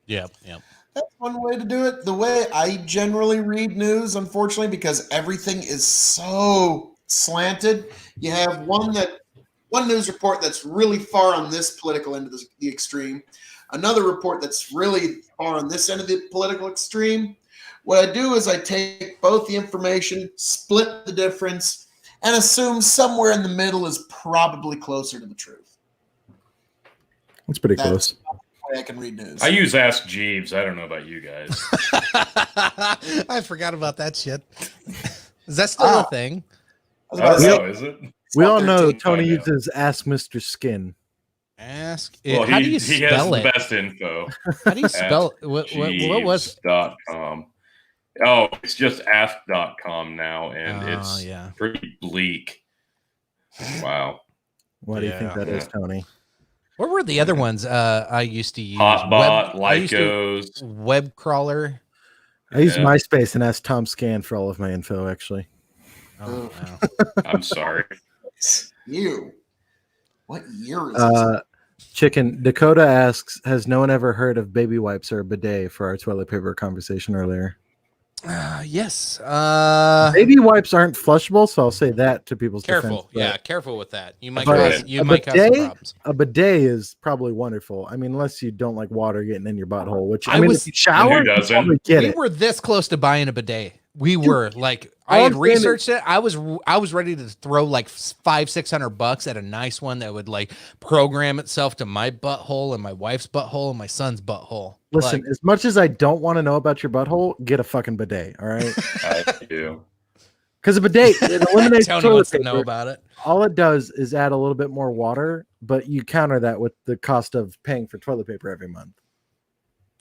Yeah. That's one way to do it. The way I generally read news, unfortunately, because everything is so slanted, you have one news report that's really far on this political end of the extreme, another report that's really far on this end of the political extreme. What I do is I take both the information, split the difference, and assume somewhere in the middle is probably closer to the truth. That's pretty close. The way I can read news. I use Ask Jeeves. I don't know about you guys. I forgot about that shit. Is that still a thing? Is it? We all know Tony uses Ask Mr. Skin. Ask. Well, how do you he spell has it? the best info. How do you spell it? What was Jeeves.com. Oh, it's just ask.com now, and it's pretty bleak. Wow. Why do you think that is, Tony? What were the other ones I used to use? Hotbot, Lycos. Web crawler. I use MySpace and ask Tom Scan for all of my info, actually. Oh, wow. I'm sorry. You. What year is this? Chicken Dakota asks, has no one ever heard of baby wipes or a bidet for our toilet paper conversation earlier? Yes. Baby wipes aren't flushable, so I'll say that to people's careful. defense. Yeah, careful with that. You might cause some problems. A bidet is probably wonderful. I mean, unless you don't like water getting in your butthole, which I mean, if you shower, you probably get it. We were this close to buying a bidet. We were like, I had researched it. I was ready to throw like $500-600 at a nice one that would like program itself to my butthole and my wife's butthole and my son's butthole. Listen, as much as I don't want to know about your butthole, get a fucking bidet. All right. I do. Because a bidet, it eliminates Tony toilet wants to paper. know about it. All it does is add a little bit more water, but you counter that with the cost of paying for toilet paper every month.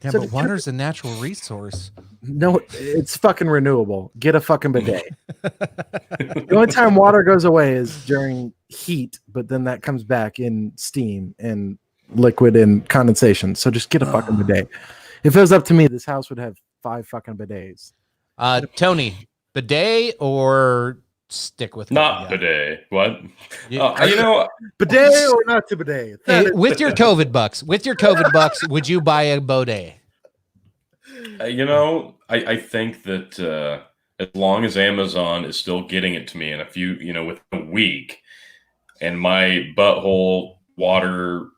Yeah, So but water's a natural resource. No, it's fucking renewable. Get a fucking bidet. The only time water goes away is during heat, but then that comes back in steam and liquid and condensation. So just get a fucking bidet. If it was up to me, this house would have 5 fucking bidets. Tony, bidet or stick with what Not you got? bidet. What? You- You know, Bidet or not to bidet? That Hey, is- with your COVID bucks, would you buy a bidet? I think that as long as Amazon is still getting it to me in within a week, and my butthole water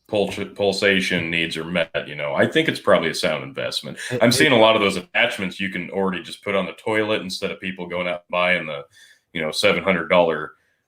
pulsation needs are met, I think it's probably a sound investment. I'm seeing a lot of those attachments you can already just put on the toilet instead of people going out and buying the, $700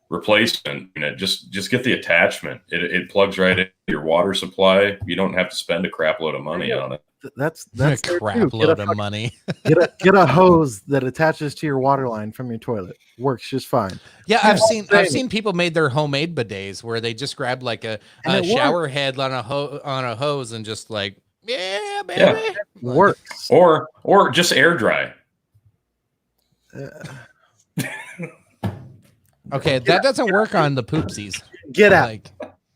replacement. Just get the attachment. It plugs right into your water supply. You don't have to spend a crap load of money on it. That's A there too. crap load of money. Get a hose that attaches to your water line from your toilet. Works just fine. Yeah, I've seen saying. seen people made their homemade bidets where they just grab like a And it shower head on a hose and just like, yeah, baby. Yeah. Like, Works. Or just air dry. okay, that doesn't work on the poopsies. Get out. Like,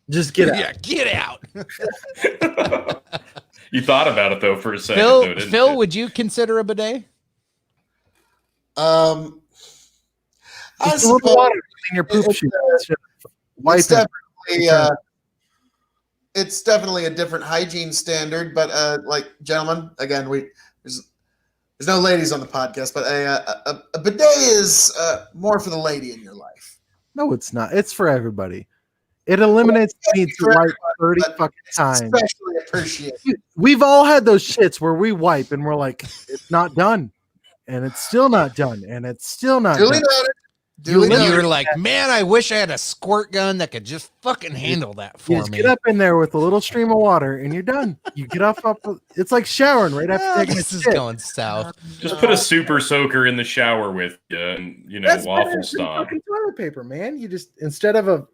Just get out. yeah, get out. You thought about it though for a second, Phil, though, didn't Phil, you? would you consider a bidet? I Just a little suppose water in your poop sheet. Wipe it's it. definitely it's definitely a different hygiene standard, but like gentlemen, again, there's no ladies on the podcast, but a bidet is more for the lady in your life. No, it's not. It's for everybody. It eliminates the need to for wipe everybody, 30 but fucking times. Especially appreciated. We've all had those shits where we wipe and we're like, it's not done. And it's still not done. And it's still not Duly done. noted. Duly You noted. were like, man, I wish I had a squirt gun that could just fucking handle that You for just me. get up in there with a little stream of water and you're done. You get up. It's like showering right after Ah, taking a this is shit. going south. Just put a super soaker in the shower with you, and That's better waffle than stomp. fucking toilet paper, man. You just instead of a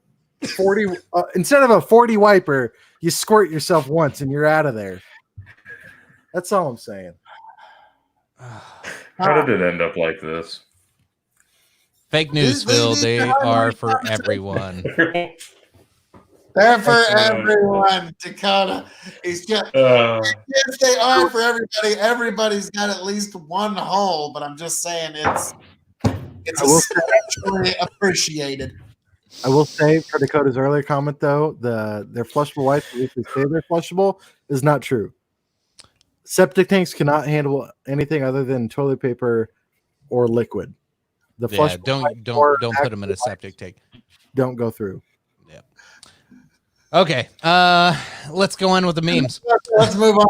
40 wiper, you squirt yourself once and you're out of there. That's all I'm saying. How did it end up like this? Fake news, Phil. They are for everyone. They're for That's right. everyone, Dakota. It's just if they are for everybody, everybody's got at least one hole. But I'm just saying it's I will essentially appreciated. I will say for Dakota's earlier comment though, their flushable wipes, if they say they're flushable, is not true. Septic tanks cannot handle anything other than toilet paper or liquid. The Yeah, flushable wipes or don't put them in a septic tank. don't go through. Okay, let's go on with the memes. Let's move on.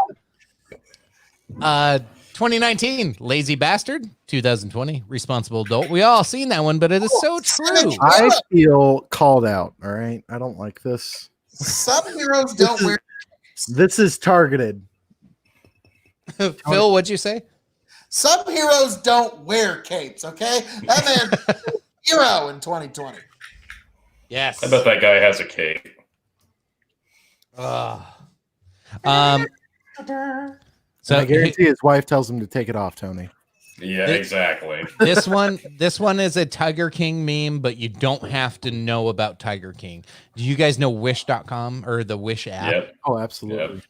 2019, lazy bastard. 2020, responsible adult. We all seen that one, but it is so true. I feel called out. All right, I don't like this. Some heroes don't wear. This is targeted. Phil, what'd you say? Some heroes don't wear capes. Okay, that man's a hero in 2020. Yes. I bet that guy has a cake. So I guarantee his wife tells him to take it off, Tony. Yeah, exactly. this one is a Tiger King meme, but you don't have to know about Tiger King. Do you guys know wish.com or the Wish app? Yep. Oh, absolutely. Yep.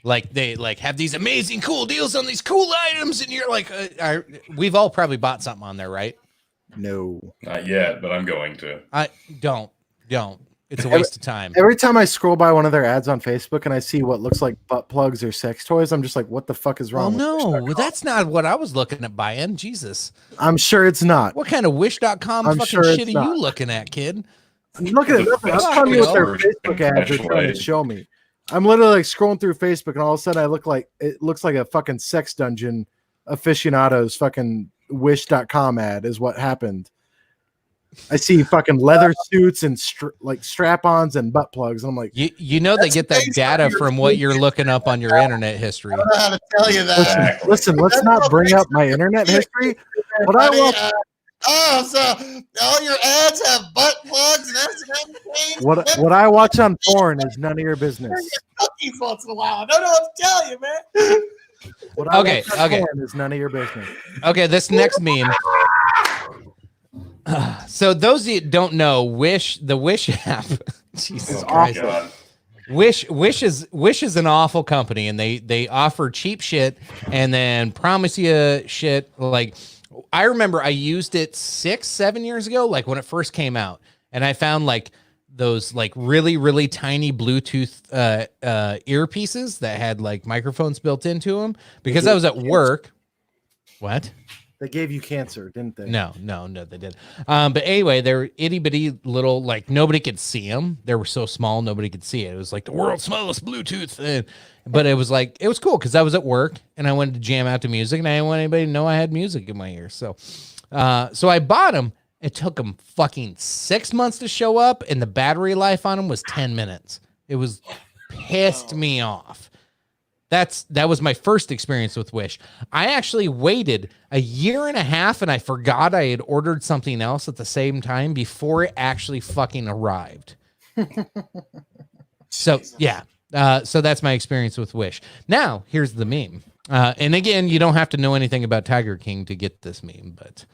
Like they have these amazing cool deals on these cool items, and you're like, we've all probably bought something on there, right? No. Not yet, but I'm going to. I don't. It's a waste of time. Every time I scroll by one of their ads on Facebook and I see what looks like butt plugs or sex toys, I'm just like, what the fuck is Well, wrong? no, with that's not what I was looking at buying. Jesus. I'm sure it's not. What kind of wish.com I'm fucking sure it's shit are not. you looking at, kid? I'm looking at nothing. I'm telling you what their Fuck, Facebook ads are trying to actually. show me. I'm literally like scrolling through Facebook and all of a sudden it looks like a fucking sex dungeon aficionados fucking wish.com ad is what happened. I see fucking leather suits and like strap-ons and butt plugs. I'm like, You know they get that based data on your from what you're looking up on your internet history. I don't know how to tell you that. Exactly. listen, let's not bring up my internet history. But I Buddy, watch Oh, so all your ads have butt plugs and S&M chains. What I watch on porn is none of your business. Cookies once in a while. I don't know what to tell you, man. What I Okay, watch on okay. porn is none of your business. Okay, this next meme. So those of you that don't know, the Wish app. Jesus Christ. God. Wish is an awful company, and they offer cheap shit and then promise you shit. Like, I remember I used it 6-7 years ago, like when it first came out, and I found like those like really, really tiny Bluetooth earpieces that had like microphones built into them because I was at work. What? They gave you cancer, didn't they? No, they did. But anyway, they're itty bitty little, like nobody could see them. They were so small, nobody could see it. It was like the world's smallest Bluetooth. But it was like, it was cool because I was at work and I wanted to jam out to music and I didn't want anybody to know I had music in my ear. So I bought them. It took them fucking 6 months to show up and the battery life on them was 10 minutes. It was pissed me off. That was my first experience with Wish. I actually waited a year and a half and I forgot I had ordered something else at the same time before it actually fucking arrived. So yeah. So that's my experience with Wish. Now here's the meme. And again, you don't have to know anything about Tiger King to get this meme, but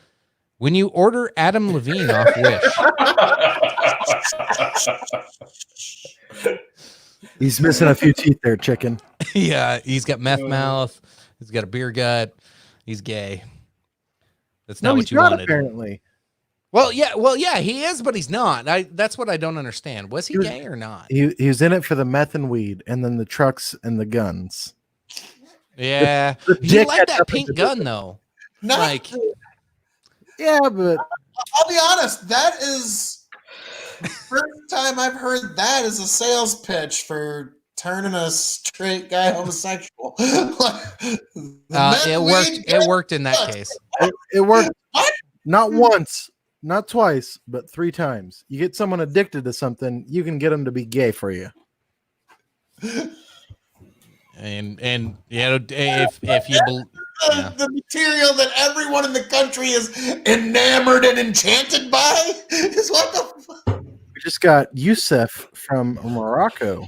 when you order Adam Levine off Wish, He's missing a few teeth there, chicken. yeah, he's got meth mouth. He's got a beer gut. He's gay. That's not what you wanted. Apparently. Well, yeah, he is, but he's not. That's what I don't understand. Was he gay or not? He was in it for the meth and weed, and then the trucks and the guns. Yeah, The he dick liked had that nothing pink to do gun with it. though. Not Like, Yeah, but I'll be honest, that is the first time I've heard that as a sales pitch for turning a straight guy homosexual. it worked in that case. it worked What? not once, not twice, but 3 times. You get someone addicted to something, you can get them to be gay for you. And you know, if you yeah. The material that everyone in the country is enamored and enchanted by is what the fuck? We just got Youssef from Morocco.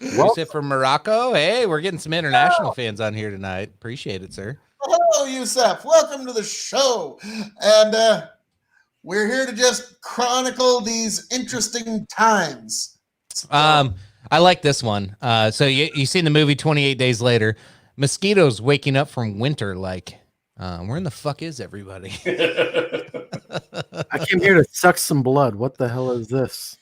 Yusuf from Morocco. Hey, we're getting some international fans on here tonight. Appreciate it, sir. Hello, Youssef. Welcome to the show. And we're here to just chronicle these interesting times. I like this one. So you seen the movie 28 Days Later. Mosquitoes waking up from winter like, where in the fuck is everybody? I came here to suck some blood. What the hell is this?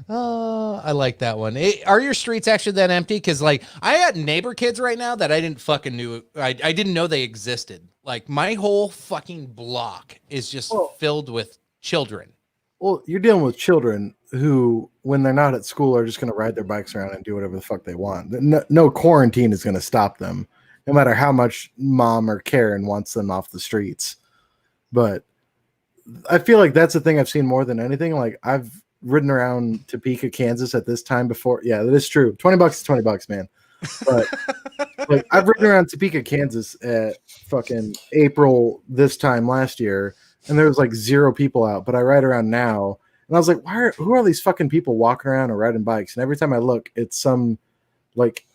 Oh, I like that one. Are your streets actually that empty? Because like I got neighbor kids right now that I didn't fucking knew. I didn't know they existed. Like my whole fucking block is just filled with children. Well, you're dealing with children who, when they're not at school, are just going to ride their bikes around and do whatever the fuck they want. No quarantine is going to stop them, no matter how much mom or Karen wants them off the streets. But I feel like that's the thing I've seen more than anything. Like I've ridden around Topeka, Kansas at this time before. Yeah, that is true. $20 is $20, man. But like I've ridden around Topeka, Kansas at fucking April this time last year, and there was like 0 people out. But I ride around now, and I was like, who are these fucking people walking around or riding bikes? And every time I look, it's some like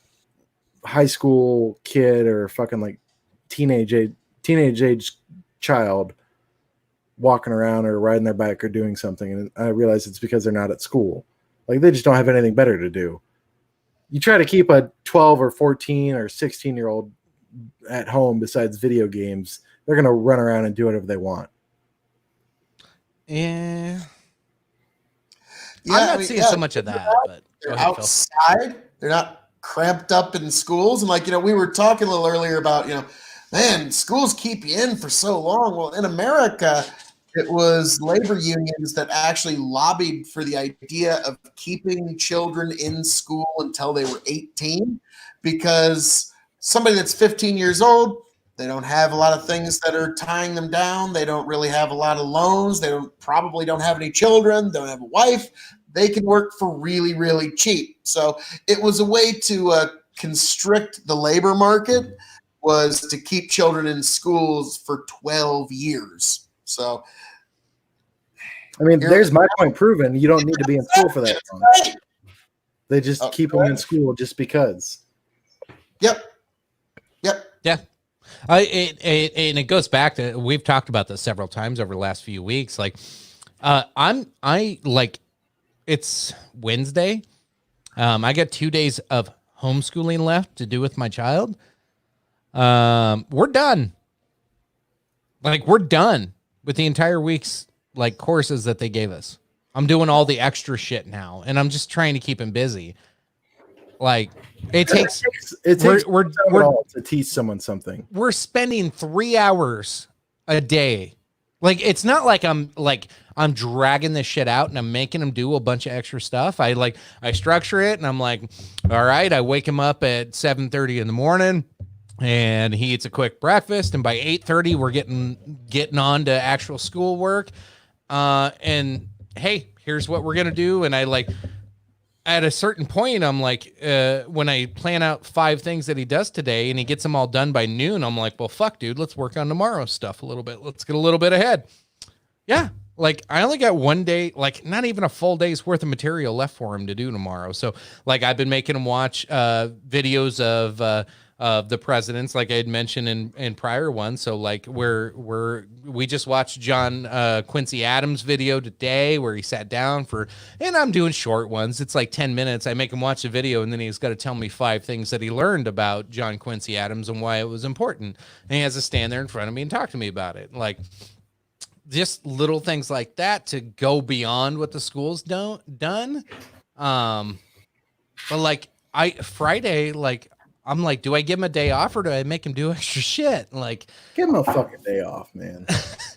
high school kid or fucking like teenage age child walking around or riding their bike or doing something. And I realize it's because they're not at school. Like they just don't have anything better to do. You try to keep a 12 or 14 or 16-year-old at home besides video games, they're going to run around and do whatever they want. Yeah. I'm not seeing so much of that, but they're outside. They're not cramped up in schools. And like, we were talking a little earlier about, man, schools keep you in for so long. Well, in America, it was labor unions that actually lobbied for the idea of keeping children in school until they were 18, because somebody that's 15 years old, they don't have a lot of things that are tying them down. They don't really have a lot of loans. They probably don't have any children. Don't have a wife. They can work for really, really cheap. So it was a way to constrict the labor market was to keep children in schools for 12 years. So, I mean, there's my point proven. You don't need to be in school for that long. They just keep them in school just because. Yep. Yeah. And it goes back to, we've talked about this several times over the last few weeks. Like, it's Wednesday. I got 2 days of homeschooling left to do with my child. We're done. Like, we're done with the entire week's like courses that they gave us. I'm doing all the extra shit now, and I'm just trying to keep him busy. Like, it takes we're to teach someone something. We're spending 3 hours a day. Like, it's not like I'm dragging this shit out and I'm making him do a bunch of extra stuff. I structure it, and I'm like, all right, I wake him up at 7:30 in the morning, and he eats a quick breakfast, and by 8:30 we're getting on to actual schoolwork. And hey, here's what we're gonna do. And at a certain point, I'm like, when I plan out 5 things that he does today and he gets them all done by noon, I'm like, well, fuck, dude, let's work on tomorrow's stuff a little bit. Let's get a little bit ahead. Yeah. Like, I only got 1 day, like not even a full day's worth of material left for him to do tomorrow. So like, I've been making him watch videos of the presidents, like I had mentioned in prior ones. So like we just watched John Quincy Adams video today where he sat down and I'm doing short ones. It's like 10 minutes. I make him watch the video, and then he's got to tell me 5 things that he learned about John Quincy Adams and why it was important. And he has to stand there in front of me and talk to me about it. Like, just little things like that to go beyond what the school's done. But like Friday, like, I'm like, do I give him a day off or do I make him do extra shit? Like, give him a fucking day off, man.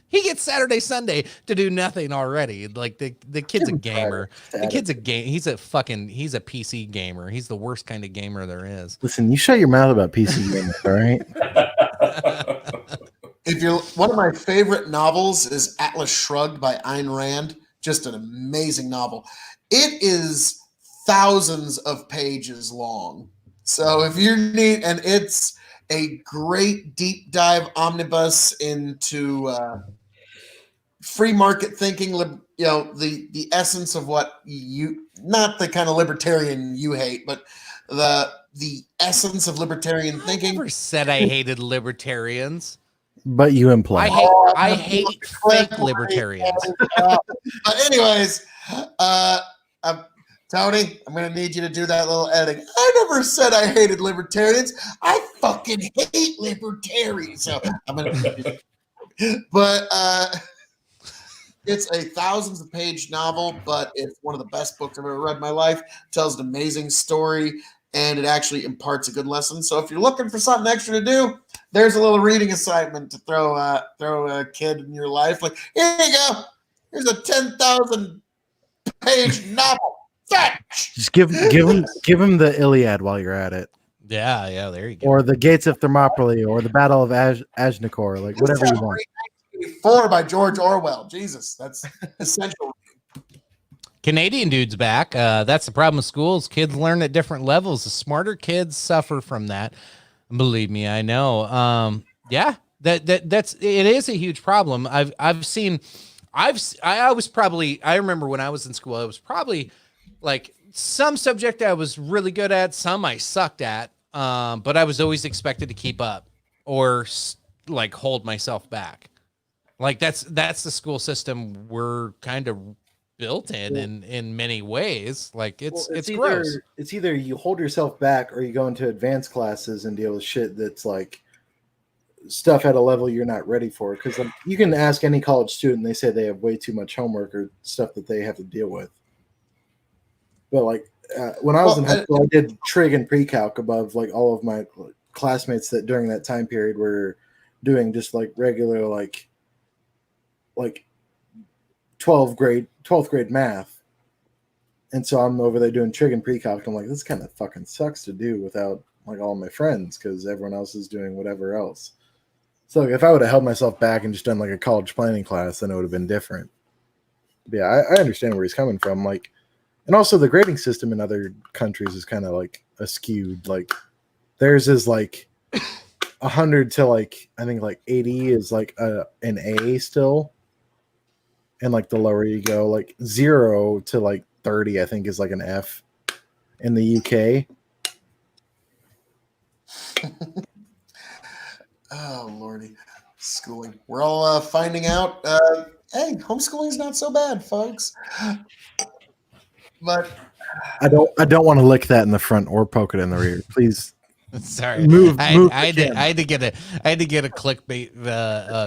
He gets Saturday, Sunday to do nothing already. Like, the kid's a gamer. The kid's a game. He's a PC gamer. He's the worst kind of gamer there is. Listen, you shut your mouth about PC gaming, all right? One of my favorite novels is Atlas Shrugged by Ayn Rand. Just an amazing novel. It is thousands of pages long. So if you need, and it's a great deep dive omnibus into free market thinking, the essence of what not the kind of libertarian you hate, but the essence of libertarian thinking. I never said I hated libertarians. But you imply. I hate fake libertarians. But anyways, Tony, I'm going to need you to do that little editing. I never said I hated libertarians. I fucking hate libertarians. So I'm going to. But it's a thousands of page novel, but it's one of the best books I've ever read in my life. It tells an amazing story, and it actually imparts a good lesson. So if you're looking for something extra to do, there's a little reading assignment to throw a kid in your life. Like, here you go. Here's a 10,000 page novel. Fetch. Just give him the Iliad while you're at it. Yeah, there you go. Or the Gates of Thermopylae, or the Battle of Ajnikor, like whatever you want. 1984 by George Orwell. Jesus, that's essential. Canadian dude's back. That's the problem with schools. Kids learn at different levels. The smarter kids suffer from that. Believe me, I know. Yeah, that's it is a huge problem. I remember when I was in school, I was probably like some subject I was really good at, some I sucked at, but I was always expected to keep up or like hold myself back. Like that's the school system we're kind of built in many ways. Like it's gross. It's either you hold yourself back or you go into advanced classes and deal with shit that's like stuff at a level you're not ready for. Because you can ask any college student, they say they have way too much homework or stuff that they have to deal with. But like when I was in high school, I did trig and pre-calc above like all of my classmates that during that time period were doing just like regular like 12th grade math. And so I'm over there doing trig and pre-calc. I'm like, this kind of fucking sucks to do without like all my friends because everyone else is doing whatever else. So like, if I would have held myself back and just done like a college planning class, then it would have been different. But yeah, I understand where he's coming from. Like, and also the grading system in other countries is kind of like askewed. Like theirs is like 100 to like I think like 80 is like an A still, and like the lower you go, like 0 to like 30, I think is like an F in the UK. Oh lordy, schooling. We're all finding out. Hey, homeschooling's not so bad, folks. But I don't want to lick that in the front or poke it in the rear. Please. Sorry, Move I the had to get a clickbait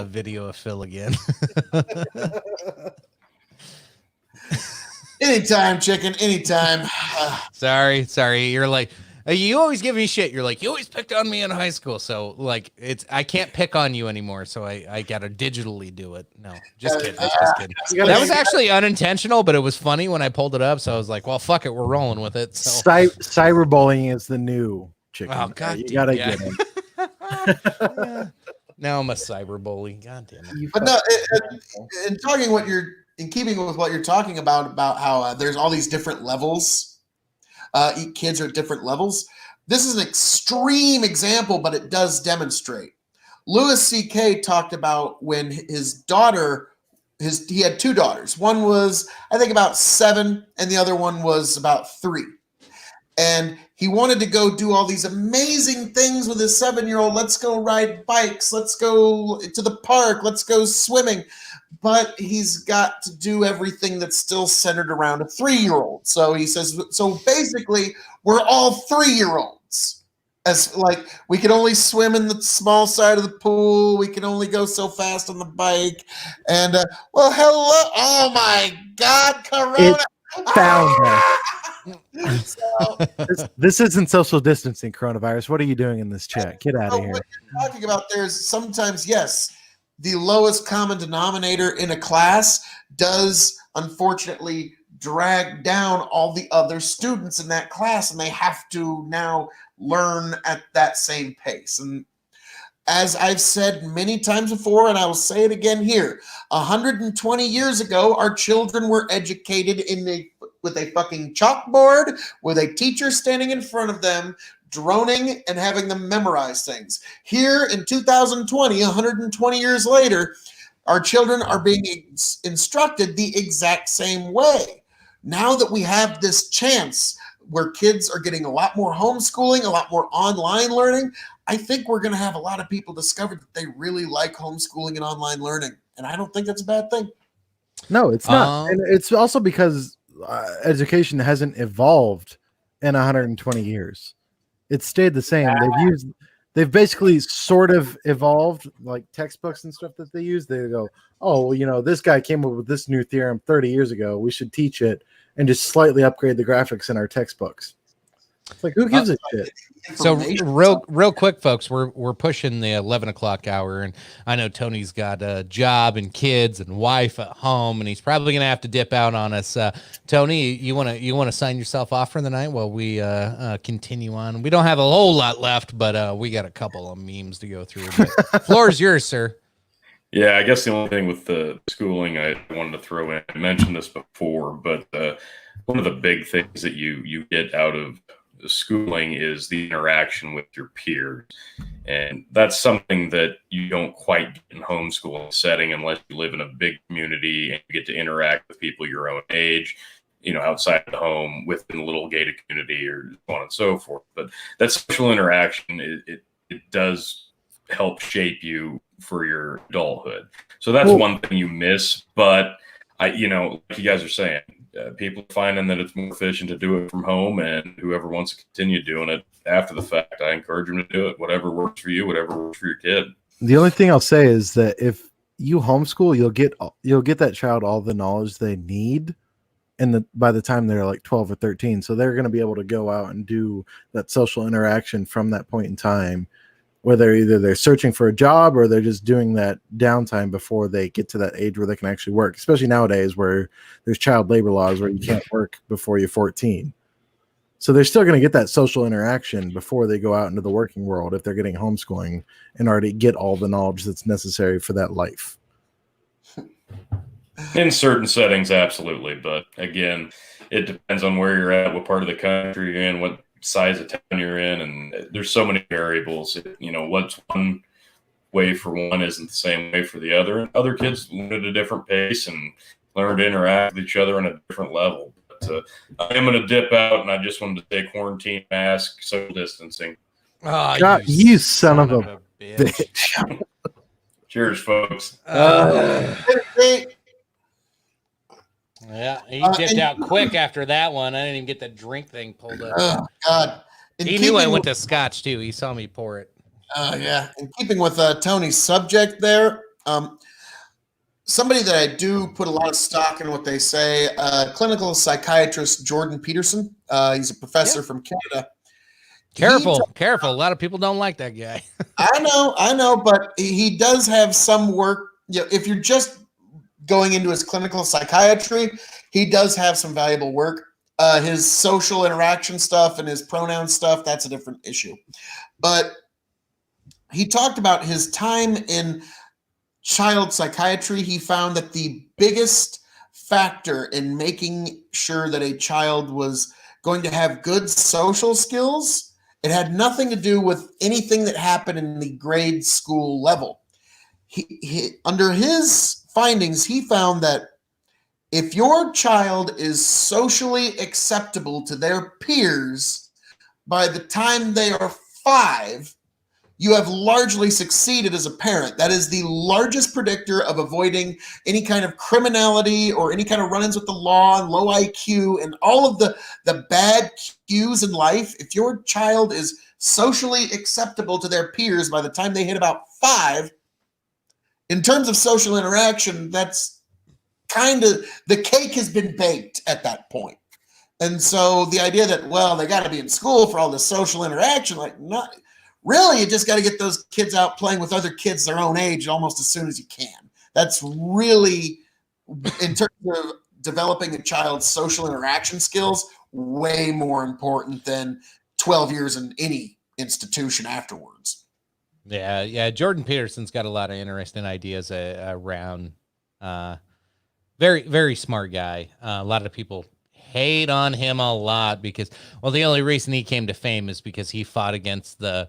video of Phil again. anytime, chicken, anytime. Sorry. You're like, you always give me shit. You're like, you always picked on me in high school. So like, I can't pick on you anymore. So I gotta digitally do it. No, just kidding. Just kidding. That was actually unintentional, but it was funny when I pulled it up. So I was like, well, fuck it. We're rolling with it. So Cyberbullying is the new chicken. Oh, God, you dude, gotta yeah. get him. Yeah. Now I'm a cyberbully. God damn it. But no, in keeping with what you're talking about how there's all these different levels. Kids are at different levels. This is an extreme example, but it does demonstrate. Louis C.K. talked about when his daughter, he had two daughters. One was, I think, about 7, and the other one was about 3. And he wanted to go do all these amazing things with his 7-year-old. Let's go ride bikes. Let's go to the park. Let's go swimming. But he's got to do everything that's still centered around a 3-year-old. So he says, so basically, we're all 3-year-olds. As like, we can only swim in the small side of the pool. We can only go so fast on the bike. And, well, hello. Oh, my God, Corona. Found her. So, this isn't social distancing, coronavirus. What are you doing in this chat? Get out of here. What you're talking about, there's sometimes, yes, the lowest common denominator in a class does unfortunately drag down all the other students in that class, and they have to now learn at that same pace. And as I've said many times before, and I will say it again here, 120 years ago, our children were educated with a fucking chalkboard, with a teacher standing in front of them, droning and having them memorize things. Here in 2020, 120 years later, our children are being instructed the exact same way. Now that we have this chance where kids are getting a lot more homeschooling, a lot more online learning, I think we're going to have a lot of people discover that they really like homeschooling and online learning. And I don't think that's a bad thing. No, it's not. And it's also because education hasn't evolved in 120 years. It's stayed the same. They've basically sort of evolved, like textbooks and stuff that they use. They go, oh, well, this guy came up with this new theorem 30 years ago. We should teach it and just slightly upgrade the graphics in our textbooks. It's like, who gives a shit? So real quick, folks, we're pushing the 11 o'clock hour, and I know Tony's got a job and kids and wife at home, and he's probably gonna have to dip out on us. Tony, you wanna sign yourself off for the night while we continue on? We don't have a whole lot left, but we got a couple of memes to go through. But floor is yours, sir. Yeah, I guess the only thing with the schooling I wanted to throw in, I mentioned this before, but one of the big things that you get out of schooling is the interaction with your peers. And that's something that you don't quite get in homeschooling setting unless you live in a big community and you get to interact with people your own age, outside the home within a little gated community or so on and so forth. But that social interaction, it does help shape you for your adulthood. So that's one thing you miss. But like you guys are saying, people are finding that it's more efficient to do it from home, and whoever wants to continue doing it after the fact, I encourage them to do it. Whatever works for you, whatever works for your kid. The only thing I'll say is that if you homeschool, you'll get that child all the knowledge they need, and by the time they're like 12 or 13, so they're going to be able to go out and do that social interaction from that point in time, whether either they're searching for a job or they're just doing that downtime before they get to that age where they can actually work, especially nowadays where there's child labor laws where you can't work before you're 14. So they're still going to get that social interaction before they go out into the working world if they're getting homeschooling and already get all the knowledge that's necessary for that life. In certain settings, absolutely. But again, it depends on where you're at, what part of the country you're in, what size of town you're in, and there's so many variables. What's one way for one isn't the same way for the other. And other kids learn at a different pace and learn to interact with each other on a different level. But I am going to dip out, and I just wanted to say quarantine, mask, social distancing. Oh, God, you son of a bitch. Cheers, folks. Yeah, he dipped out quick after that one. I didn't even get the drink thing pulled up. Oh, God. He knew I went to Scotch, too. He saw me pour it. Yeah. In keeping with Tony's subject there, somebody that I do put a lot of stock in what they say, clinical psychiatrist Jordan Peterson. He's a professor from Canada. Careful. A lot of people don't like that guy. I know, but he does have some work. If you're just going into his clinical psychiatry, he does have some valuable work. His social interaction stuff and his pronoun stuff, that's a different issue. But he talked about his time in child psychiatry. He found that the biggest factor in making sure that a child was going to have good social skills, it had nothing to do with anything that happened in the grade school level. Under his findings, he found that if your child is socially acceptable to their peers by the time they are 5, you have largely succeeded as a parent. That is the largest predictor of avoiding any kind of criminality or any kind of run-ins with the law and low IQ and all of the bad cues in life. If your child is socially acceptable to their peers by the time they hit about 5, in terms of social interaction, that's kind of, the cake has been baked at that point. And so the idea that, well, they got to be in school for all this social interaction, like, not really, you just got to get those kids out playing with other kids their own age almost as soon as you can. That's really, in terms of developing a child's social interaction skills, way more important than 12 years in any institution afterwards. Yeah. Jordan Peterson's got a lot of interesting ideas around. Very, very smart guy. A lot of people hate on him a lot because, well, the only reason he came to fame is because he fought against the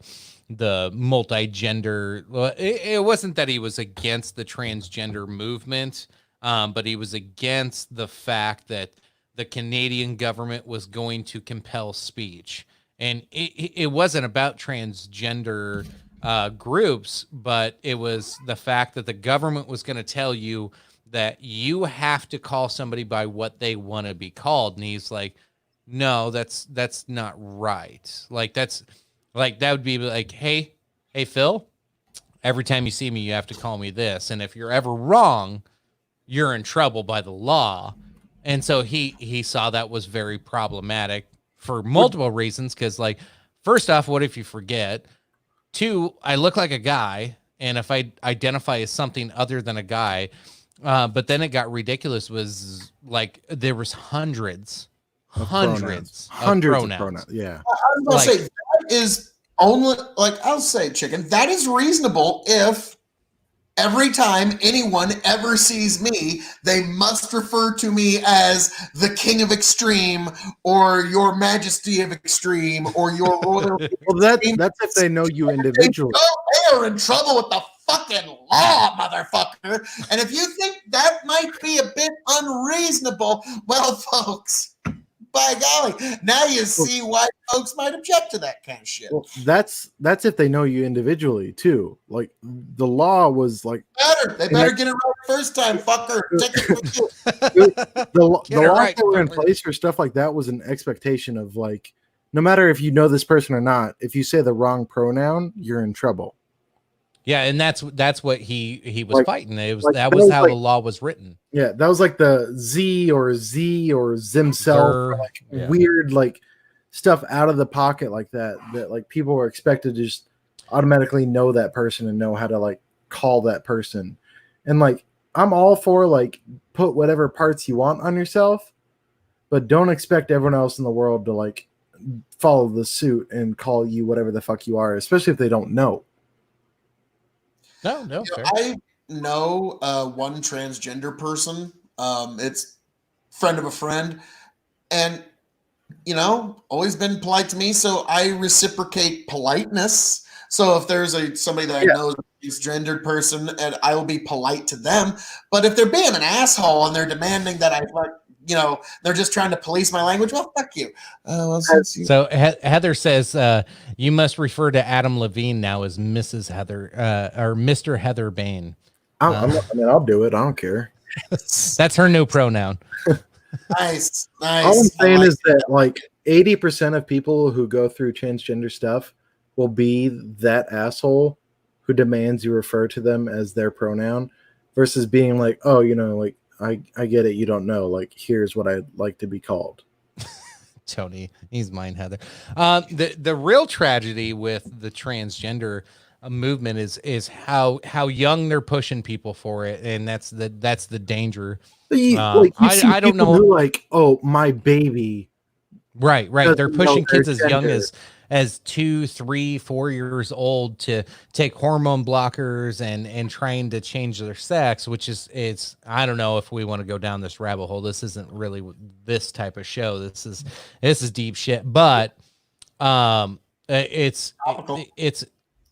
multi-gender. Well, it wasn't that he was against the transgender movement, but he was against the fact that the Canadian government was going to compel speech. And it wasn't about transgender groups, but it was the fact that the government was going to tell you that you have to call somebody by what they want to be called. And he's like, no, that's not right. Like, that would be like, hey, Phil, every time you see me, you have to call me this. And if you're ever wrong, you're in trouble by the law. And so he saw that was very problematic for multiple reasons. Cause, like, first off, what if you forget? 2, I look like a guy. And if I identify as something other than a guy, but then it got ridiculous, was like there was hundreds of pronouns. Yeah. I was going to say, that is only, like, I'll say, Chicken, that is reasonable if every time anyone ever sees me, they must refer to me as the King of Extreme or Your Majesty of Extreme or Your Royal. Well, that's if they know you individually. They are in trouble with the fucking law, motherfucker. And if you think that might be a bit unreasonable, well, folks, by golly, now you see why folks might object to that kind of shit. Well, that's if they know you individually too. Like, the law was like, they better get it right first time, fucker. Take it with you. the laws that were in place for stuff like that was an expectation of, like, no matter if you know this person or not, if you say the wrong pronoun, you're in trouble. Yeah, and that's what he was fighting. It was, like, that was how the law was written. Yeah, that was like the Z or Zimself, like, weird, like, stuff out of the pocket like that like people were expected to just automatically know that person and know how to, like, call that person. And, like, I'm all for, like, put whatever parts you want on yourself, but don't expect everyone else in the world to, like, follow the suit and call you whatever the fuck you are, especially if they don't know. No. I know one transgender person. It's friend of a friend, and always been polite to me, so I reciprocate politeness. So if there's somebody that I know is a gendered person, and I will be polite to them. But if they're being an asshole and they're demanding that they're just trying to police my language, well, fuck you. So Heather says you must refer to Adam Levine now as Mrs. Heather or Mr. Heather Bain. I'll do it. I don't care. That's her new pronoun. Nice. All I'm saying is that like 80% of people who go through transgender stuff will be that asshole who demands you refer to them as their pronoun versus being like, oh, like I get it. You don't know. Like, here's what I'd like to be called. Tony, he's mine, Heather. The real tragedy with the transgender movement is how young they're pushing people for it, and that's the danger. I don't know. Who like, oh, my baby. Right. They're pushing kids as young as 2, 3, 4 years old to take hormone blockers and trying to change their sex, which is I don't know if we want to go down this rabbit hole. This isn't really this type of show. This is deep shit, but it's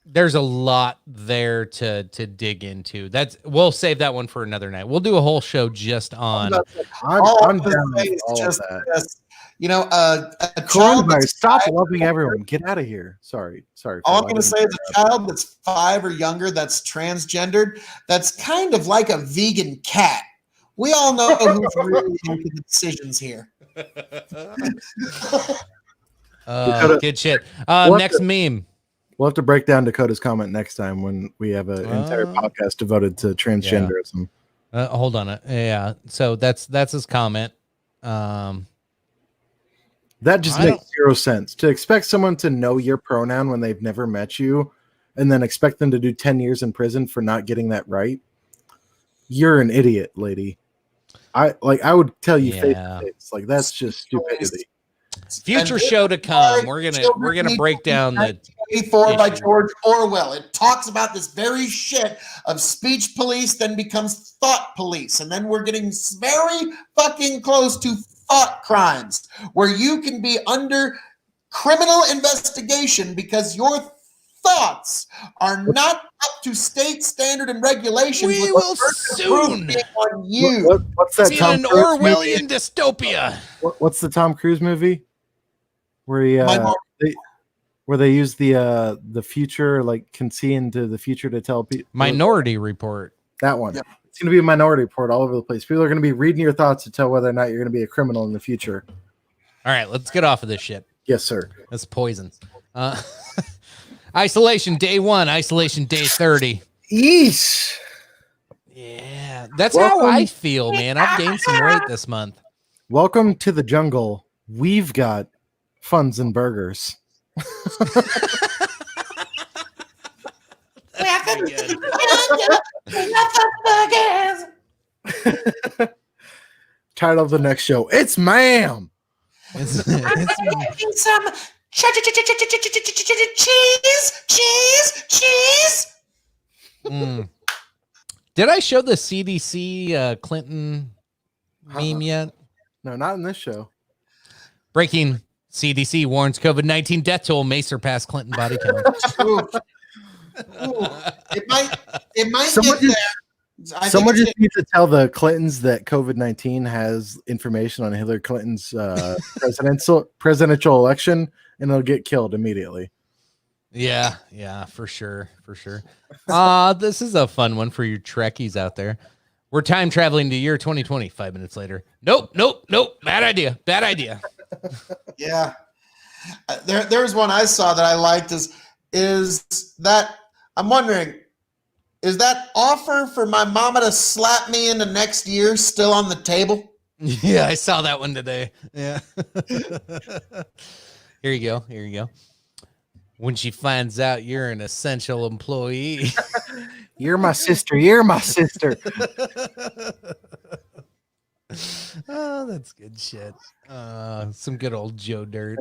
there's a lot there to dig into. We'll save that one for another night. We'll do a whole show just on. I'm down with all of that. A child stop loving everyone. Get out of here. Sorry. All I'm going to say is a child that's 5 or younger that's transgendered, that's kind of like a vegan cat. We all know who's really making the decisions here. Good shit. Next meme. We'll have to break down Dakota's comment next time when we have an entire podcast devoted to transgenderism. Yeah. Hold on. Yeah. So that's his comment. That just makes zero sense. To expect someone to know your pronoun when they've never met you and then expect them to do 10 years in prison for not getting that right. You're an idiot, lady. I would tell you face to face. Like, that's just stupidity. Future show to come. We're gonna break down the 1984 by George Orwell. It talks about this very shit of speech police, then becomes thought police, and then we're getting very fucking close to thought crimes, where you can be under criminal investigation because your thoughts are not up to state standard and regulations. We will soon on you. What's that? See an Orwellian dystopia. What's the Tom Cruise movie where they use the future, like can see into the future to tell people? Minority Report. That one. Yep. It's going to be a Minority Report all over the place. People are going to be reading your thoughts to tell whether or not you're going to be a criminal in the future. All right, let's get off of this shit. Yes, sir. That's poison. Isolation day 1, isolation day 30. Yeesh. Yeah, that's how I feel, man. I've gained some weight this month. Welcome to the jungle. We've got funs and burgers. Welcome to the Title of the next show. It's ma'am. It's some cheese. Did I show the CDC Clinton meme yet? No, not in this show. Breaking: CDC warns COVID-19 death toll may surpass Clinton body count. It might Someone get just- there. Someone just needs to tell the Clintons that COVID-19 has information on Hillary Clinton's presidential election, and they'll get killed immediately. Yeah, for sure. This is a fun one for you Trekkies out there. We're time traveling to year 2020. 5 minutes later. Nope. Bad idea. Yeah. There's one I saw that I liked is that I'm wondering, is that offer for my mama to slap me in the next year still on the table? Yeah, I saw that one today. Yeah. Here you go. When she finds out you're an essential employee. You're my sister. Oh, that's good shit. Some good old Joe Dirt.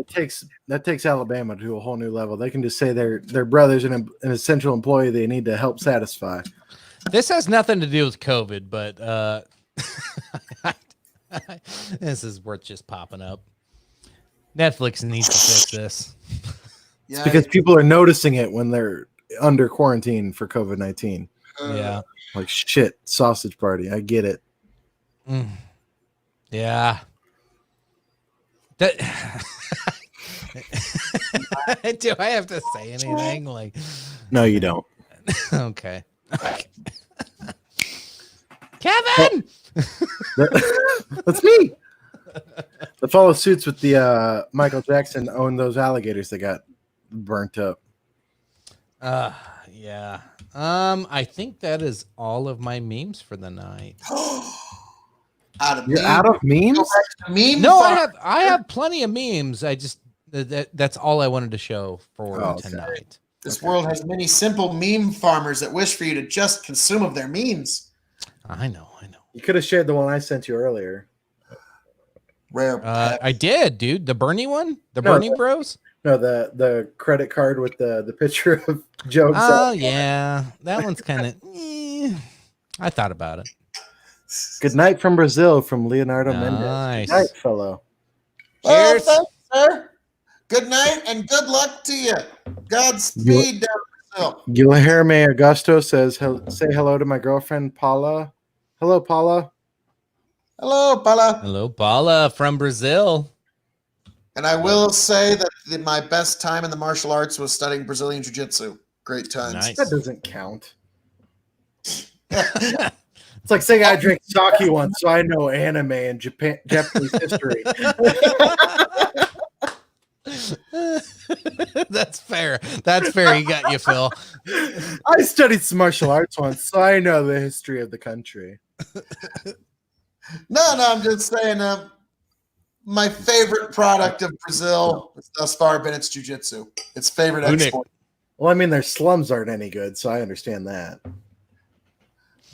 That takes Alabama to a whole new level. They can just say their brother's an essential employee they need to help satisfy. This has nothing to do with COVID, but this is worth just popping up. Netflix needs to fix this. Yeah, Because people are noticing it when they're under quarantine for COVID-19. Yeah. Like, shit, sausage party. I get it. Mm. Yeah. That do I have to say anything? Like, No, you don't. okay. Kevin. That's me. The follow suits with the Michael Jackson owned those alligators that got burnt up. Yeah. I think that is all of my memes for the night. out of You're meme. out of memes? Go back to meme No, farm. I have plenty of memes. I just that's all I wanted to show for Oh, okay. tonight. This world has many simple meme farmers that wish for you to just consume of their memes. I know. You could have shared the one I sent you earlier. Rare. I did, dude. The Bernie one? The No, Bernie Bros? No, the credit card with the picture of Joe. Oh, yeah. That one's kind of I thought about it. Good night from Brazil from Leonardo Mendes. Nice. Good night, fellow. Well, Cheers. thanks, sir. Good night and good luck to you. Godspeed down in Brazil. Guilherme Augusto says, say hello to my girlfriend, Paula. Hello, Paula. Hello, Paula. Hello, Paula from Brazil. And I will say that my best time in the martial arts was studying Brazilian Jiu-Jitsu. Great times. Nice. That doesn't count. It's like saying I drank sake once, so I know anime and Japanese history. That's fair. That's fair. You got you, Phil. I studied some martial arts once, so I know the history of the country. No, I'm just saying my favorite product of Brazil has thus far been its jiu-jitsu. Its favorite Who, Nick? export. Well, I mean, their slums aren't any good, so I understand that.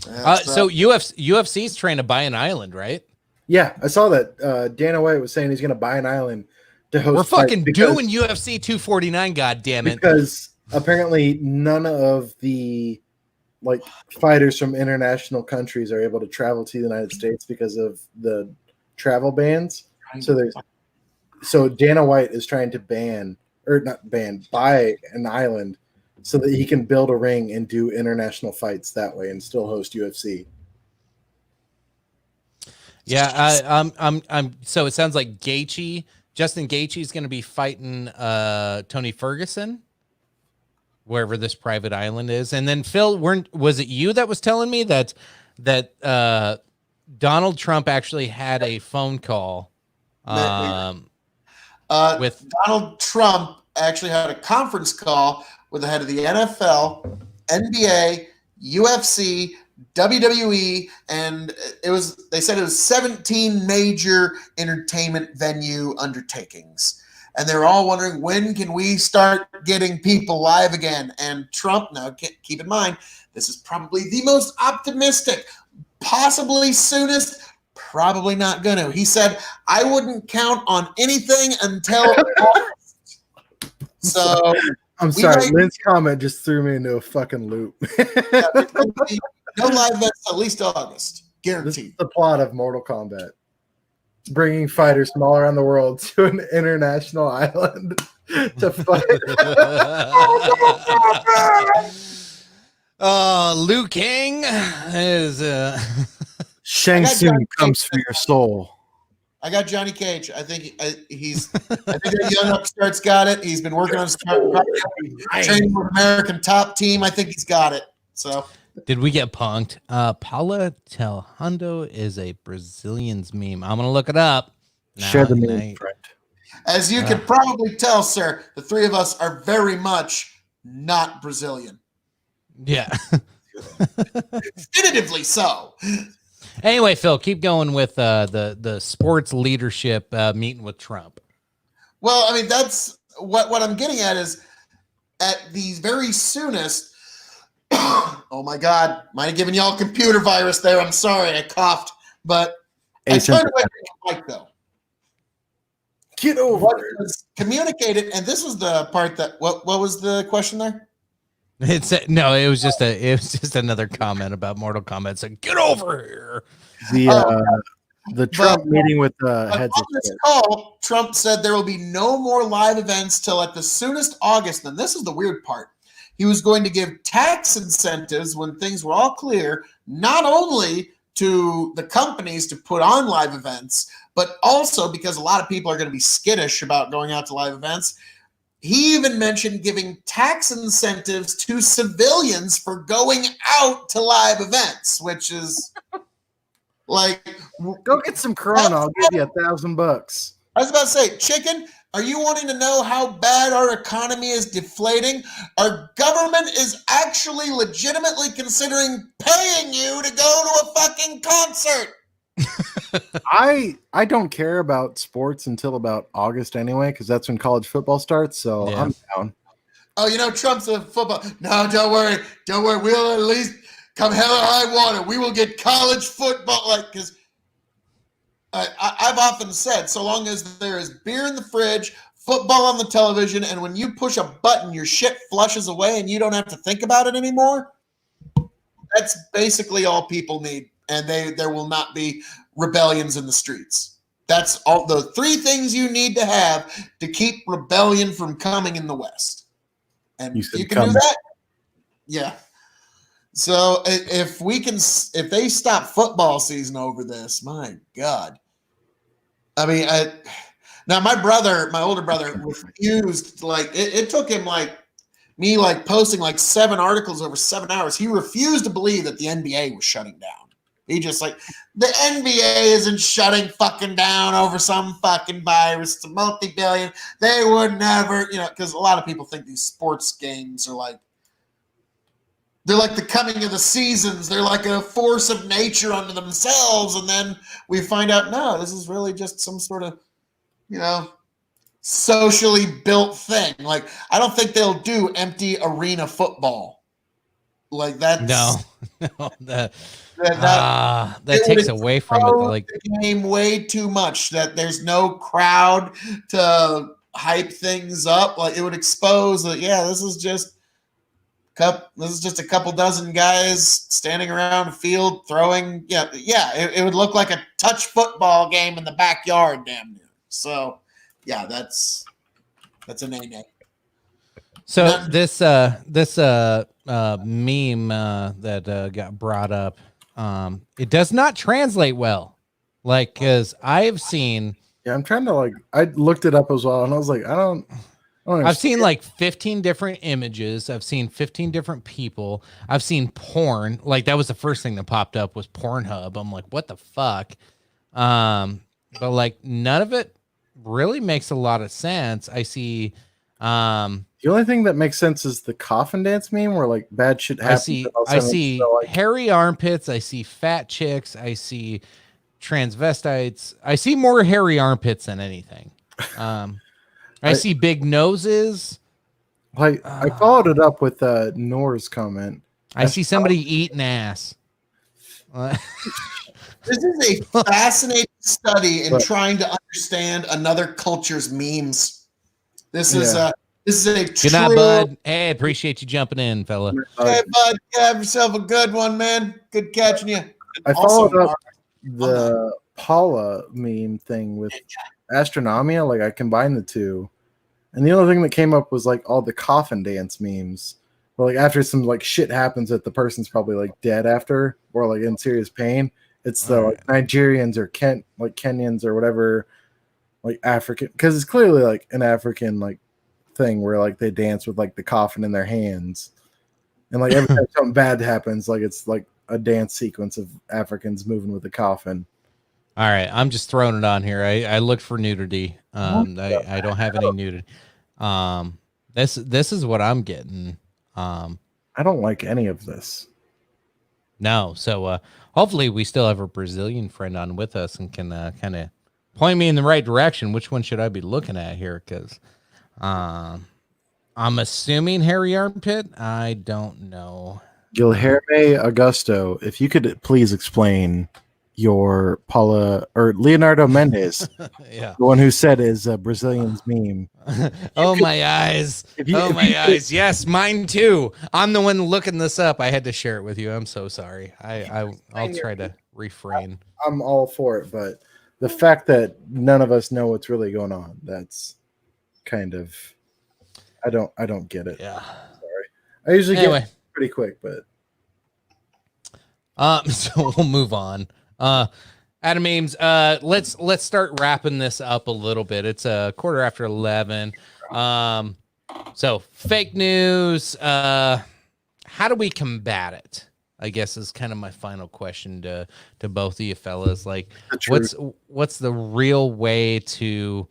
So UFC's trying to buy an island, right? Yeah, I saw that. Dana White was saying he's going to buy an island to host. We're fucking fights doing UFC 249. God damn it! Because apparently none of the fighters from international countries are able to travel to the United States because of the travel bans. So Dana White is trying to buy an island so that he can build a ring and do international fights that way and still host UFC. Yeah, I'm. So it sounds like Justin Gaethje is going to be fighting Tony Ferguson, wherever this private island is. And then Phil, was it you that was telling me that Donald Trump actually had a phone call with Donald Trump actually had a conference call with the head of the NFL, NBA, UFC, WWE, and they said it was 17 major entertainment venue undertakings. And they're all wondering, when can we start getting people live again? And Trump, now keep in mind, this is probably the most optimistic, possibly soonest, probably not going to. He said, I wouldn't count on anything until August. So I'm sorry, Lynn's comment just threw me into a fucking loop. no live events at least August, This guaranteed. is the plot of Mortal Kombat. Bringing fighters from all around the world to an international island to fight. Liu Kang is Shang Tsung comes for your soul. I got Johnny Cage. I think he's. I think that young upstart's got it. He's been working on his training with American top team. I think he's got it. So. Did we get punked? Paula Telhundo is a Brazilian's meme. I'm gonna look it up. Share the meme, friend. As you can probably tell, sir, the three of us are very much not Brazilian. Yeah. Definitively so. Anyway, Phil, keep going with the sports leadership meeting with Trump. Well, I mean, that's what I'm getting at is at the very soonest. Oh my God, might have given y'all a computer virus there. I'm sorry, I coughed, but I turned away from the mic though. Get over What it. was communicated, and this was the part that what was the question there? It was just another comment about Mortal Kombat. So get over here. The Trump meeting with heads on of this state. call, Trump said there will be no more live events till at the soonest August. And this is the weird part. He was going to give tax incentives when things were all clear, not only to the companies to put on live events, but also because a lot of people are going to be skittish about going out to live events. He even mentioned giving tax incentives to civilians for going out to live events, which is like, Go get some Corona. I'll give you $1,000. I was about to say, Chicken, are you wanting to know how bad our economy is deflating? Our government is actually legitimately considering paying you to go to a fucking concert. I don't care about sports until about August anyway, because that's when college football starts. So Yeah. I'm down. Oh, Trump's a football. No, don't worry. Don't worry. We'll at least come hell or high water. We will get college football. Because I've often said, so long as there is beer in the fridge, football on the television, and when you push a button, your shit flushes away and you don't have to think about it anymore, that's basically all people need. And there will not be rebellions in the streets. That's all the three things you need to have to keep rebellion from coming in the West. And You you said can do come. that. Yeah. So if they stop football season over this, my God. I mean, now my older brother refused. Like it took him me posting 7 articles over 7 hours. He refused to believe that the NBA was shutting down. He just the NBA isn't shutting fucking down over some fucking virus. It's a multi-billion. They would never, because a lot of people think these sports games are they're like the coming of the seasons. They're like a force of nature unto themselves. And then we find out, no, this is really just some sort of, socially built thing. I don't think they'll do empty arena football. That's No, that takes away from it. The game way too much. That there's no crowd to hype things up. It would expose that. Yeah, this is just a couple dozen guys standing around a field throwing. Yeah. It would look like a touch football game in the backyard, damn near. So, yeah, that's a nay-nay. So this meme that got brought up, it does not translate well. Because I've seen. Yeah, I'm trying to I looked it up as well, and I was like, I don't I've seen 15 different images. I've seen 15 different people. I've seen porn. That was the first thing that popped up was Pornhub. I'm like, what the fuck? But none of it really makes a lot of sense. I see. The only thing that makes sense is the coffin dance meme where bad shit happens. I see hairy armpits. I see fat chicks. I see transvestites. I see more hairy armpits than anything. I see big noses. I followed it up with Noor's comment. I see somebody eating ass. This is a fascinating study in trying to understand another culture's memes. This is a good night, bud. Hey, appreciate you jumping in, fella. Hey, bud, have yourself a good one, man. Good catching you. I followed up the Paula meme thing with Astronomia. I combined the two, and the only thing that came up was all the coffin dance memes. Where after some shit happens that the person's probably dead after or in serious pain. It's the Nigerians or Kenyans or whatever, African, because it's clearly an African thing where they dance with the coffin in their hands, and every time something bad happens, it's a dance sequence of Africans moving with the coffin. All right, I'm just throwing it on here. I looked for nudity. I don't have any nudity. This is what I'm getting. I don't like any of this. No, so hopefully we still have a Brazilian friend on with us and can kind of point me in the right direction. Which one should I be looking at here? Because I'm assuming hairy armpit. I don't know. Guilherme Augusto, if you could please explain your Paula or Leonardo Mendes, Yeah. the one who said is a Brazilian's meme. Oh, my eyes. If you, Oh, if my you could- eyes. Yes, mine too. I'm the one looking this up. I had to share it with you. I'm so sorry. I'll try to refrain. I'm all for it, but the fact that none of us know what's really going on, that's kind of I don't get it. Yeah. I usually Anyway. get it pretty quick, but So we'll move on. Adam Ames, let's start wrapping this up a little bit. It's a 11:15. So fake news. How do we combat it? I guess is kind of my final question to both of you fellas. Like, what's the real way to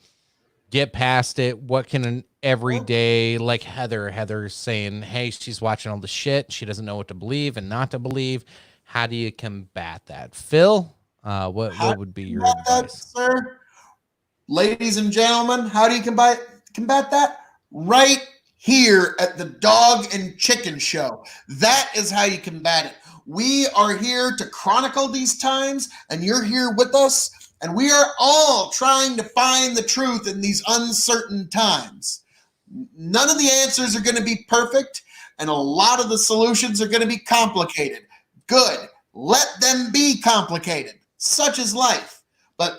get past it? What can an everyday, like Heather's saying, hey, she's watching all the shit, she doesn't know what to believe and not to believe. How do you combat that? Phil, what would be your advice? Sir? Ladies and gentlemen, how do you combat that? Right here at the Dog and Chicken Show. That is how you combat it. We are here to chronicle these times, and you're here with us, and we are all trying to find the truth in these uncertain times. None of the answers are going to be perfect, and a lot of the solutions are going to be complicated. Good. Let them be complicated. Such is life. But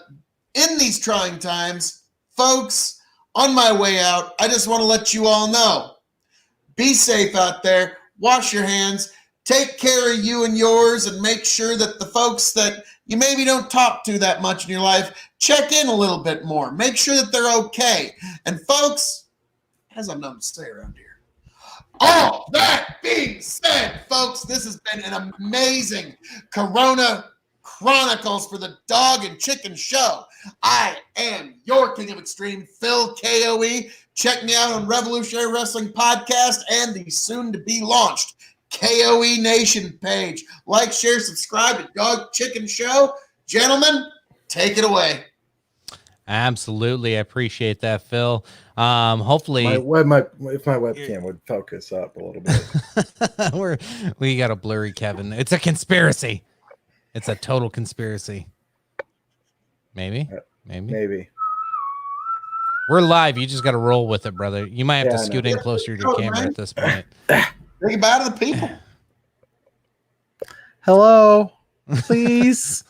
in these trying times, folks, on my way out, I just want to let you all know, be safe out there, wash your hands, take care of you and yours, and make sure that the folks that you maybe don't talk to that much in your life, check in a little bit more. Make sure that they're okay. And folks, as I'm known to say around here, all that being said, folks, this has been an amazing Corona Chronicles for the Dog and Chicken Show. I am your King of Extreme, Phil KOE. Check me out on Revolutionary Wrestling Podcast and the soon-to-be launched KOE Nation page. Like, share, subscribe to Dog Chicken Show. Gentlemen, take it away. Absolutely. I appreciate that, Phil. Hopefully if my webcam would focus up a little bit. we got a blurry Kevin. It's a conspiracy. It's a total conspiracy. Maybe. We're live. You just got to roll with it, brother. You might have to scoot in closer to your camera at this point. Think about the people. Hello, please,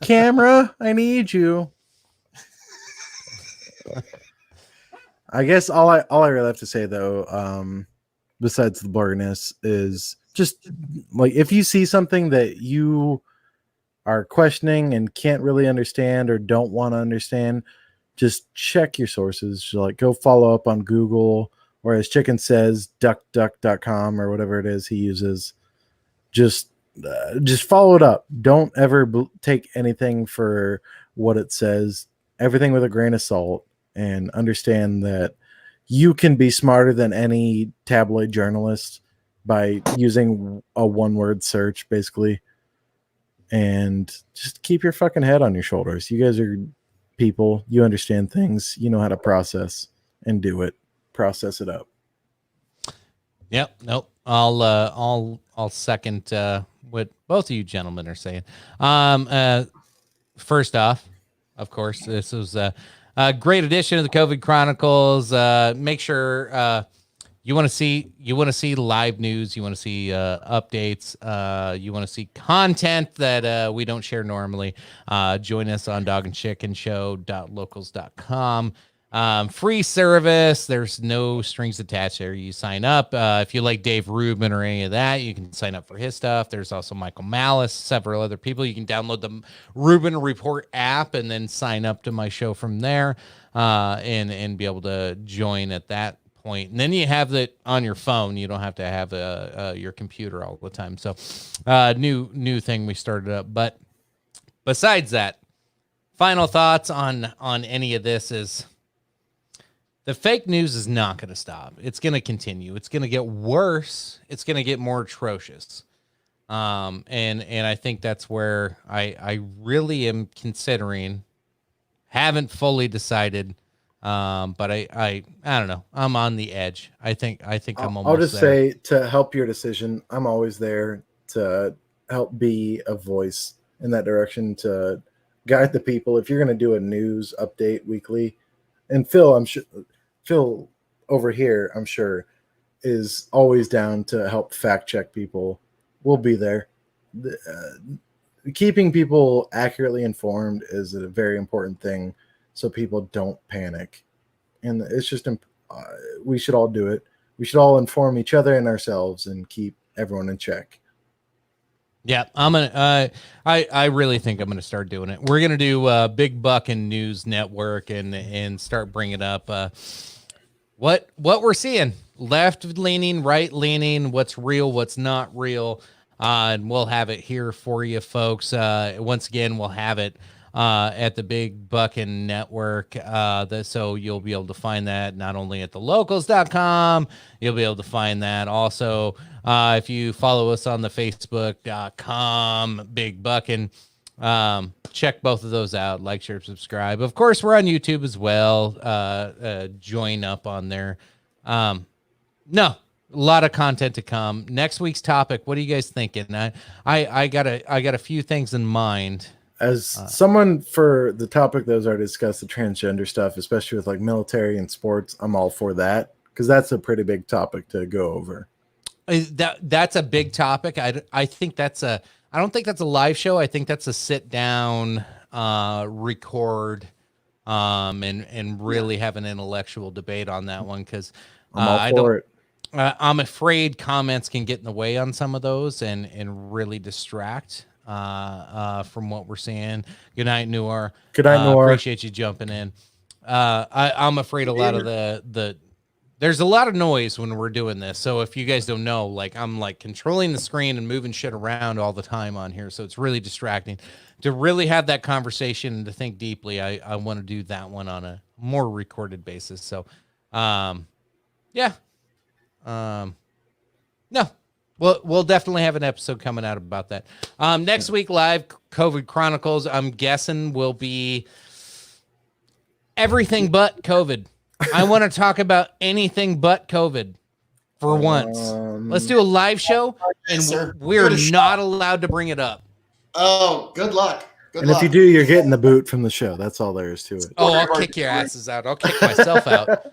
camera. I need you. I guess all I really have to say though, besides the blurriness, is just like if you see something that you are questioning and can't really understand or don't want to understand, just check your sources. Like go follow up on Google, or as Chicken says, duckduck.com or whatever it is he uses. Just follow it up. Don't ever take anything for what it says. Everything with a grain of salt, and understand that you can be smarter than any tabloid journalist by using a one-word search, basically. And just keep your fucking head on your shoulders. You guys are people. You understand things. You know how to process and do it. Process it up. Yep. Nope. I'll second what both of you gentlemen are saying. First off, of course, this was a great edition of the COVID Chronicles. Make sure you want to see live news. You want to see updates. You want to see content that we don't share normally. Join us on dogandchickenshow.locals.com. Free service. There's no strings attached there. You sign up. If you like Dave Rubin or any of that, you can sign up for his stuff. There's also Michael Malice, several other people. You can download the Rubin Report app and then sign up to my show from there, and be able to join at that point. And then you have it on your phone. You don't have to have your computer all the time. So new thing we started up. But besides that, final thoughts on any of this is, the fake news is not going to stop. It's going to continue. It's going to get worse. It's going to get more atrocious. And I think that's where I really am considering, haven't fully decided, but I don't know. I'm on the edge. I think I'm almost I'll just there. say, to help your decision, I'm always there to help be a voice in that direction to guide the people. If you're going to do a news update weekly, and Phil over here, I'm sure, is always down to help fact check people. We'll be there. Keeping people accurately informed is a very important thing, so people don't panic. And it's just we should all do it. We should all inform each other and ourselves and keep everyone in check. Yeah, I'm gonna. I really think I'm gonna start doing it. We're gonna do Big Buck and News Network and start bringing up what we're seeing, left leaning, right leaning, what's real, what's not real, and we'll have it here for you, folks. Once again, we'll have it at the Big Buckin Network. So you'll be able to find that not only at thelocals.com, you'll be able to find that also if you follow us on the Facebook.com Big Buckin. Check both of those out. Like, share, subscribe. Of course, we're on YouTube as well. Join up on there. No, a lot of content to come. Next week's topic. What are you guys thinking? I got a few things in mind. As someone for the topic that was already discussed, the transgender stuff, especially with like military and sports, I'm all for that because that's a pretty big topic to go over. That's a big topic. I think I don't think that's a live show. I think that's a sit down, record, and really have an intellectual debate on that one because I'm all for it. I'm afraid comments can get in the way on some of those and really distract from what we're seeing. Good night, Noor. Good night, Noor. Appreciate you jumping in. I'm afraid a lot of there's a lot of noise when we're doing this. So if you guys don't know, like I'm like controlling the screen and moving shit around all the time on here. So it's really distracting. To really have that conversation and to think deeply, I want to do that one on a more recorded basis. So yeah. No. We'll definitely have an episode coming out about that. Next week, live COVID Chronicles, I'm guessing will be everything but COVID. I want to talk about anything but COVID for once. Let's do a live show, and we're not allowed to bring it up. Oh, good luck. Good luck. If you do, you're getting the boot from the show. That's all there is to it. Oh, I'll kick your asses out. I'll kick myself out.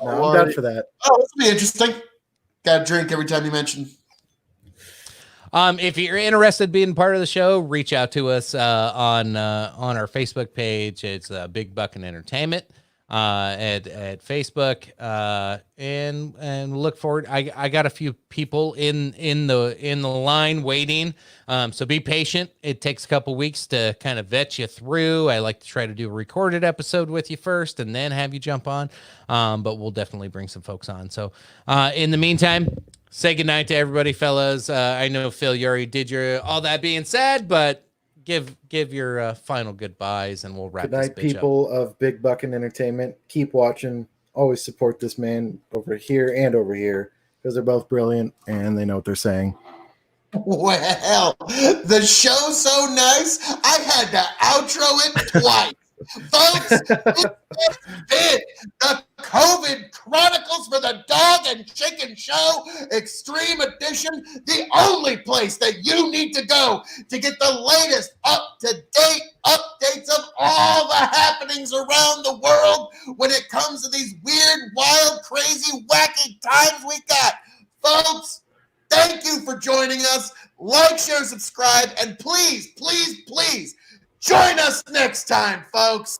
No, I'm down for that. Oh, this will be interesting. Got a drink every time you mention. If you're interested in being part of the show, reach out to us on our Facebook page. It's Big Buckin Entertainment at Facebook, and look forward. I got a few people in the line waiting. So be patient. It takes a couple weeks to kind of vet you through. I like to try to do a recorded episode with you first, and then have you jump on. But we'll definitely bring some folks on. So in the meantime, say goodnight to everybody, fellas. I know, Phil, you already did your all that being said, but give your final goodbyes, and we'll wrap good night, this bitch people up. of Big Buckin Entertainment. Keep watching. Always support this man over here and over here because they're both brilliant and they know what they're saying. Well, the show's so nice, I had to outro it twice. Folks, this has been the COVID Chronicles for the Dog and Chicken Show Extreme Edition, the only place that you need to go to get the latest up-to-date updates of all the happenings around the world when it comes to these weird, wild, crazy, wacky times we got. Folks, thank you for joining us. Like, share, subscribe, and please, please, please join us next time, folks.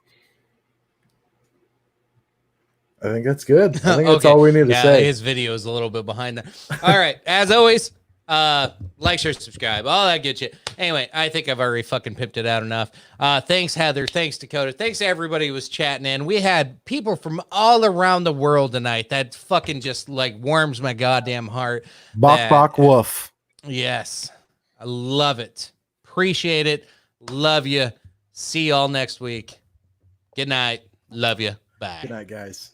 I think that's good. I think that's all we need to say. His video is a little bit behind that. All right. As always, like, share, subscribe, all that good shit. Anyway, I think I've already fucking pimped it out enough. Thanks, Heather. Thanks, Dakota. Thanks to everybody who was chatting in. We had people from all around the world tonight. That fucking just like warms my goddamn heart. Bok, bok, woof. Yes. I love it. Appreciate it. Love you. See y'all next week. Good night. Love you. Bye. Good night, guys.